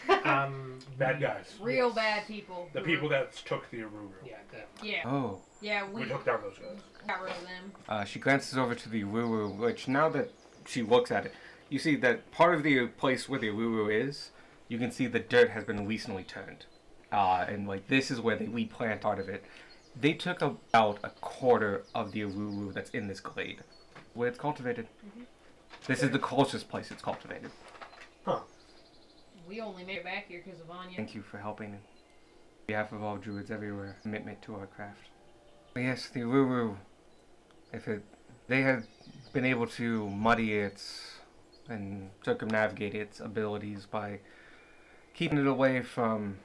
Bad bad guys. Real bad people. The people that took the Aruru. Yeah, definitely. Yeah. oh, Yeah, We we took down those guys. got rid of them. she glances over to the Aruru, which now that she looks at it, you see that part of the place where the Aruru is, you can see the dirt has been recently turned. And like this is where they replant part of it. They took about a quarter of the Aruru that's in this glade, where it's cultivated. This is the closest place it's cultivated. We only made it back here because of Anya. Thank you for helping on behalf of all druids everywhere. Commitment to our craft. But yes, the Aruru, they have been able to muddy its and circumnavigate its abilities by keeping it away from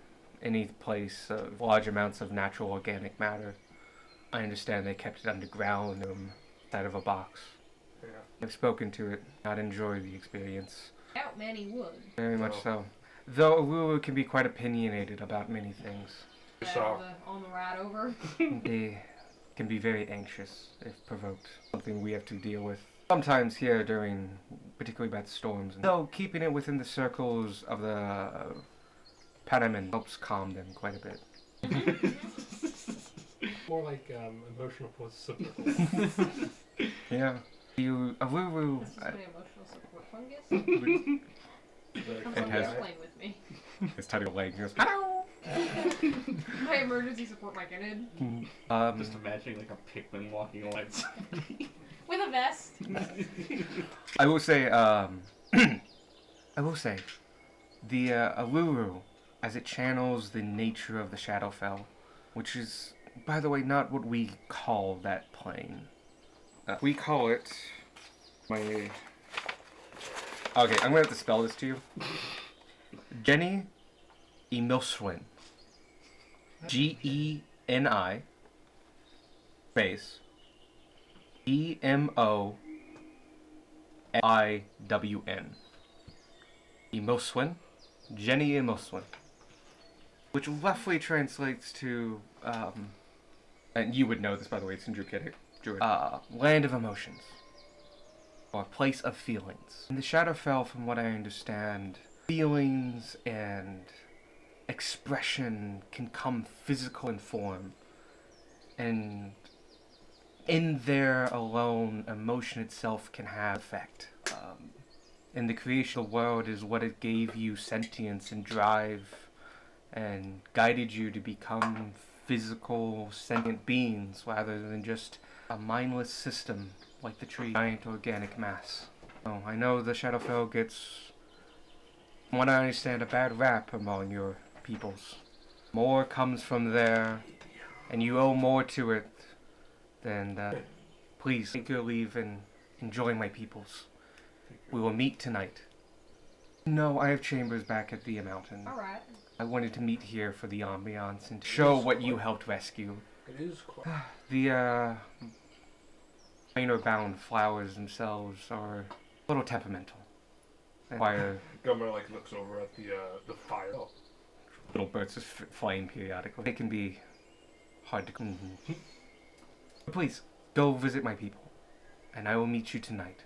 any place of large amounts of natural organic matter. I understand they kept it underground inside of a box. Yeah. I've spoken to it, not enjoy the experience. Doubt many would. Very much Oh. so. Though Aruru can be quite opinionated about many things. So- On the ride over. They can be very anxious if provoked. Something we have to deal with sometimes here during particularly bad storms. Though keeping it within the circles of the Panaman helps calm them quite a bit. More like emotional support. Yeah. You Aruru. This is my emotional support fungus. Come It on, has- explain with me. It's tied to your leg. Goes, My emergency support mechanism. Just imagining like a Pikmin walking along. With a vest. I will say, the Aruru, as it channels the nature of the Shadowfell, which is, by the way, not what we call that plane. We call it Okay, I'm gonna have to spell this to you. Jenny Emilswin. Geni space EMOSWIN. Emilswin. Jenny Emilswin. Which roughly translates to, and you would know this by the way, it's in Druidic. Land of emotions. Or place of feelings. In the Shadowfell, from what I understand, feelings and expression can come physical in form, and in there alone, emotion itself can have effect. And the creation of the world is what it gave you sentience and drive and guided you to become physical, sentient beings rather than just a mindless system like the tree, giant organic mass. Oh, I know the Shadowfell gets, from what I understand, a bad rap among your peoples. More comes from there, and you owe more to it than please take your leave and enjoy my peoples. We will meet tonight. No, I have chambers back at the mountain. Alright. I wanted to meet here for the ambiance and to show what you helped rescue. It is quite. The minor-bound flowers themselves are a little temperamental. And require Gummer like looks over at the fire. Oh, little bursts of flame periodically. They can be hard to. But please, go visit my people, and I will meet you tonight.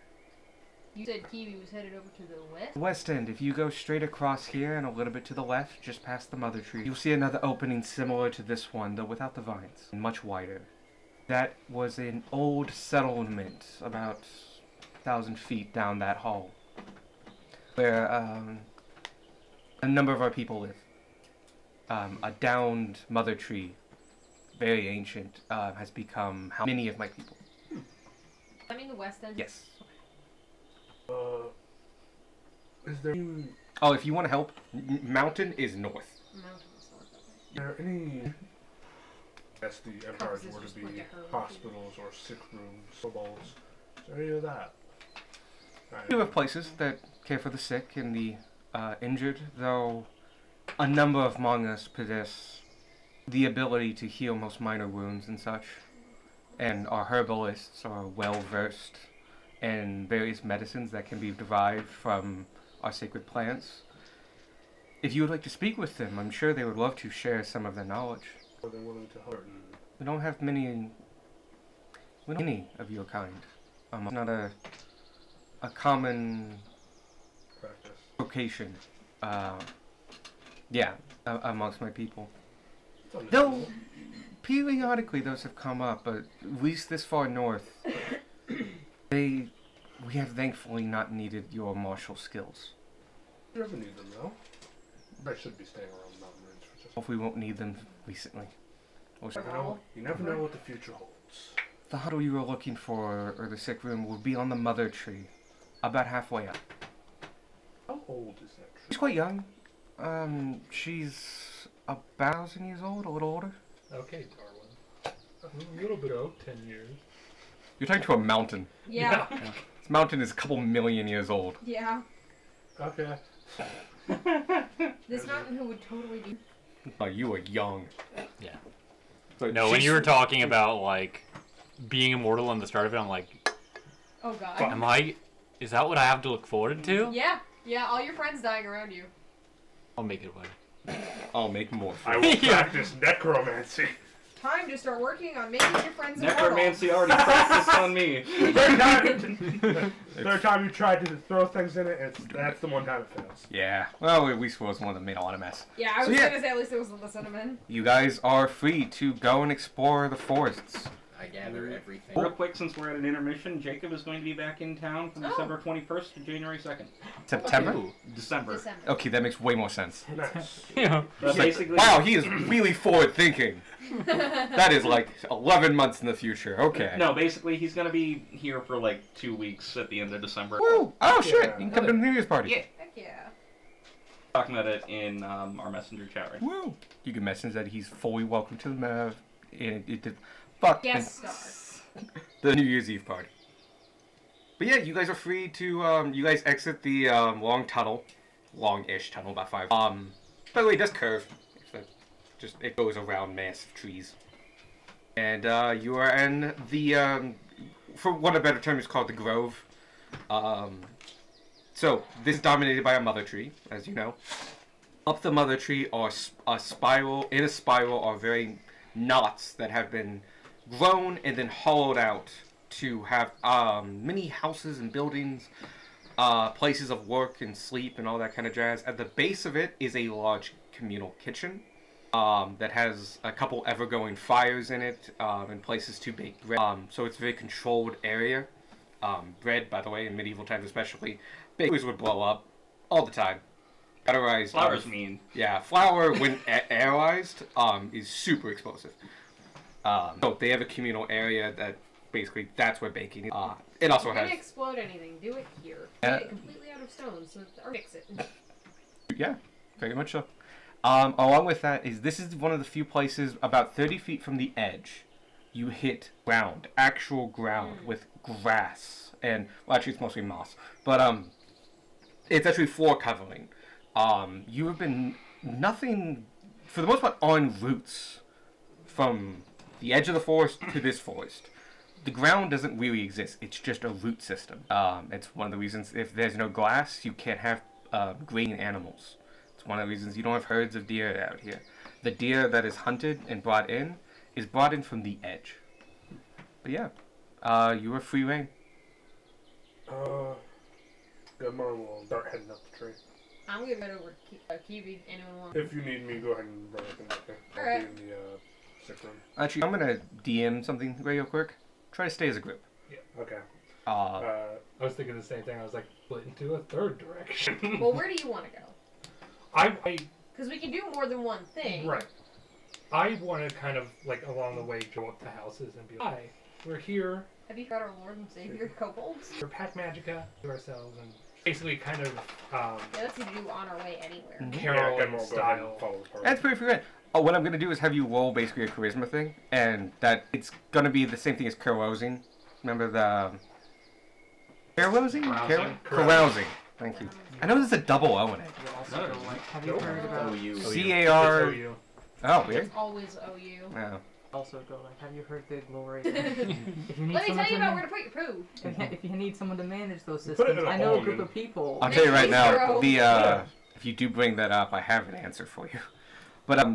You said Kiwi was headed over to the west? West End, if you go straight across here and a little bit to the left, just past the mother tree, you'll see another opening similar to this one, though without the vines, and much wider. That was an old settlement about 1,000 feet down that hall, where a number of our people live. A downed mother tree, very ancient, has become how many of my people. I mean the west end? Yes. is there Oh, if you want to help, mountain is north. Mountain is north of it. there any? As the empires Compasses were to just be look at her. hospitals or sick rooms, snowballs. Is there any of that? You have places that care for the sick and the injured, though a number of among us possess the ability to heal most minor wounds and such. And our herbalists are well versed in various medicines that can be derived from our sacred plants. If you would like to speak with them, I'm sure they would love to share some of their knowledge. Are they willing to help? We don't have many of your kind. It's not a common Practice. vocation. Amongst my people. It's understandable. Though, periodically those have come up, but at least this far north, we have thankfully not needed your martial skills. You never need them though. I should be staying around the mountain range for just. Hopefully we won't need them recently. Or You never know what the future holds. the huddle you were looking for, or the sick room, will be on the mother tree, about halfway up. How old is that tree? She's quite young. She's about 1,000 years old, a little older. Okay, Darwin. A little bit of 10 years. You're talking to a mountain. Yeah. This mountain is a couple million years old. Yeah. Okay. This mountain who would totally be. Oh, you are young. Yeah. But No, when she's- you were talking about like being immortal in the start of it, I'm like, Oh god. am I? Is that what I have to look forward to? Yeah. Yeah, all your friends dying around you. I'll make it away. I'll make more. I will Yeah. practice necromancy. Time to start working on making your friends Necromancy already practiced on me. Third time you tried to throw things in it, that's the one time it fails. Yeah. Well, at least was one that made a lot of mess. Yeah, I So was yeah. gonna say at least it wasn't the cinnamon. You guys are free to go and explore the forests. I gather everything. Real quick, since we're at an intermission, Jacob is going to be back in town from Oh. December 21st to January 2nd. September? Ooh. December. December. Okay, that makes way more sense. Nice. Yeah. But basically, Wow, he is really forward thinking. That is like 11 months in the future. Okay. no, basically he's going to be here for like 2 weeks at the end of December. Woo! Oh shit! Yeah. You can come to the New Year's party. Yeah. Heck yeah. Talking about it in our messenger chat right now. Woo! You can message that he's fully welcome to Guest star. the New Year's Eve party. But yeah, you guys are free to you guys exit the long tunnel, long-ish tunnel, about 5. By the way, it does curve. Just it goes around massive trees, and you are in the for want of a better term, it's called the Grove. So this is dominated by a mother tree, as you know. Up the mother tree are a spiral. In a spiral are very knots that have been grown and then hollowed out to have many houses and buildings places of work and sleep and all that kind of jazz. At the base of it is a large communal kitchen that has a couple ever-going fires in it and places to bake bread. So it's a very controlled area. Bread, by the way, in medieval times especially, bakers would blow up all the time. Aerized, Flour's mean. yeah, flour when aerized is super explosive. So they have a communal area that basically that's where baking is. It also If you're has gonna explode anything, do it here. Yeah. Get it completely out of stone, or fix it. yeah, very much so. Along with that this is one of the few places about 30 feet from the edge you hit ground, actual ground with grass and well actually it's mostly moss, but it's actually floor covering. You have been nothing for the most part on roots from the edge of the forest to this forest. The ground doesn't really exist. It's just a root system. It's one of the reasons if there's no glass, you can't have grazing animals. It's one of the reasons you don't have herds of deer out here. The deer that is hunted and brought in is brought in from the edge. But yeah, you are free reign. Gunmar will start heading up the tree. I'm gonna head over to Kiwi. Anyone want? If you need me, go ahead and run up and get there. I'll Alright. be in the sick room. Actually, I'm gonna DM something real quick. Try to stay as a group. Okay. I was thinking the same thing. I was like, split into a third direction. Well, where do you want to go? I Because we can do more than one thing. right. I want to kind of like along the way go up to houses and be like, hi, we're here. Have you got our Lord and Savior kobolds? We're Pac Magica to ourselves and basically kind of Yeah, that's what you do on our way anywhere. Mhm. Carol Gunmar will go ahead and style. follow the party. That's pretty good. Oh, what I'm gonna do is have you roll basically a charisma thing, and that it's gonna be the same thing as carousing. Remember the carousing? Carousing? Carousing. Thank you. I know there's a double O in it. You also No. go like, have you Nope. heard about? OU. C-A-R. you. Oh, weird. It's always OU. Yeah. Also go like, have you heard the glory? Let If you need me someone tell you to about ma- where to put your poo. if you need someone to manage those Put it in systems, a I know a hole, group man. of people. I'll tell you right now. Zero. The if you do bring that up, I have an answer for you. But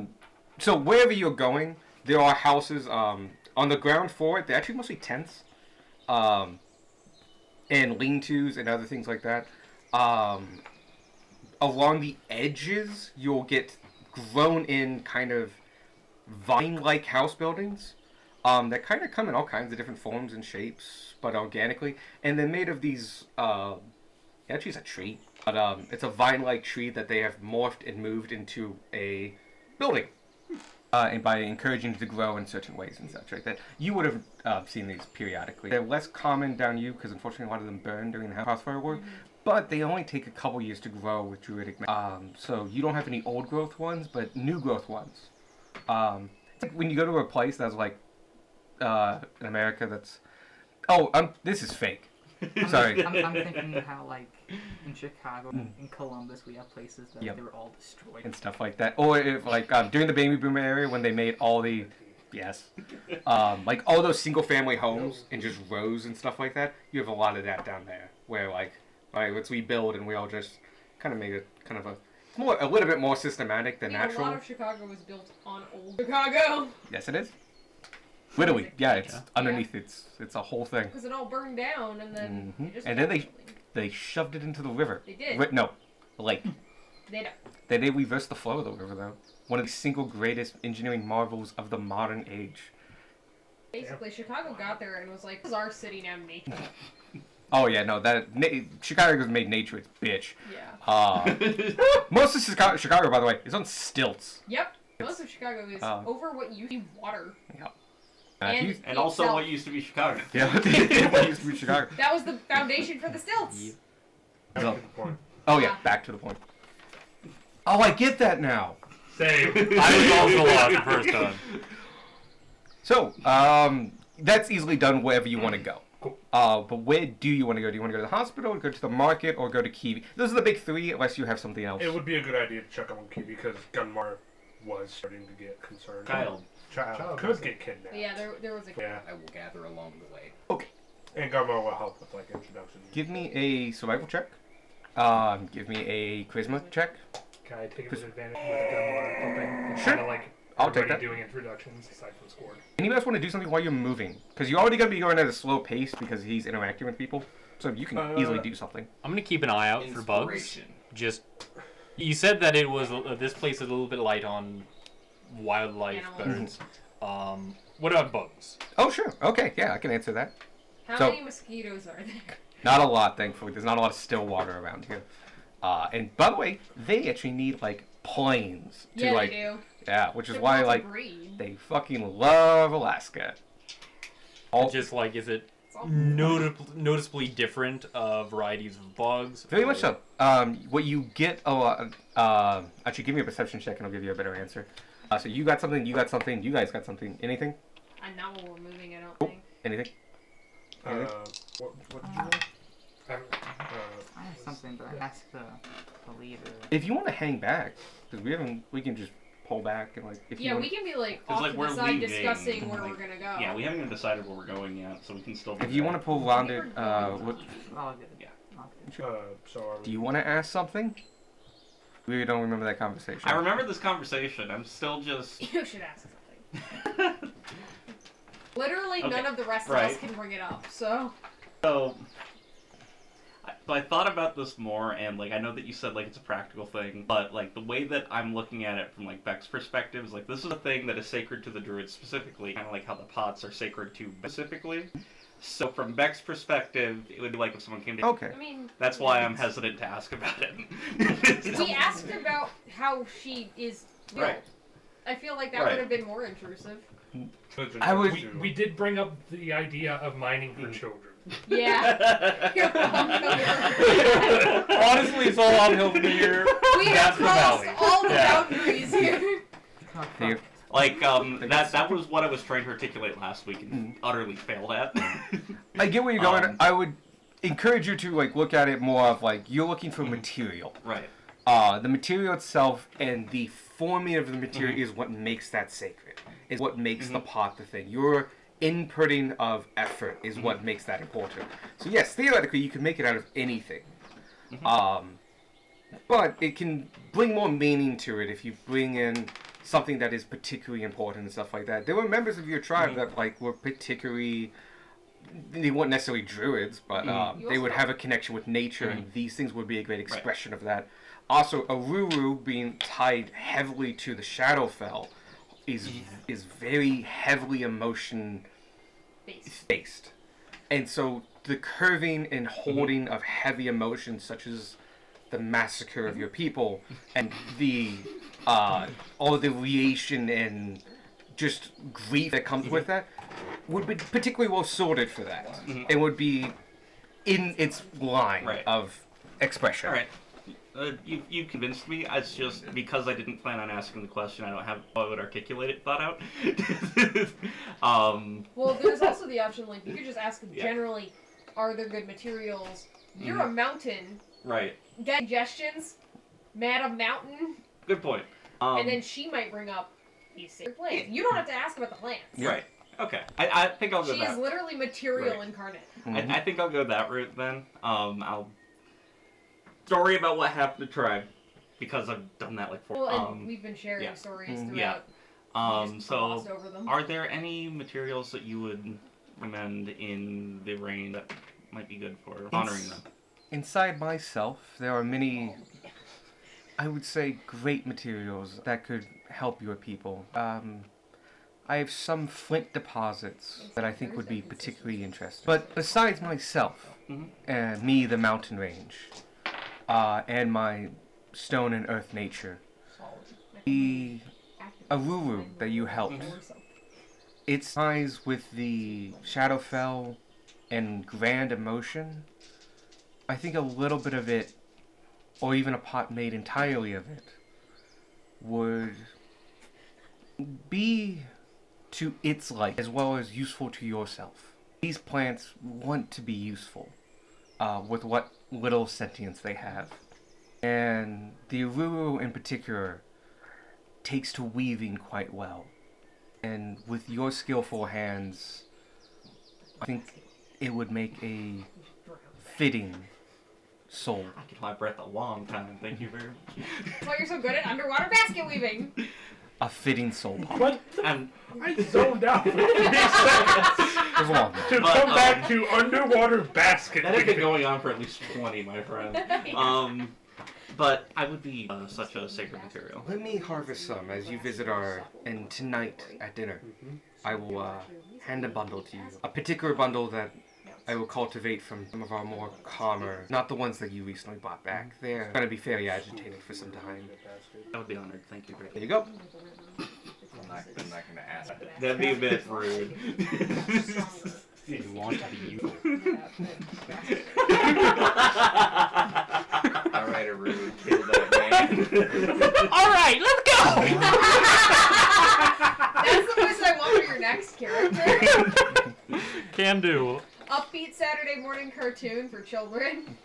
so wherever you're going, there are houses on the ground floor. They're actually mostly tents, and lean-tos and other things like that. Along the edges, you'll get grown-in kind of vine-like house buildings that kind of come in all kinds of different forms and shapes, but organically, and they're made of these. Actually, it's a tree, but it's a vine-like tree that they have morphed and moved into a building. And by encouraging it to grow in certain ways and such like that. You would have seen these periodically. They're less common down you because unfortunately a lot of them burn during the Housefire War, but they only take a couple years to grow with druidic so you don't have any old growth ones, but new growth ones. It's like when you go to a place that's like in America that's this is fake. Sorry. I'm thinking how like in Chicago, in Columbus, we have places that Yep. they were all destroyed. And stuff like that. Or if like during the baby boom era when they made all the like all those single family homes and just rows and stuff like that, you have a lot of that down there. Where like, all right, let's rebuild and we all just kind of made it kind of a little bit more systematic than A natural. lot of Chicago was built on old Chicago. Yes, it is. Literally, yeah, it's Yeah. underneath. It's a whole thing. Because it all burned down and then Mhm. it just And then kept they shoved it into the river. They did. No, the lake. They don't. They did reverse the flow of the river though. One of the single greatest engineering marvels of the modern age. Basically, Chicago got there and was like, "This is our city now, nature." Oh yeah, no, Chicago has made nature its bitch. Yeah. Most of Chicago, by the way, is on stilts. Yep. Most of Chicago is over what used to be water. Yeah. And And also itself. what used to be Chicago. Yeah, what used to be Chicago. That was the foundation for the stilts. Back to the point. Oh yeah, back to the point. Oh, I get that now. Same. I was also lost the first time. So, that's easily done wherever you want to go. But where do you want to go? Do you want to go to the hospital, go to the market, or go to Kiwi? Those are the big three, unless you have something else. It would be a good idea to check on Kiwi because Gunmar was starting to get concerned. Child. Child could get kidnapped. But yeah, there was a. Yeah. I will gather along the way. Okay. And Gunmar will help with like introductions. Give me a survival check. Give me a charisma check. Can I take it with advantage with Gunmar helping? Sure. Kind of like I'll take everybody that. doing introductions aside from Scored. Anybody else want to do something while you're moving? Because you're already going to be going at a slow pace because he's interacting with people. So you can easily do something. I'm gonna keep an eye out for bugs. Inspiration. Just, you said that it was this place is a little bit light on wildlife Animals. birds. What about bugs? Oh, sure. Okay, yeah, I can answer that. How So- many mosquitoes are there? Not a lot, thankfully. There's not a lot of still water around here. And by the way, they actually need, like, planes to, Yeah, like, they do. yeah, which is They're why, built to like, breed. they fucking love Alaska. All, Just like, is it It's all- noticeably different varieties of bugs? very or- much so. What you get a lot. Actually, give me a perception check, and I'll give you a better answer. So you got something. You got something. You guys got something. Anything? And not while we're moving, I don't Oh. think. Anything? What did you want? I have something, but I asked the leader. If you want to hang back, because we can just pull back and like. If you Yeah, want, we can be like 'Cause, off like, to we're the side leaving, discussing where like, we're gonna go. Yeah, we haven't even decided where we're going yet, so we can still. If you want to pull around it, what, Oh, good. Yeah. Okay. So are do you want to ask something? We don't remember that conversation. I remember this conversation. I'm still just. You should ask something. Literally, Okay, none of the rest of right. us can bring it up, so. So I thought about this more, and like I know that you said like it's a practical thing, but like the way that I'm looking at it from like Beck's perspective is like this is a thing that is sacred to the druids specifically, kind of like how the pots are sacred to Beck specifically. So from Beck's perspective, it would be like if someone came to. Okay. I mean. That's why I'm hesitant to ask about it. We asked about how she is built. Right. I feel like that Right. would have been more intrusive. I would- We did bring up the idea of mining for children. Yeah. You're welcome. Honestly, it's all uphill from here. We have That's the crossed valley. all the Yeah. boundaries here. Here. Like that was what I was trying to articulate last week and utterly failed at. I get where you're going. Um, I would encourage you to like look at it more of like you're looking for material. Right. The material itself and the forming of the material is what makes that sacred. Is what makes the pot the thing. Your inputting of effort is what makes that important. So yes, theoretically you can make it out of anything. But it can bring more meaning to it if you bring in something that is particularly important and stuff like that. There were members of your tribe that like were particularly, they weren't necessarily druids, but they would have a connection with nature, and these things would be a great expression of that. Also, Aruru being tied heavily to the Shadowfell is very heavily emotion based, and so the curving and holding of heavy emotions such as the massacre of your people and the all the relation and just grief that comes with that would be particularly well sorted for that. It would be in its line of expression. All right. You convinced me. It's just because I didn't plan on asking the question. I don't have how I would articulate it thought out. Well, there's also the option, like, you could just ask Yeah. generally, are there good materials? You're a mountain. Right. Get suggestions? Madam Mountain? Good point. And then she might bring up these sacred plants. You don't have to ask about the plants. Right. Okay. I think I'll go She that. is literally material Right. incarnate. I think I'll go that route then. I'll story about what happened to tribe because I've done that like four. Well, and we've been sharing yeah. stories throughout. Yeah. We just So glossed over them. are there any materials that you would recommend in the rain that might be good for honoring them? Inside myself, there are many, I would say, great materials that could help your people. I have some flint deposits that I think would be particularly interesting. But besides myself, and me, the mountain range, and my stone and earth nature, the Aruru that you helped, its ties with the Shadowfell and grand emotion, I think a little bit of it, or even a pot made entirely of it, would be to its light as well as useful to yourself. These plants want to be useful with what little sentience they have. And the Aruru in particular takes to weaving quite well. And with your skillful hands, I think it would make a fitting soul. I kept my breath a long time. Thank you very much. That's why you're so good at underwater basket weaving. a fitting soul pop. What? And I zoned out for 3 seconds It was long. to But, come back to underwater basket. that had been going on for at least 20, my friend. But I would be such a sacred material. Let me harvest some as you visit and tonight at dinner, I will hand a bundle to you. A particular bundle that I will cultivate from some of our more calmer, not the ones that you recently bought back. They're going to be fairly agitated for some time. I would be honored. Thank you, Greg. There you go. I'm not gonna ask. That'd be a bit rude. You want to be evil. Alright, a rude kill that man. Alright, let's go! That's the voice I want for your next character. Can do. Upbeat Saturday morning cartoon for children.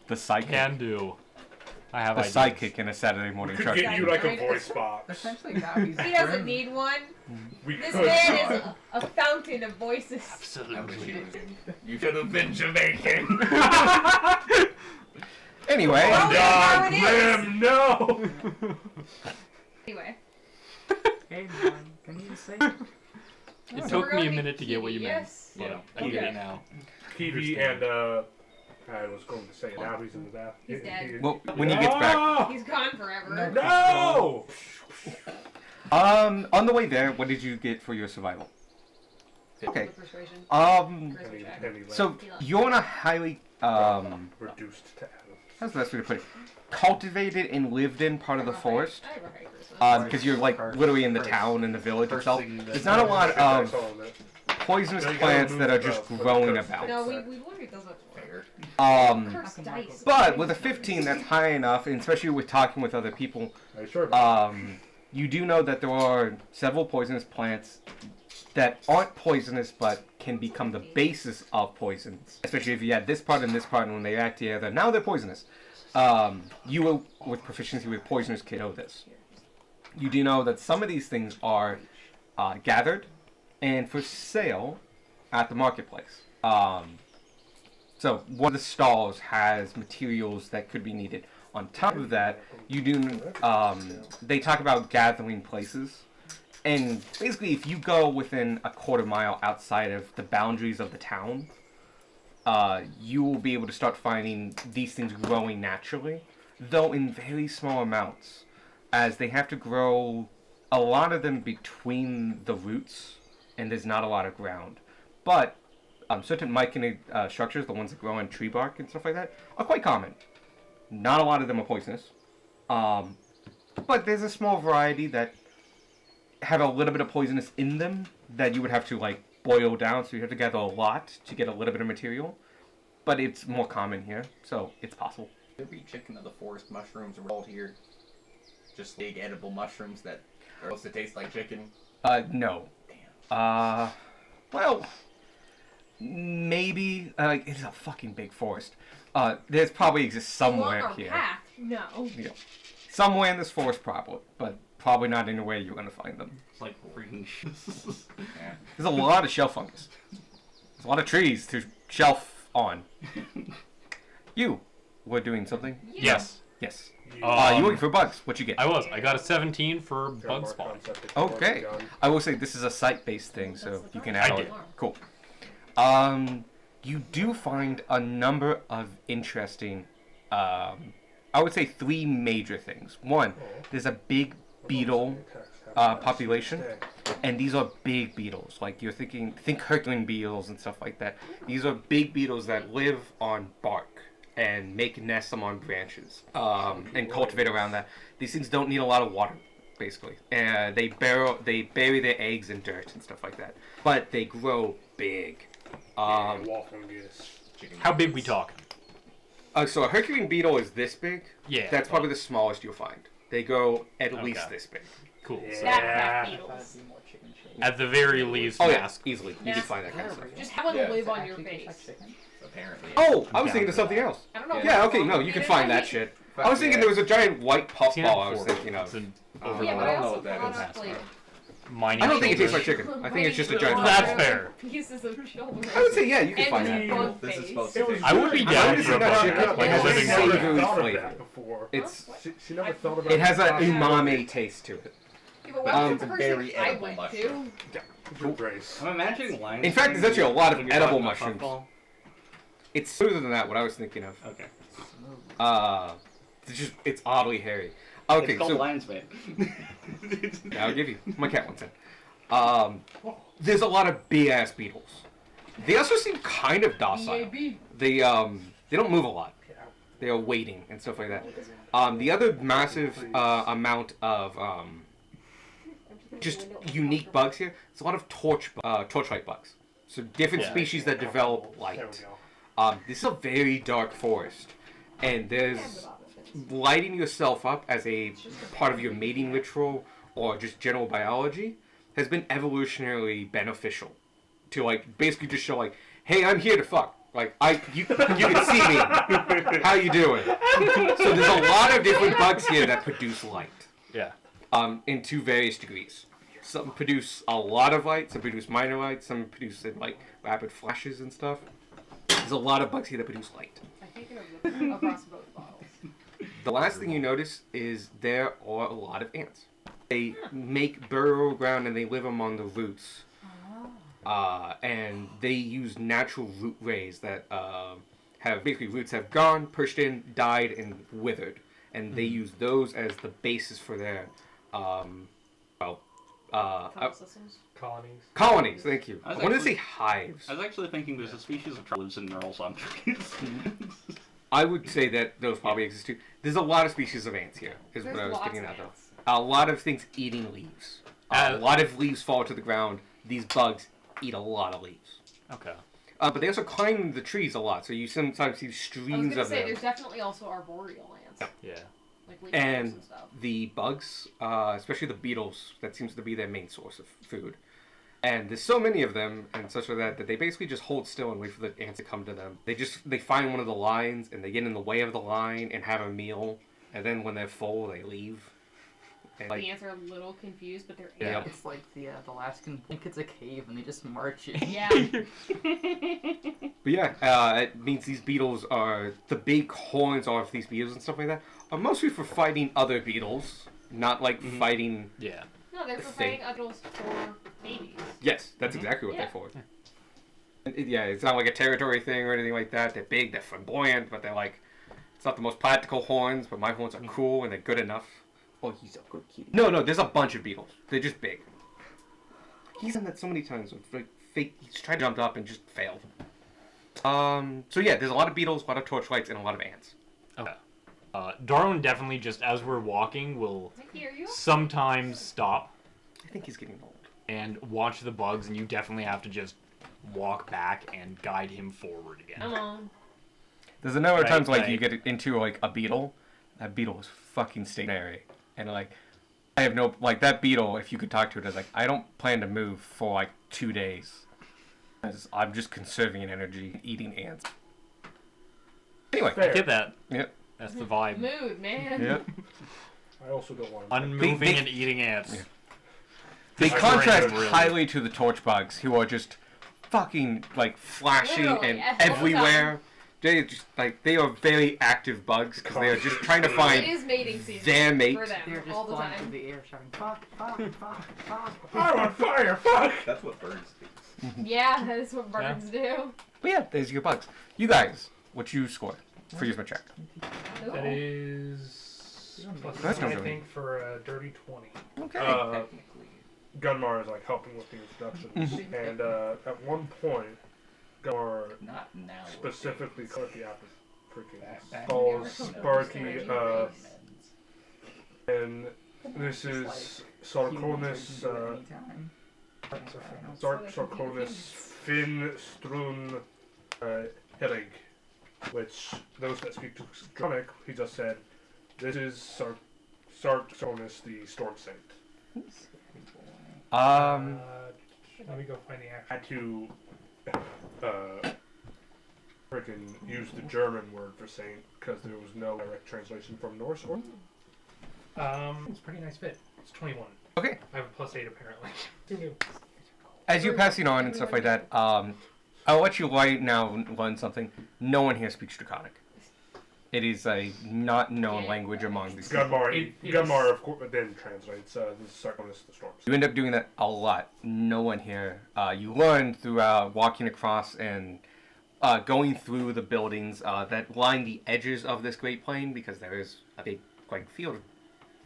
The sidekick. Can do. I have The ideas. sidekick in a Saturday morning We truck. could get you like a voice box. Essentially, now he's He doesn't need one. We This could. man is a fountain of voices. Absolutely. You should have been Jamaican. Anyway, Oh, God, that's how it is. Grim, no! Anyway. Hey, man, can you say? It So took we're me a going minute to get what you meant. Yes. Yeah, I Okay. get it now. Kiwi and, I was going to say it now, he's in the bath. He's dead. well, when he gets back, No! He's gone forever. No! on the way there, what did you get for your survival? Okay. With persuasion. Um, Charisma check. And he left. so you're on a highly Reduced to atoms. how's the best way to put it? Cultivated and lived in part of the forest. I have a high charisma. Because you're like literally in the town and the village First itself. thing that- There's not a lot That's all of of it. poisonous No, you gotta plants that are move just the growing curse. about. No, we wondered those much more. Fair. Curse dice. But with a 15, that's high enough, and especially with talking with other people, Are you sure about you do know that there are several poisonous plants that aren't poisonous but can become the basis of poisons. Especially if you add this part and when they act together, now they're poisonous. You will, with proficiency with poisonous, kid, know this. You do know that some of these things are gathered and for sale at the marketplace. So one of the stalls has materials that could be needed. On top of that, you do. They talk about gathering places, and basically, if you go within a quarter mile outside of the boundaries of the town, you will be able to start finding these things growing naturally, though in very small amounts, as they have to grow a lot of them between the roots, and there's not a lot of ground. But certain myconic structures, the ones that grow on tree bark and stuff like that, are quite common. Not a lot of them are poisonous. But there's a small variety that have a little bit of poisonous in them that you would have to like boil down, so you have to gather a lot to get a little bit of material. But it's more common here, so it's possible. There be chicken of the forest mushrooms rolled here. Just big edible mushrooms that are supposed to taste like chicken. No. Damn. Well, maybe. It's a fucking big forest. There's probably exists somewhere Along our here. path? No. Yeah. Somewhere in this forest, probably, but probably not anywhere you're gonna find them. It's like freaking Yeah. There's a lot of shelf fungus. There's a lot of trees to shelf on. You were doing something? Yes. Yes. you? You looking for bugs? What you get? I was. I got a 17 for Got bug more spotting. concept if you want Okay. the gun. I will say this is a site-based thing, so you can I add did. it. Cool. You do find a number of interesting, I would say 3 major things. One, there's a big beetle population, and these are big beetles. Like you're think Herculean beetles and stuff like that. These are big beetles that live on bark and make nests on branches, and cultivate around that. These things don't need a lot of water, basically. They bury their eggs in dirt and stuff like that. But they grow big. Wall fungus. Chicken How big we nuggets. talking? So a Herculean beetle is this big. Yeah. That's probably the smallest you'll find. They go at Okay. least this big. Cool. Yeah. So Backpack beetles. at the very least, Oh yeah, mask. easily. You can find that kind of stuff. Just have one Yeah. live on your face. Apparently. Oh, I was thinking of something else. I don't know. Yeah, okay, no, you can find that shit. I was thinking there was a giant white puff Seen that ball I was before. thinking It's of. an Yeah, but I I don't know also what that brought is. up like mining. I don't think it tastes children. like chicken. I think it's just a giant puff That's ball. fair. pieces of children. I would say yeah, you can find And that. bug This is face. supposed It to was taste. I would be good. down I for a that bug, shit up, like yeah. a living It's bug. savory thought of flavor. that before. It's She never thought about it has the an process. umami taste to it. If it But, wasn't it's the a person very I edible went mushroom. to. Good grace. I'm imagining lions. In fact, there's actually a lot of when you're edible talking about mushrooms. puffball. It's smoother than that. What I was thinking of. Okay. It's oddly hairy. Okay, It's called so lion's mane. I'll give you. My cat wants it. There's a lot of big ass beetles. They also seem kind of docile. BAB. They don't move a lot. They are waiting and stuff like that. The other massive amount of just unique bugs here. It's a lot of torchlight bugs. So different Yeah. species that develop There we light. go. This is a very dark forest, and there's lighting yourself up as a part of your mating ritual or just general biology has been evolutionarily beneficial to like basically just show like, hey, I'm here to fuck. Like you can see me. How you doing? So there's a lot of different bugs here that produce light. Yeah. In two various degrees. Some produce a lot of light, some produce minor light, some produce like rapid flashes and stuff. There's a lot of bugs here that produce light. I think it was across both bottles. The last thing you notice is there are a lot of ants. They make burial ground and they live among the roots. And they use natural root rays that have basically roots have gone, pushed in, died, and withered. And they use those as the basis for their Systems. Colonies. colonies. Thank you. I I was wanted to actually- say hives. I was actually thinking there's a species of lives in knurls on trees. I would say that those probably exist too. There's a lot of species of ants here, is There's what I was lots getting of at though. ants. A lot of things eating leaves. A lot of leaves fall to the ground. These bugs eat a lot of leaves. Okay. But they also climb the trees a lot, so you sometimes see I was streams gonna of say, them. there's definitely also arboreal ants. Yeah. Like leaf And and stuff. the bugs, especially the beetles, that seems to be their main source of food. And there's so many of them and such like that they basically just hold still and wait for the ants to come to them. They find one of the lines and they get in the way of the line and have a meal. And then when they're full, they leave. And The ants are a little confused, but they're Yeah. ants. It's like the Alaskan think it's a cave and they just march in. Yeah. But yeah, it means these beetles are the big horns of these beetles and stuff like that are mostly for fighting other beetles, not like fighting. Yeah. No, they're for Thing. fighting adults for babies. Yes, that's exactly what Yeah. they're for. Yeah, it's not like a territory thing or anything like that. They're big, they're flamboyant, but they're like, it's not the most practical horns, but my horns are cool and they're good enough. Oh, he's a good kitty. No, there's a bunch of beetles. They're just big. He's done that so many times with like fake. He's tried to jump up and just failed. So yeah, there's a lot of beetles, a lot of torchlights, and a lot of ants. Okay. Darwin definitely just as we're walking will I hear you. sometimes stop I think he's getting old. and watch the bugs, and you definitely have to just walk back and guide him forward again. Come on. There's a number of Right, times like right. you get into like a beetle. That beetle is fucking stationary, and like I have no like that beetle. If you could talk to it, is like I don't plan to move for like 2 days. 'Cause I'm just conserving energy, eating ants. Anyway, Fair. Get that? Yep. That's the vibe. Mood, man. Yep. I also don't want to. Unmoving They- and eating ants. Yeah. They I contrast agree, really. highly to the torch bugs, who are just fucking like flashing Literally, and all the time. everywhere. They just like they are very active bugs because they are just trying to It find is mating season their mate. for them They're just all the flying through time. the air shouting, fuck, fuck, fuck, fuck. I'm on fire! Fuck! That's what birds do. Yeah, that's what birds do. But yeah, there's your bugs. You guys, what you score for use my check? Ooh. That is plus That's one, not I really- think, for a dirty 20. Okay. Technically. Gunmar is like helping with the introductions, and at one point, Gunmar Not now. specifically caught the apple freaking Back- calls back- Sparky, back- and this is Sarkonis, Sarkonis Finstrun Helig, which those that speak to Dronic, he just said, this is Sarkonis the Storm Saint. Let me go find the actual. Had to freaking use the German word for saint because there was no direct translation from Norse or It's a pretty nice fit. It's 21. Okay. I have a plus 8 apparently. Who knew? As you're passing on and stuff like that, I'll let you right now learn something. No one here speaks Draconic. It is a not known language among these people. Gunmar, of course, then translates. This is Sarkonis the Storms. You end up doing that a lot. No one here. You learn through walking across and going through the buildings that line the edges of this Great Plain, because there is a big growing field of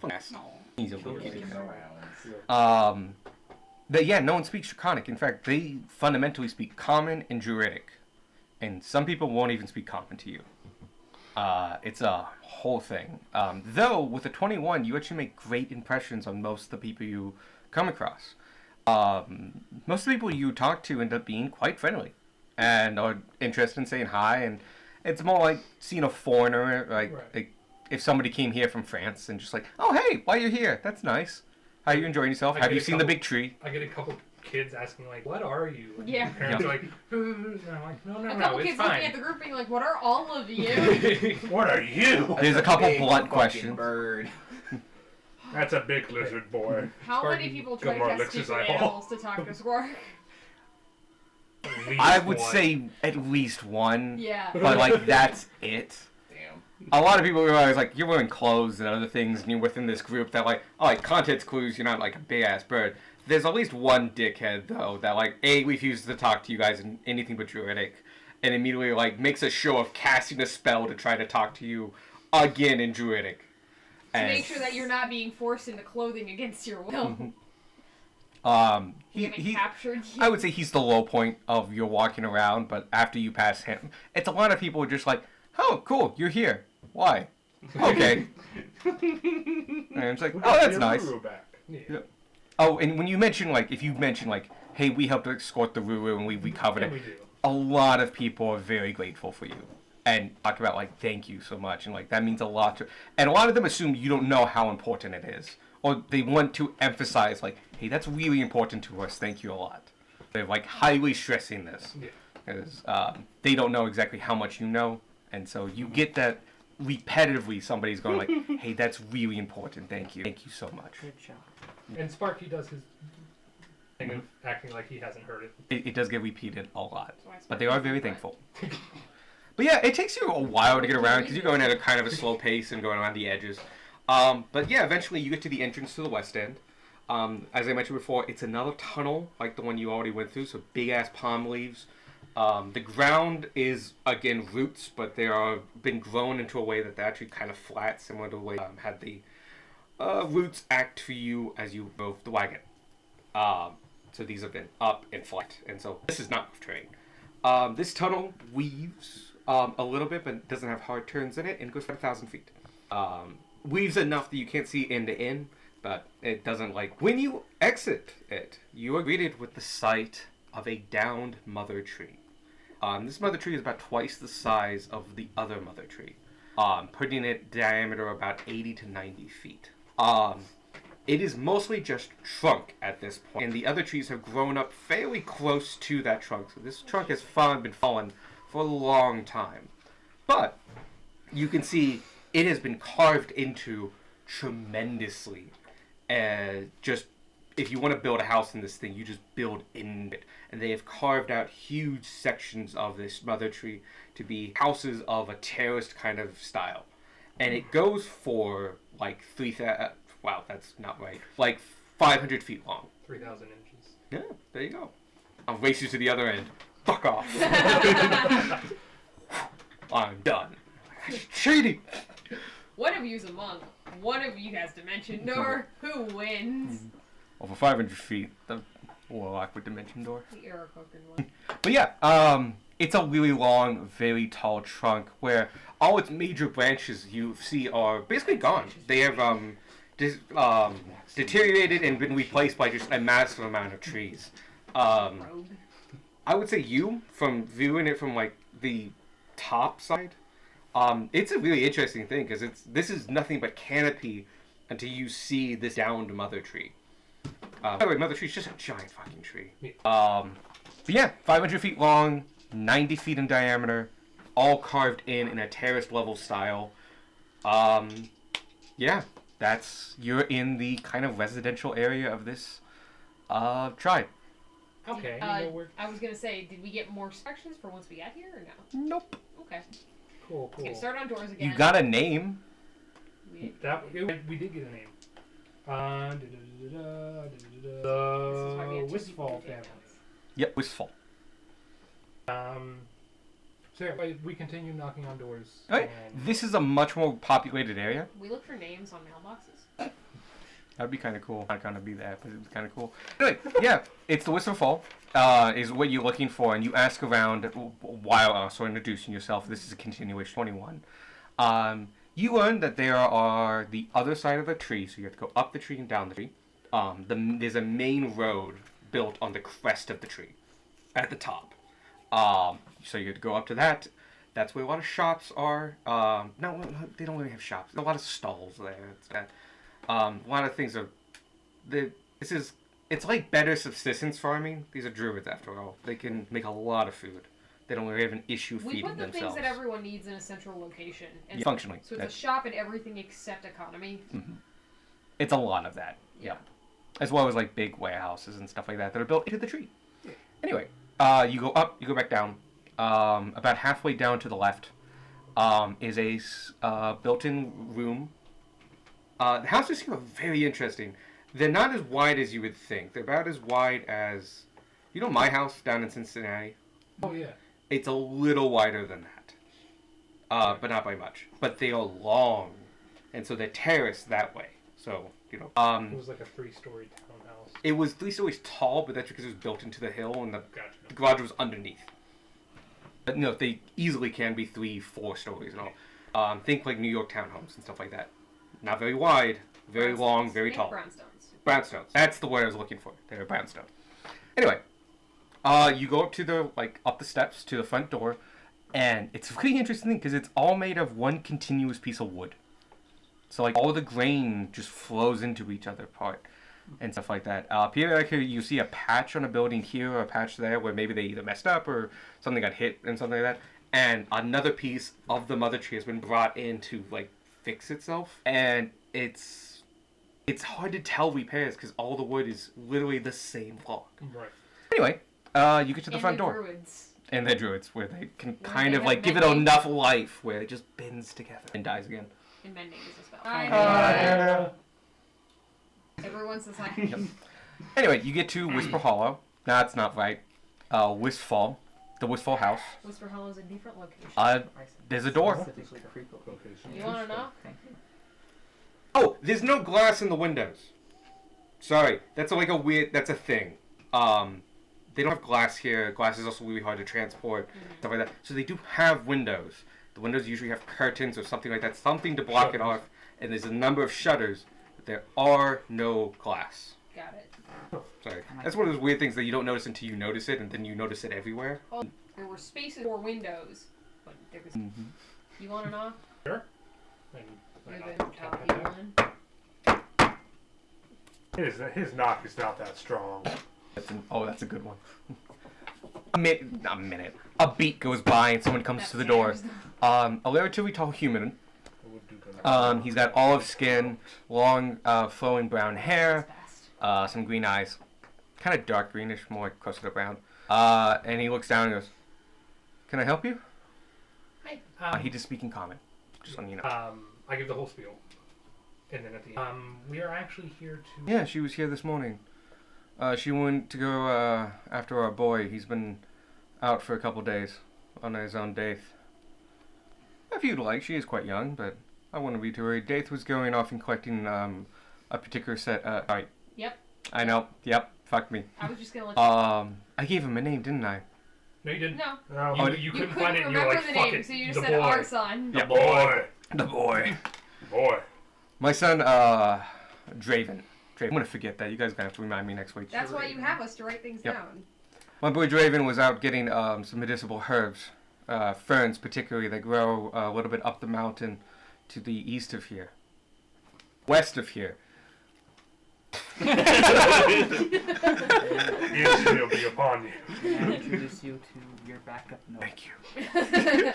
grass. Easily located. That no one speaks Draconic. In fact, they fundamentally speak Common and Druidic, and some people won't even speak Common to you. It's a whole thing. Though with a 21, you actually make great impressions on most of the people you come across. Most of the people you talk to end up being quite friendly and are interested in saying hi, and it's more like seeing a foreigner, like if somebody came here from France and just like, oh hey, why are you here? That's nice. How are you enjoying yourself? Have you seen the big tree? I get a couple kids asking like, "What are you?" And Yeah. Parents are like, and I'm like, "No, A couple it's kids fine." looking at the group being like, what are all of you? What are you? There's a couple Big blunt fucking questions. Bird. That's a big lizard boy. How Sparky many people try to Gunmar test licks his stupid eyeball. animals to talk to Squark? At least I would one. say at least one, Yeah. but like that's it. Damn. A lot of people realize like you're wearing clothes and other things, and you're within this group that like, oh, like context clues. You're not like a big ass bird. There's at least one dickhead though that like refuses to talk to you guys in anything but Druidic, and immediately like makes a show of casting a spell to try to talk to you again in Druidic. To make sure that you're not being forced into clothing against your will. He, You haven't captured you. I would say he's the low point of your walking around, but after you pass him, it's a lot of people are just like, oh, cool, you're here. Why? Okay. And it's like, oh, that's Your nice. Ruru back. Yeah. Oh, and when you mention, like, if you mention, like, hey, we helped escort the Ruru and we recovered Yeah, it, we do. a lot of people are very grateful for you. And talk about, like, thank you so much. And, like, that means a lot to... And a lot of them assume you don't know how important it is. Or they want to emphasize, like, hey, that's really important to us. Thank you a lot. They're, like, highly stressing this. Yeah. Because they don't know exactly how much you know. And so you get that repetitively somebody's going, like, hey, that's really important. Thank you. Thank you so much. Good job. And Sparky does his thing of acting like he hasn't heard it. It does get repeated a lot. That's why it's But they are very fun. thankful. But yeah, it takes you a while to get around because you're going at a kind of a slow pace and going around the edges. But yeah, eventually you get to the entrance to the west end. As I mentioned before, it's another tunnel like the one you already went through, so big ass palm leaves. The ground is, again, roots, but they are been grown into a way that they're actually kind of flat, similar to the way had the roots act for you as you drove the wagon. So these have been up and flat, and so this is not terrain. This tunnel weaves a little bit, but doesn't have hard turns in it, and goes for 1,000 feet. Weaves enough that you can't see end to end, but it doesn't like... When you exit it, you are greeted with the sight of a downed mother tree. This mother tree is about twice the size of the other mother tree, putting it diameter about 80 to 90 feet. It is mostly just trunk at this point, and the other trees have grown up fairly close to that trunk, so this trunk has been fallen for a long time. But you can see it has been carved into tremendously. Just if you want to build a house in this thing, you just build in it. And they have carved out huge sections of this mother tree to be houses of a terraced kind of style. And it goes for like 3,000, wow, that's not right, like 500 feet long. 3,000 inches. Yeah, there you go. I'll race you to the other end. Fuck off. I'm done. Cheating. One of you's a monk. One of you has Dimension Door. Who wins? Over 500 feet. The warlock with Dimension Door. The Aarakocra one. But yeah, it's a really long, very tall trunk where all its major branches you see are basically gone. They have deteriorated and been replaced by just a massive amount of trees. Rogue. I would say from viewing it from like the top side, it's a really interesting thing because this is nothing but canopy until you see this downed mother tree. By the way, mother tree's just a giant fucking tree. But yeah, 500 feet long, 90 feet in diameter, all carved in a terraced level style. Yeah, you're in the kind of residential area of this tribe. Okay. I was gonna say, did we get more instructions for once we got here or no? Nope. Okay. Cool. Okay, start on doors again. You got a name. We- We did get a name. This is why we The have two Wistfall people family. Yep, Wistful. So yeah, we continue knocking on doors. Alright, and- this is a much more populated area. We look for names on mailboxes. That'd be kind of cool. Not gonna be that, but it's kind of cool. Anyway, yeah, it's the Wistful Fall. Is what you're looking for, and you ask around while also introducing yourself. This is a continuation 21. You learn that there are the other side of the tree, so you have to go up the tree and down the tree. There's a main road built on the crest of the tree, at the top. So you have to go up to that. That's where a lot of shops are. No, they don't really have shops. There's a lot of stalls there. It's that. A lot of things are. It's like better subsistence farming. These are druids after all. They can make a lot of food. They don't really have an issue We feeding put the themselves. things that everyone needs in a central location. And Functionally, So it's that's- a shop and everything except economy. it's a lot of that. Yeah. As well as like big warehouses and stuff like that that are built into the tree. Anyway, you go up, you go back down. About halfway down to the left is a built-in room. The houses here are very interesting. They're not as wide as you would think. They're about as wide as, you know, my house down in Cincinnati. Oh yeah. It's a little wider than that, but not by much. But they are long, and so they're terraced that way. So you know, It was like a 3-story townhouse. it was 3 stories tall, but that's because it was built into the hill, and the Gotcha. garage was underneath. But no, they easily can be 3-4 stories and all. Think like New York townhomes and stuff like that. Not very wide, very long, very Think tall. Brownstones. Brownstones. That's the word I was looking for. They're brownstone. Anyway, you go up to the up the steps to the front door, and it's a really interesting thing because it's all made of one continuous piece of wood. So like all the grain just flows into each other apart and stuff like that. Periodically you see a patch on a building here or a patch there where maybe they either messed up or something got hit and something like that. And another piece of the mother tree has been brought in to like fix itself, and it's hard to tell repairs because all the wood is literally the same log. Right. Anyway, you get to the And front the door. Druids. And they're druids, where they can Where kind they of have like give it mending. enough life where it just bends together and dies again. And mending is a spell. Hi. Everyone says hi. Anyway, you get to Whisper Hollow. That's not right. Wistfall. The Wistfall house. Whisper Hollow is a different location. There's a door. Specifically Creeple. Location. You want to know? Thank you. Oh, there's no glass in the windows. Sorry, that's like a weird. That's a thing. They don't have glass here. Glass is also really hard to transport, stuff like that. So they do have windows. The windows usually have curtains or something like that, something to block it off. And there's a number of shutters, but there are no glass. Got it. Sorry, that's one of those weird things that you don't notice until you notice it, and then you notice it everywhere. There were spaces for windows, but there was. You want to know? And You're I the knock on top that. one. His knock is not that strong. That's a good one. A beat goes by and someone comes That's to the door. Sam's. A relatively tall human. I would do that. He's got olive skin, long, flowing brown hair, Fast. some green eyes, kind of dark greenish, more closer to brown. And he looks down and goes, "Can I help you?" He just speaking common. Just letting you know. I give the whole spiel, and then at the end, we are actually here to. Yeah, she was here this morning. She went to go after our boy. He's been out for a couple days on his own date. If you'd like, she is quite young, but I wouldn't be too worried. Daith was going off and collecting a particular set. Sorry. Yep. I know. Yep. Fuck me. I was just gonna let you. I gave him a name, didn't I? No, you didn't. No. No. You couldn't find it. And you were remember like, the "Fuck name, it." so you the just said boy. our son. Yeah. Boy. The boy. Boy. My son, Draven. I'm gonna forget that. You guys are gonna have to remind me next week. That's why you have us to write things Yep. down. My boy Draven was out getting some medicinal herbs, ferns particularly, that grow a little bit up the mountain to the east of here. West of here. Yes, he'll be upon you. May I introduce you to your backup note? Thank you.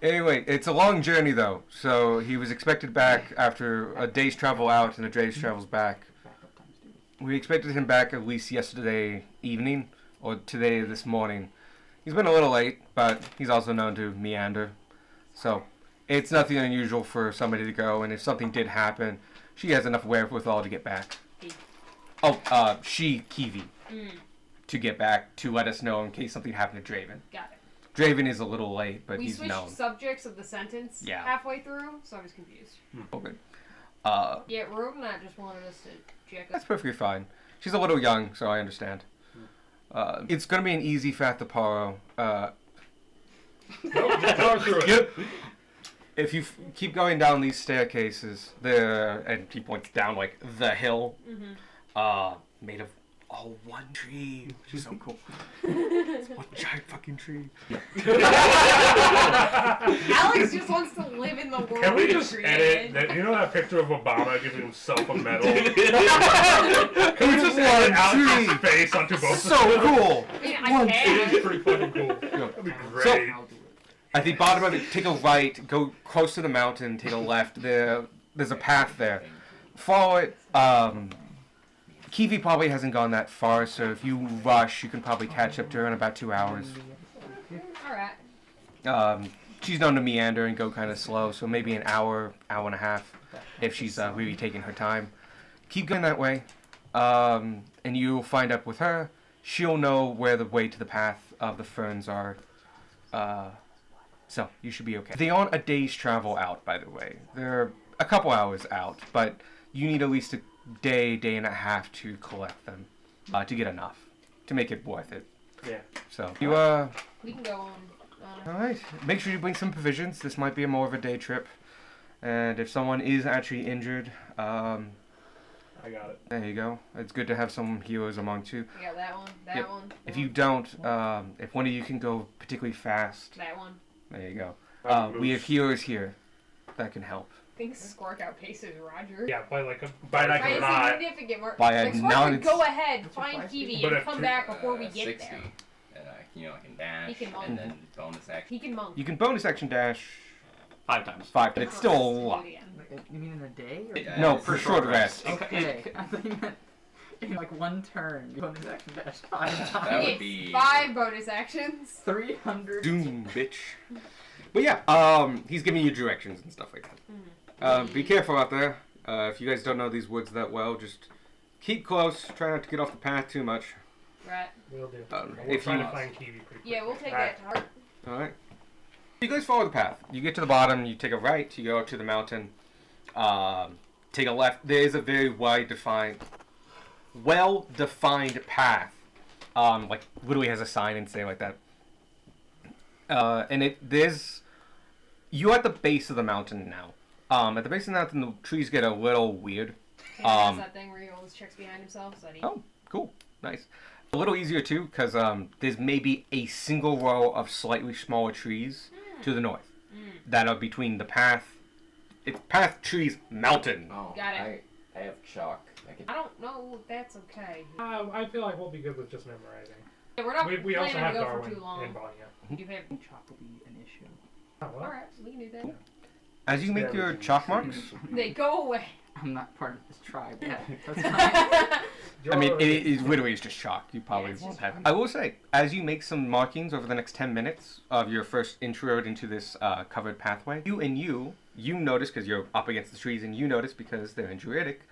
Anyway, it's a long journey though, so he was expected back after a day's travel out and a day's travels back. Backup times two. We expected him back at least yesterday evening or today this morning. He's been a little late, but he's also known to meander. So, it's nothing unusual for somebody to go, and if something did happen, she has enough wherewithal to get back. Oh, Kiwi. To get back, to let us know in case something happened to Draven. Got it. Draven is a little late, but We he's switched known. subjects of the sentence Yeah. halfway through, so I was confused. Okay. Yeah, Rognat just wanted us to check That's up. perfectly fine. She's a little young, so I understand. It's gonna be an easy fact to borrow. Nope, just power through it. Yep. If you keep going down these staircases, there, and he points down like the hill, made of all one tree, which is so cool. It's one giant fucking tree. Alex just wants to live in the world Can we he just created. edit that? You know that picture of Obama giving himself a medal? Can we just edit Alex's face onto both So of them? cool. I mean, I One can. It is pretty fucking cool. That'd be great. So- I'll do it. At the bottom of it, take a right, go close to the mountain, take a left. There's a path there. Follow it. Kiwi probably hasn't gone that far, so if you rush, you can probably catch up to her in about 2 hours. Alright. She's known to meander and go kind of slow, so maybe an hour, hour and a half, if she's really taking her time. Keep going that way, and you'll find up with her. She'll know where the way to the path of the ferns are. So you should be okay. They aren't a day's travel out, by the way. They're a couple hours out, but you need at least a day and a half to collect them, to get enough to make it worth it. Yeah. So you We can go on. all right. Make sure you bring some provisions. This might be more of a day trip, and if someone is actually injured, I got it. there you go. It's good to have some healers among you. We got that one. That Yep. one. If you don't, if one of you can go particularly fast, That one. there you go. That We have moves. healers here that can help. I think Squark outpaces Roger. Yeah, by like a. By like By a a lot. significant mark. By a Like, Squark non- would go ahead, What's find your Kiwi, But and if come you- back before we get 60. there. I can dash, He can monk. and then bonus action. He can monk. You can bonus action dash 5 times. 5, but it's still a lot. You mean in a day? Or Yeah, No, it's for a short rest. Okay. I thought you meant in like one turn. You bonus action dash 5 That times. would He be- gets 5 bonus actions. 300. Doom, bitch. But yeah, he's giving you directions and stuff like that. Be careful out there. If you guys don't know these woods that well, just keep close. Try not to get off the path too much. Right. We'll do. Um, We're if trying you- to find Kiwi pretty quick. Yeah, we'll take Alright. that to heart. Alright. You guys follow the path. You get to the bottom, you take a right, you go up to the mountain. Take a left. There is a very well-defined path. Like, literally has a sign and say like that. And there's... You're at the base of the mountain now. At the base of the mountain, the trees get a little weird. And that's that thing where he always checks behind himself. So that he... Oh, cool. Nice. A little easier, too, because there's maybe a single row of slightly smaller trees to the north that are between the path. It's path, trees, mountain. Oh, Got it. I have chalk. I don't know if that's okay. I feel like we'll be good with just memorizing. Yeah, we're not We also planning have to go Darwin for too long. and Vanya. You have... Chalk will be an issue. Oh, well. Alright, we can do that. As you make your chalk marks, They go away. I'm not part of this tribe yet. That's fine. I mean, it literally is just chalk. You probably Yeah, it's won't just have it. I will say, as you make some markings over the next 10 minutes of your first intro into this covered pathway, you notice, because you're up against the trees, and you notice, because they're in Druidic,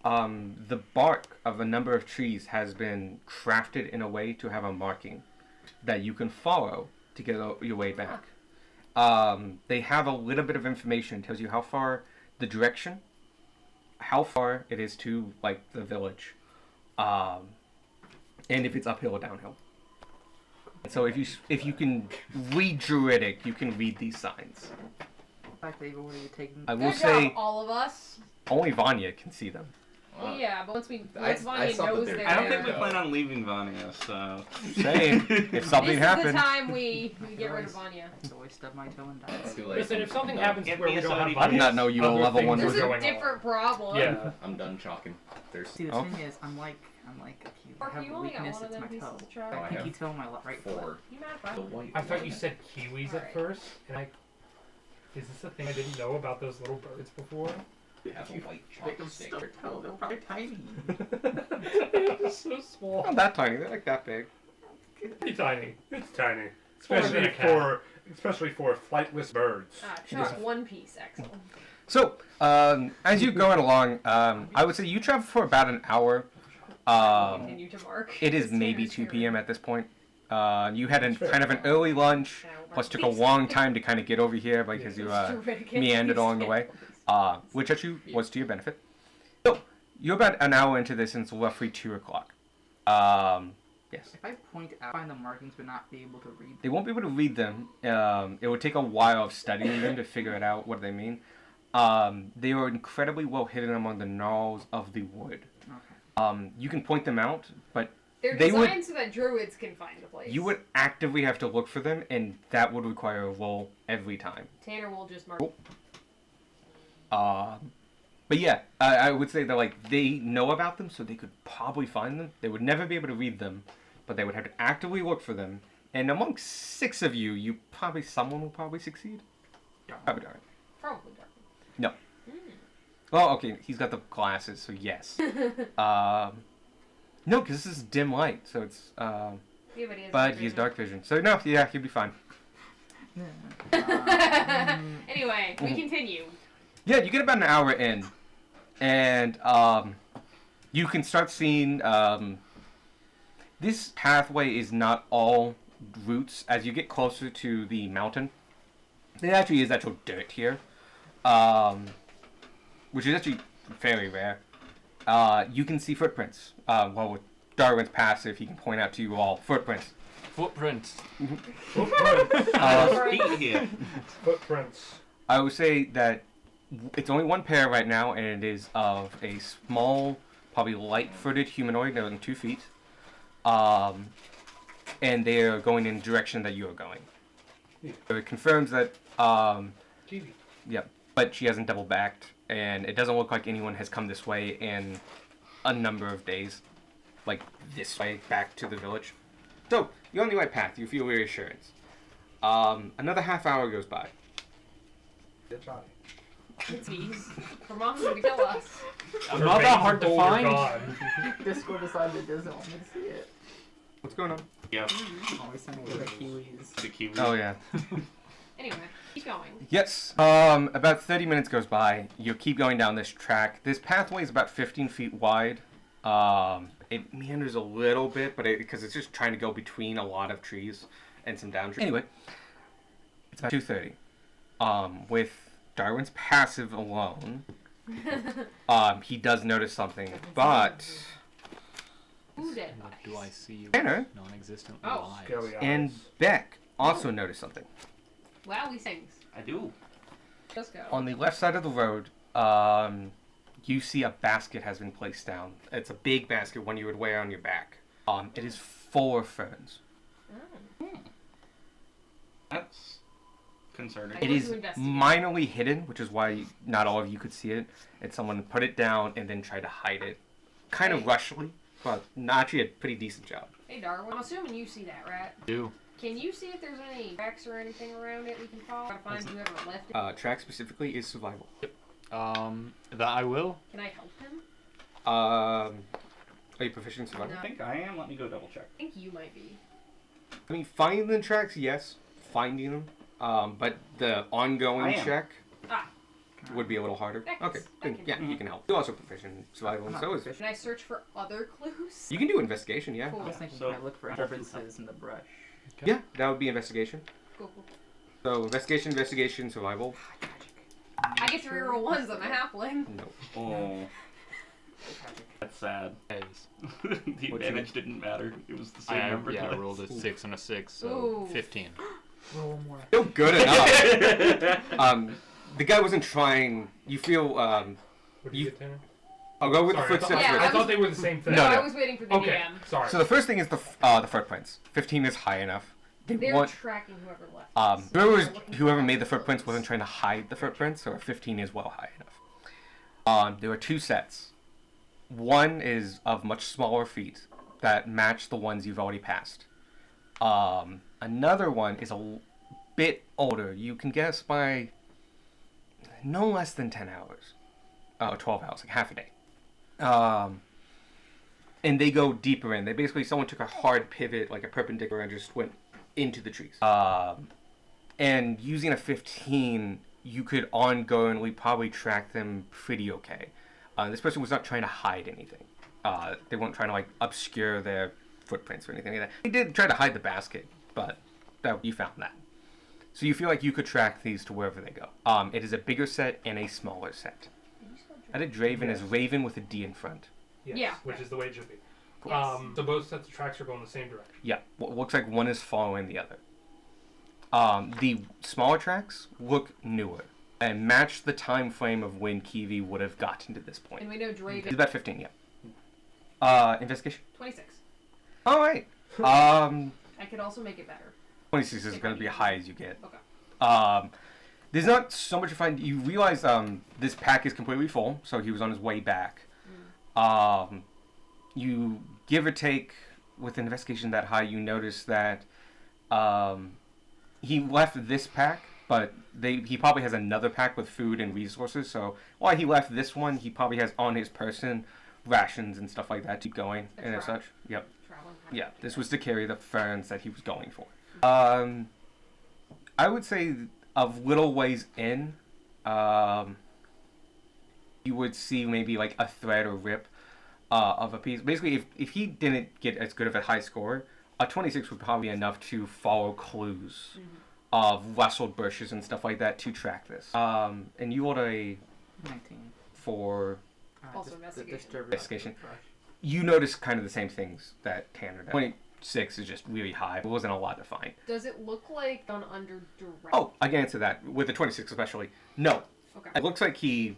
the bark of a number of trees has been crafted in a way to have a marking that you can follow to get your way back. They have a little bit of information. It tells you how far the direction, how far it is to like the village, and if it's uphill or downhill. So if you can read Druidic, you can read these signs. In fact, they've already taken. I will Good say job, all of us. only Vanya can see them. Well, yeah, but once I Vanya saw that knows they're they're I don't there, think we plan on leaving Vanya, so. Saying if something this is happened, the time we get rid of Vanya. I always stub my toe and die. It's too late. Listen, if something I'm happens Give where me we a don't have soda. I did not know you were other level things one. are This is a going different on. problem. Yeah. I'm done chalking. There's See, the Oh. thing is, I'm like a cube. I Mark, have you a only got weakness. one of It's them my pieces toe. of chalk. Oh, I Pinky have toe, my right foot. 4. You mad The about white I thought one. you said kiwis at first, and is this a thing I didn't know about those little birds before? I have a white They chalk can stick. stub their toe. They're probably tiny. It was so small. not that tiny. They're like that big. Pretty tiny. It's tiny, Smaller than a cat. especially for flightless birds. Just one piece, Axel. So, as you're going along, I would say you travel for about an hour. Continue to mark. It is This maybe Tanner's 2 hero. p.m. at this point. You had kind of an early lunch, plus took a long time to kind of get over here because you meandered along the way, which actually was to your benefit. So, you're about an hour into this and it's roughly 2 o'clock. Yes. If I point out, find the markings but not be able to read them. They won't be able to read them. It would take a while of studying them to figure it out what they mean. They are incredibly well hidden among the gnarls of the wood. Okay. You can point them out, but They're they would- designed so that druids can find the place. you would actively have to look for them, and that would require a roll every time. Tanner will just mark. But yeah, I would say that like they know about them, so they could probably find them. They would never be able to read them, but they would have to actively look for them. And among 6 of you, someone will probably succeed. Probably not. Probably dark. No. Well, okay, he's got the glasses, so yes. No, because this is dim light, so it's. Yeah, But he has dark vision, so no, yeah, he'll be fine. Anyway, we continue. Yeah, you get about an hour in, and you can start seeing this pathway is not all roots. As you get closer to the mountain, there actually is actual dirt here, which is actually fairly rare. You can see footprints. Well, with Darwin's passive, he can point out to you all footprints. Footprints. Footprints. Feet here. Footprints. I would say that it's only one pair right now, and it is of a small, probably light-footed humanoid, no than 2 feet. And they are going in the direction that you are going. So it confirms that, but she hasn't double-backed, and it doesn't look like anyone has come this way in a number of days. Like, this way, back to the village. So, you're on the right path. You feel reassurance. Another half hour goes by. Good job. Jeez. Her mom's gonna kill us. I'm not that hard to find. Discord decided it doesn't want me to see it. What's going on? Yeah. Always sending me the Kiwis. The kiwi. Oh, yeah. Anyway, keep going. Yes. About 30 minutes goes by. You keep going down this track. This pathway is about 15 feet wide. It meanders a little bit, but because it's just trying to go between a lot of trees and some down trees. Anyway, it's about 2:30. With Darwin's passive alone, he does notice something, but Who dead bodies? Do I see you Tanner non-existent Oh. lives? Scary eyes. and Beck also notice something. Wow, we sings. I do. Let's go. On the left side of the road, you see a basket has been placed down. It's a big basket, one you would wear on your back. It is full of ferns. That's concerning. It want is to investigate. minorly hidden, which is why not all of you could see it. And someone put it down and then tried to hide it. Kind of rushly, but actually a pretty decent job. Hey, Darwin, I'm assuming you see that, right? Do. Can you see if there's any tracks or anything around it we can follow? Try to find whoever left it. Track specifically is survival. That I will. Can I help him? Are you proficient in survival? No. I think I am. Let me go double check. I think you might be. I mean, finding the tracks, yes. Finding them. But the ongoing I am. check Ah. would be a little harder. That Okay, can- good. Yeah, you can help. You're also proficient in survival, and so is Can I search for other clues? you can do investigation, yeah. Cool. I was thinking, So- can I look for entrances in the brush? Yeah, that would be investigation. Cool, cool. So investigation, survival. I get to reroll ones on a halfling. No. Oh, that's sad. Is. The advantage didn't matter. It was the same I number. I twice. rolled a 6 and a 6, so Ooh. 15. Roll one more. Feel good enough. The guy wasn't trying. You feel. What did You- you get, Tanner? I'll go with Sorry, the footsteps. Yeah, first. I thought they were the same thing. No, I no. was waiting for the Okay, DM. sorry. So the first thing is the footprints. 15 is high enough. They They're want. tracking whoever left. Whoever made the footprints wasn't trying to hide the footprints, so a 15 is well high enough. There are 2 sets. One is of much smaller feet that match the ones you've already passed. Another one is a bit older. You can guess by no less than 10 hours. 12 hours, like half a day. and they go deeper in. They basically, someone took a hard pivot, like a perpendicular, and just went into the trees. And using a 15, you could ongoingly probably track them pretty okay. This person was not trying to hide anything. They weren't trying to like obscure their footprints or anything like that. They did try to hide the basket, but you found that. So you feel like you could track these to wherever they go. It is a bigger set and a smaller set. I did Draven as Raven with a D in front. Yes, Yeah. which is the way it should be. Yes. So both sets of tracks are going the same direction. Yeah, looks like one is following the other. The smaller tracks look newer and match the time frame of when Kiwi would have gotten to this point. And we know It's Draven. about 15, yeah. Investigation. 26. All right. I could also make it better. 26 is going to be high as you get. Okay. There's not so much to find. You realize this pack is completely full, so he was on his way back. You give or take with an investigation that high, you notice that he left this pack, but he probably has another pack with food and resources. So while he left this one, he probably has on his person rations and stuff like that to keep going and as such. Yep. Traveling. Yeah, this was to carry the ferns that he was going for. I would say of little ways in, you would see maybe like a thread or rip of a piece. Basically, if he didn't get as good of a high score, a 26 would probably be enough to follow clues of rustled bushes and stuff like that to track this. And you rolled a 19. for Also investigation. Investigation. You notice kind of the same things that Tanner did. 26 is just really high. There wasn't a lot to find. Does it look like on under direct? Oh, I can answer that. With the 26 especially. No. Okay. It looks like he,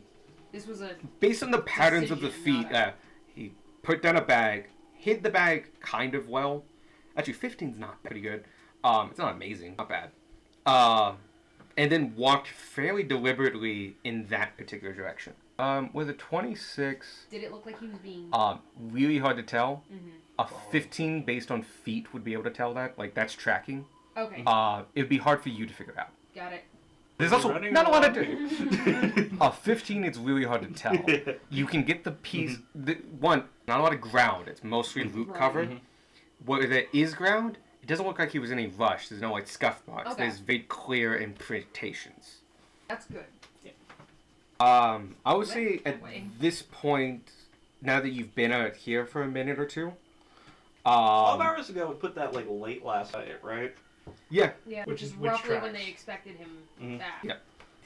This was a. based on the patterns of the Decision, feet, not he put down a bag, hid the bag kind of well. Actually, 15's not pretty good. It's not amazing. Not bad. And then walked fairly deliberately in that particular direction. With a 26, Did it look like he was being? really hard to tell. Mhm. A 15 based on feet would be able to tell that. Like, that's tracking. Okay. It'd be hard for you to figure out. Got it. There's also Running not a lot of... along. A 15, it's really hard to tell. You can get the piece... One, not a lot of ground. It's mostly loot Right. covered. Where there is ground, it doesn't look like he was in any rush. There's no, like, scuff marks. Okay. There's very clear imprintations. That's good. I would That- say that at way. this point, now that you've been out here for a minute or two, 12 hours ago, we put that like late last night, right? yeah, Yeah. Which Which is- is which roughly when tracks. they expected him Mhm. back. Yeah.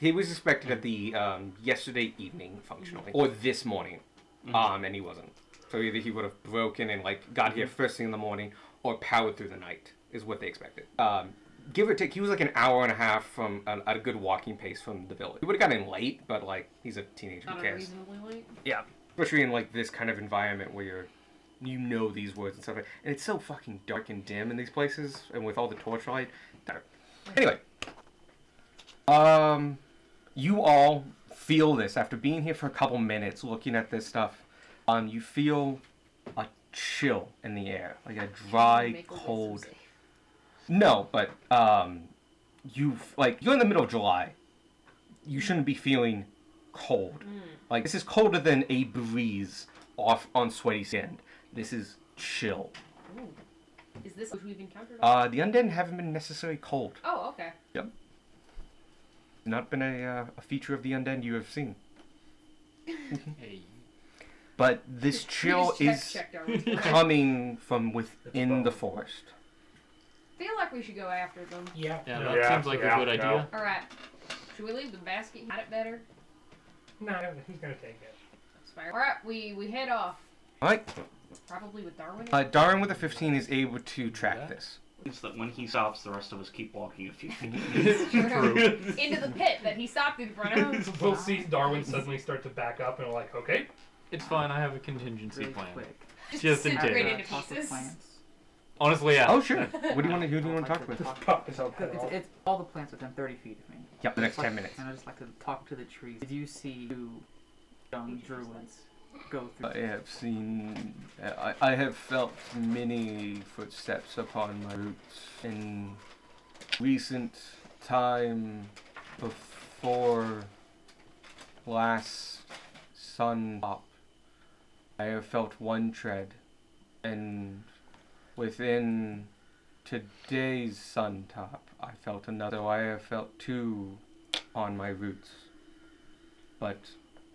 he was expected at the yesterday evening, functionally, or this morning, and he wasn't. So either he would have broken and like got here first thing in the morning, or powered through the night, is what they expected. Give or take, he was like an hour and a half from at a good walking pace from the village. He would have gotten in late, but like he's a teenager, who Not cares? unreasonably late. Yeah, especially in like this kind of environment where you know these words and stuff, and it's so fucking dark and dim in these places, and with all the torchlight. Dark. Anyway, you all feel this after being here for a couple minutes, looking at this stuff. You feel a chill in the air, like a dry, Make a cold. wisdom save. No, but you're in the middle of July. You shouldn't be feeling cold. Like this is colder than a breeze off on sweaty sand. This is chill. Ooh. Is this what we've encountered? The undead haven't been necessarily cold. Oh, okay. Not been a feature of the undead you have seen. Hey. But this chill We just is checked Darwin's work. coming from within bone. the forest. Feel like we should go after them. Yeah. Yeah, that Yeah, seems like yeah, a good yeah. idea. All right. Should we leave the basket? Had it better. No, he's gonna take it. All right. We head off. Alright. Probably with Darwin. Darwin with a 15 is able to track this. It's that when he stops, the rest of us keep walking a few feet. True. Into the pit that he stopped in front of. We'll see Darwin suddenly start to back up, and we're like, okay. It's fine. I have a contingency Really plan. quick. Just in disintegrate case. into Talk to pieces. plants. Honestly, yeah. Oh sure. What do you want to? Who do you want to talk with? Pop this out. It's all the plants within 30 feet of me. Yep, the next 10 minutes. And I just like to talk to the trees. Did you see two young druids go through? I have seen. I have felt many footsteps upon my roots in recent time before last sun up. I have felt one tread And within today's sun top, I felt another. I have felt two on my roots, but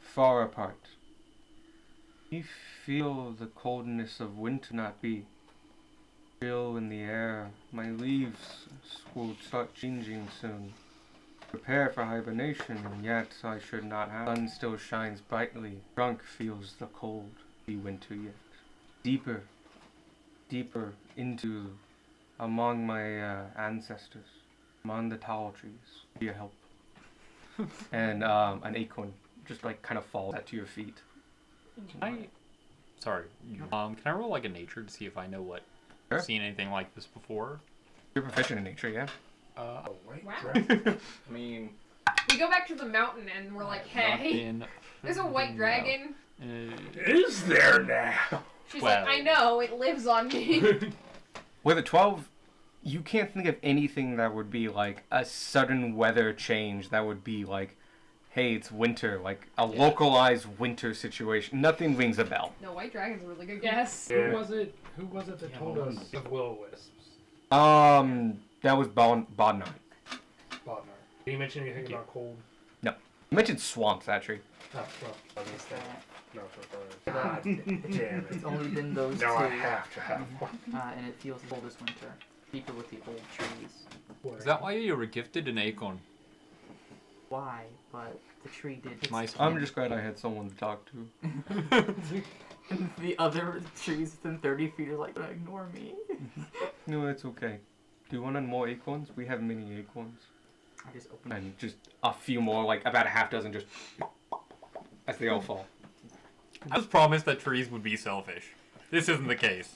far apart. You feel the coldness of winter not be. Chill in the air. My leaves will start changing soon. Prepare for hibernation, and yet I should not have. Sun still shines brightly. Trunk feels the cold. The winter yet. Deeper, deeper into among my ancestors, among the tall trees. Be a help. And an acorn just like kind of falls at your feet. Sorry. Can I roll like a nature to see if I know what Sure. seen anything like this before? You're proficient in nature, yeah? A white Wow. dragon. I mean, We go back to the mountain and we're like, hey, there's a white dragon. Is there now? She's Well. like, I know, it lives on me. With a 12, you can't think of anything that would be like a sudden weather change that would be like, hey, it's winter, like a localized winter situation. Nothing rings a bell. No, white dragon's a really good guess. Yeah. Who was it that told us of will-o-wisps? That was Bodnar. Bodnar. Did you mention anything about cold? You mentioned swamps, actually. Oh, well. I was gonna say, no, for God damn It's it. only been those Now two, I have to have one. and it feels cold this winter. Deeper with the old trees. Is that why you were gifted an acorn? Why? But the tree did. its Nice. I'm thing. just glad I had someone to talk to. The other trees within 30 feet are like, ignore me. No, it's okay. Do you want more acorns? We have many acorns. I just opened And just a few more, like about a half dozen, just as they all fall. I was promised that trees would be selfish. This isn't the case.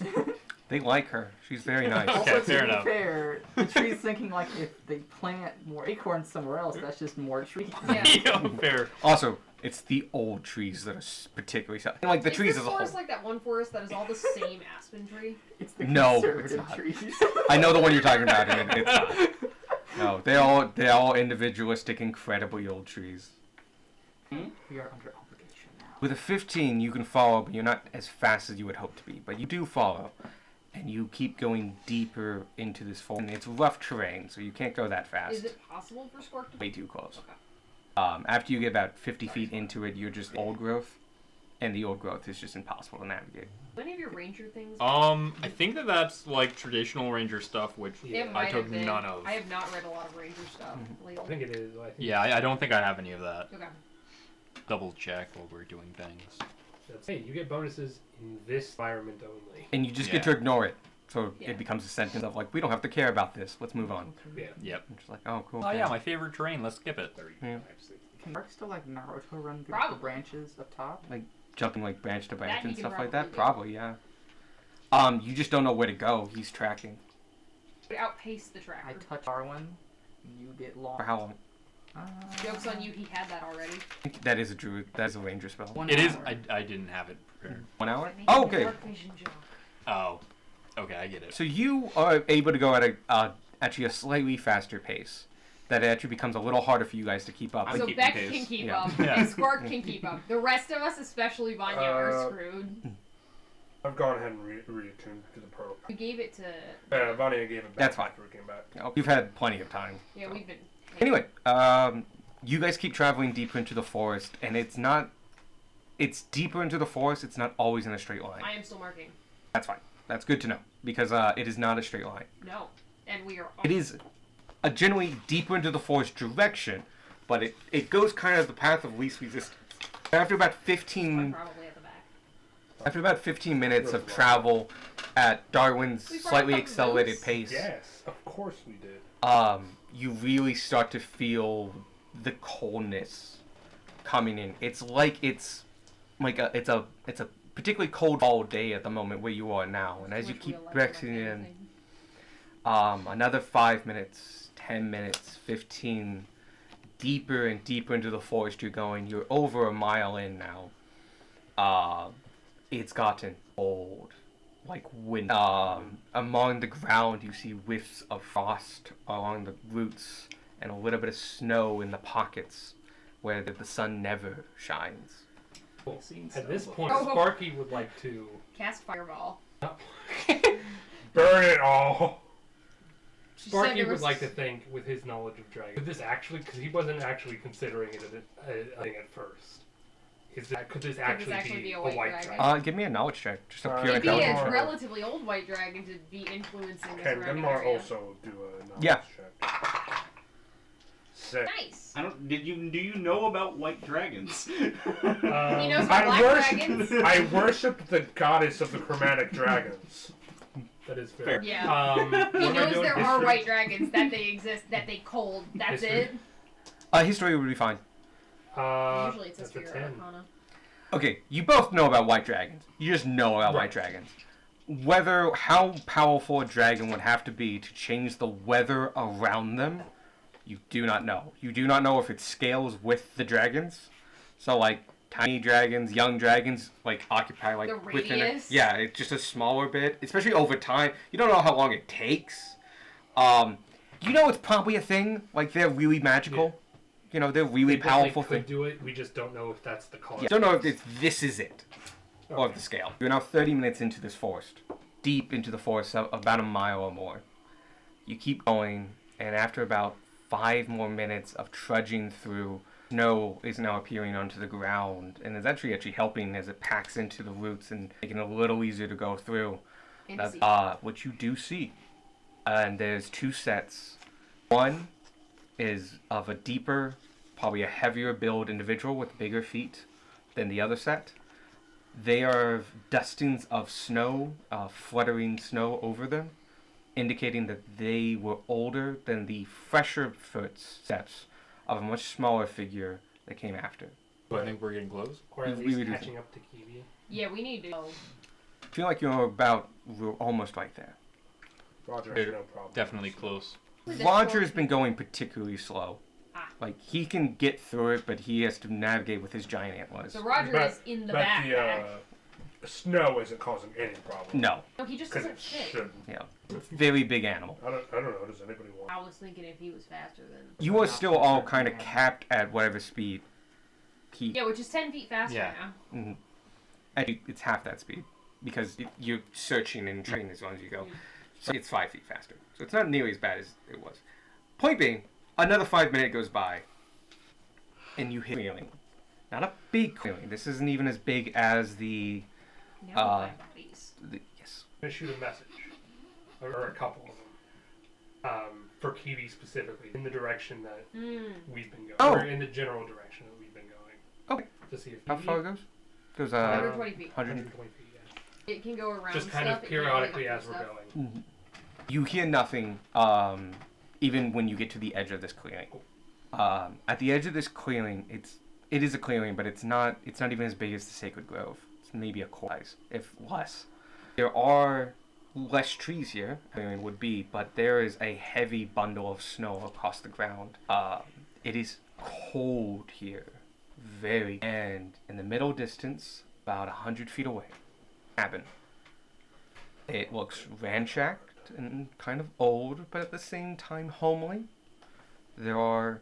They like her. She's very nice. Okay, Also, fair to be enough. fair, the tree's thinking like if they plant more acorns somewhere else, that's just more trees. Yeah. Yeah, fair. Also, it's the old trees that are particularly like the Is trees this as a whole. forest like that one forest that is all the same aspen tree? It's the No, conservative it's not. trees. I know the one you're talking about, and it's not. No, they're all individualistic, incredibly old trees. We are under obligation now. With a 15, you can follow, but you're not as fast as you would hope to be. But you do follow, and you keep going deeper into this forest. And it's rough terrain, so you can't go that fast. Is it possible for Squark to Way too close. Okay. After you get about 50 feet into it, you're just old growth, and the old growth is just impossible to navigate. Do any of your ranger things? I think that's like traditional ranger stuff, which It I might took have been. none of. I have not read a lot of ranger stuff I lately. think it is. I think Yeah, I don't think I have any of that. Okay. Double check while we're doing things. that's, hey, you get bonuses in this environment only. And you just get to ignore it. So it becomes a sentence of like, we don't have to care about this. Let's move on. Yeah. Yep. I'm just like, oh, cool. Oh yeah, my favorite terrain. Let's skip it. Yeah. Can Mark still like Naruto run through the Probably. branches up top? Jumping like branch to branch That he and can stuff like probably that. do. Probably, yeah. You just don't know where to go. He's tracking. But outpace the I tracker. touch Darwin, and you get lost. For how long? Joke's on you, he had that already. I think that is a druid. That is a ranger spell. 1 It is. hour. I didn't have it prepared. 1 hour? I need Oh, a okay. dark vision job. Oh. Okay, I get it. So you are able to go at actually a slightly faster pace. That actually becomes a little harder for you guys to keep up. I'm So keeping Beck pace. can keep Yeah. up, Yeah. and Squark can keep up. The rest of us, especially Vanya, are screwed. I've gone ahead and reattuned to the pearl. We gave it to. Vanya gave it back That's fine. after we came back. You've had plenty of time. Yeah, we've been. Anyway, you guys keep traveling deeper into the forest, and it's deeper into the forest. It's not always in a straight line. I am still marking. That's fine. That's good to know because it is not a straight line. No. And we are. It is a generally deeper into the forest direction, but it goes kind of the path of least resistance. After about 15 Probably at the back. After about 15 minutes of travel at Darwin's We brought slightly the accelerated boots. pace, Yes, of course we did. you really start to feel the coldness coming in. It's like it's a particularly cold fall day at the moment where you are now, and as you Much keep real life pressing like in, anything. another 5 minutes, 10 minutes, 15, deeper and deeper into the forest you're going. You're over a mile in now. It's gotten cold, like wind. Among the ground you see whiffs of frost along the roots and a little bit of snow in the pockets where the sun never shines. At this point, Oh. Sparky would like to. Cast Fireball. Burn it all. She said Sparky there would was- like to think, with his knowledge of dragons, could this actually, because he wasn't actually considering it a thing at first. Could this actually be a white dragon? Give me a knowledge check. Just a pure Maybe intelligence. a Denmark. relatively old white dragon to be influencing the Can surrounding Denmark area. also do a knowledge Yeah. check? 6. Nice. I don't. Do you know about white dragons? He knows I about black worship- dragons. I worship the goddess of the chromatic dragons. That is fair. Yeah. What am He I knows doing? there are History? white dragons, that they exist, that they cold. That's History? it. History would be fine. Usually it's a that's spirit a 10. arcana. Okay, you both know about white dragons. You just know about white dragons. How powerful a dragon would have to be to change the weather around them, you do not know. You do not know if it scales with the dragons. So, like, tiny dragons, young dragons, like, occupy, like, The within it. radius? Yeah, it's just a smaller bit, especially over time. You don't know how long it takes. You know it's probably a thing. Like, they're really magical. You know, they're really They powerful could things. do it. We just don't know if that's the cause. Yeah. Don't know if this is it, or of the scale. You're now 30 minutes into this forest, deep into the forest, about a mile or more. You keep going, and after about 5 more minutes of trudging through, snow is now appearing onto the ground, and is actually helping as it packs into the roots and making it a little easier to go through. That's what you do see, and there's 2 sets. One is of a deeper, probably a heavier build individual with bigger feet than the other set. They are dustings of snow, fluttering snow over them, indicating that they were older than the fresher footsteps of a much smaller figure that came after. I think we're getting close. Or at We least would do catching up to Kiwi. Yeah, we need to go. I feel like we're almost right there. Roger, They're no problem. Definitely close. Roger has been going particularly slow. Ah. Like, he can get through it, but he has to navigate with his giant antlers. So Roger But- is in the But backpack. the snow isn't causing any problem. No, No, he just Because doesn't it fit. shouldn't. very big animal. I don't know. Does anybody want? I was thinking if he was faster than. You are still all kind of capped at whatever speed. Yeah, which is 10 feet faster Yeah. now. Mhm. Actually, it's half that speed because you're searching and training as long as you go. So it's 5 feet faster. So it's not nearly as bad as it was. Point being, another 5 minutes goes by, and you hit clearing. Not a big clearing. This isn't even as big as the No, Uh, my buddies. yes. I'm gonna shoot a message, or a couple of them, for Kiwi specifically, in the direction that we've been going, Oh. or in the general direction that we've been going. Okay. To see if How Kiwi- far it goes? Goes 120 feet. 100. feet. Yeah. It can go around Just kind stuff, of it can't periodically go up as we're stuff. going. You hear nothing, even when you get to the edge of this clearing. At the edge of this clearing, it is a clearing, but it's not even as big as the Sacred Grove. It's maybe a quarter size, if less. There are less trees here, clearing would be, but there is a heavy bundle of snow across the ground. It is cold here, very. And in the middle distance, about 100 feet away, cabin. It looks ransacked and kind of old, but at the same time homely. There are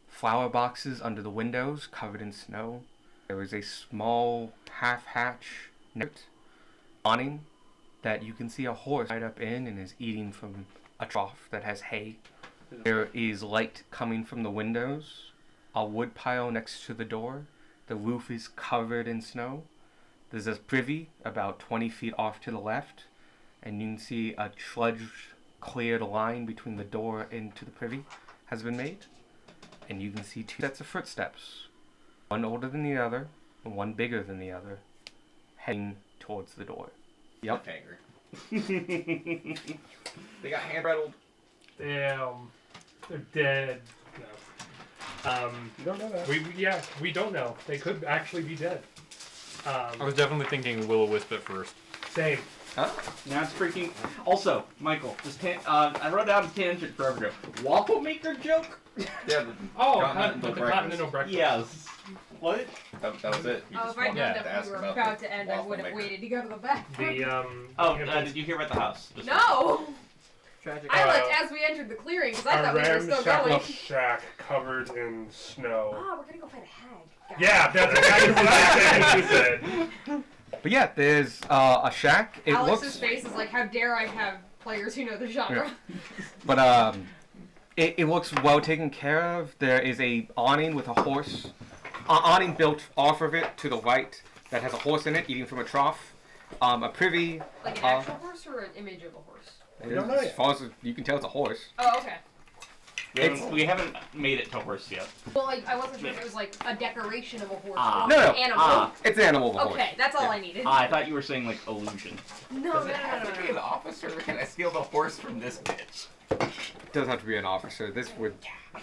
flower boxes under the windows covered in snow. There is a small half-hatch net awning that you can see a horse tied up in and is eating from a trough that has hay. There is light coming from the windows, a wood pile next to the door. The roof is covered in snow. There's a privy about 20 feet off to the left, and you can see a sludge-cleared line between the door into the privy has been made. And you can see 2 sets of footsteps, one older than the other, and one bigger than the other, heading towards the door. Yep. Cliffhanger. They got hand rattled. Damn, they're dead. No. You don't know that. We don't know. They could actually be dead. I was definitely thinking Will-O-Wisp at first. Same. Huh? Now it's freaking. Also, Michael, this I wrote down a tangent for every joke. Waffle maker joke? Yeah. Oh, Continental the breakfast. continental breakfast. Yes. What? That was it. You Oh, just if I'd wanted known to that ask we were about about the to end, I waffle would have maker. waited to go to the back. The Oh, did you hear about the house? Just- No! Tragic. I left as we entered the clearing because I A thought we were still going. ramshackle shack covered in snow. Oh, we're gonna go fight a hag. Got Yeah, it. that's exactly what I said. But yeah, there's a shack. It Alex's looks, face is like, how dare I have players who know the genre. but it looks well taken care of. There is a awning with a horse, awning built off of it to the right that has a horse in it eating from a trough. A privy. Like an actual horse or an image of a horse? It don't is, know as yet. far as you can tell, it's a horse. Oh, okay. We haven't made it to horse yet. Well, like, I wasn't sure if it was like a decoration of a horse Ah. or No, no. an animal. It's an animal of a horse. Okay, that's all I needed. I thought you were saying like illusion. No, Does it have to be an officer? Or can I steal the horse from this bitch? It doesn't have to be an officer. This would.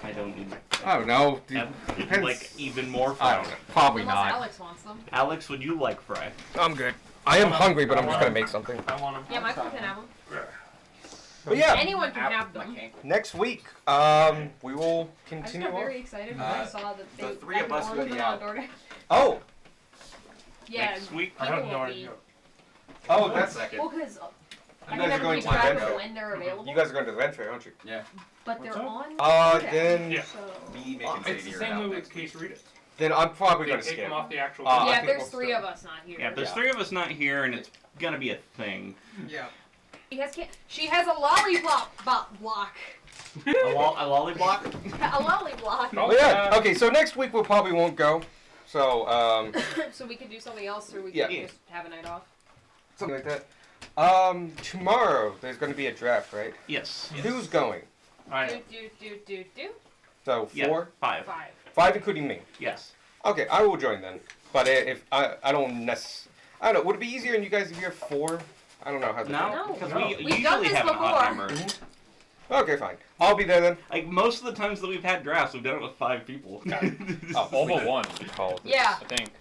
I don't need I don't know. that. Like even more I fry. don't know. Probably Unless not. Alex wants them. Alex, would you like fry? I'm good. I am hungry, but I'm just gonna make something. I want them. Yeah, Michael can have them. But yeah, Anyone can have them. next week, we will I just continue got on. very excited when I saw that they the three of us will ordered be them on out. DoorDash. Oh, Yeah, Next week? I people have no will idea. oh, One that's. second. Well, because I You can guys are never going keep to the track event of fair. when they're available. You guys are going to the event fair, aren't you? But they're What's up? on. DoorDash, Then, Yeah. So. Me making It's the Sadie same out movie next as week. Case Read It. then I'm probably They going to take them skip. off the actual. I Yeah, think there's we'll 3 skip. of us not here. Yeah, there's Yeah. 3 of us not here, and it's gonna be a thing. Yeah. She has a lollipop block. A lolly block? A lolly block. Oh, But yeah, okay, so next week we probably won't go. So, So we could do something else, or we could Yeah. just have a night off. something like that. Tomorrow there's going to be a draft, right? Yes. Who's going? I Do. So, Yeah, 4? 5. 5. 5 including me. Yes. Okay, I will join then. But if I don't I don't know, would it be easier in you guys if you're 4? I don't know how to No, No. because No. we We've done usually this have an odd before. number. Okay, fine. I'll be there then. Like most of the times that we've had drafts, we've done it with 5 people. All but one, Call this. Yeah. I think.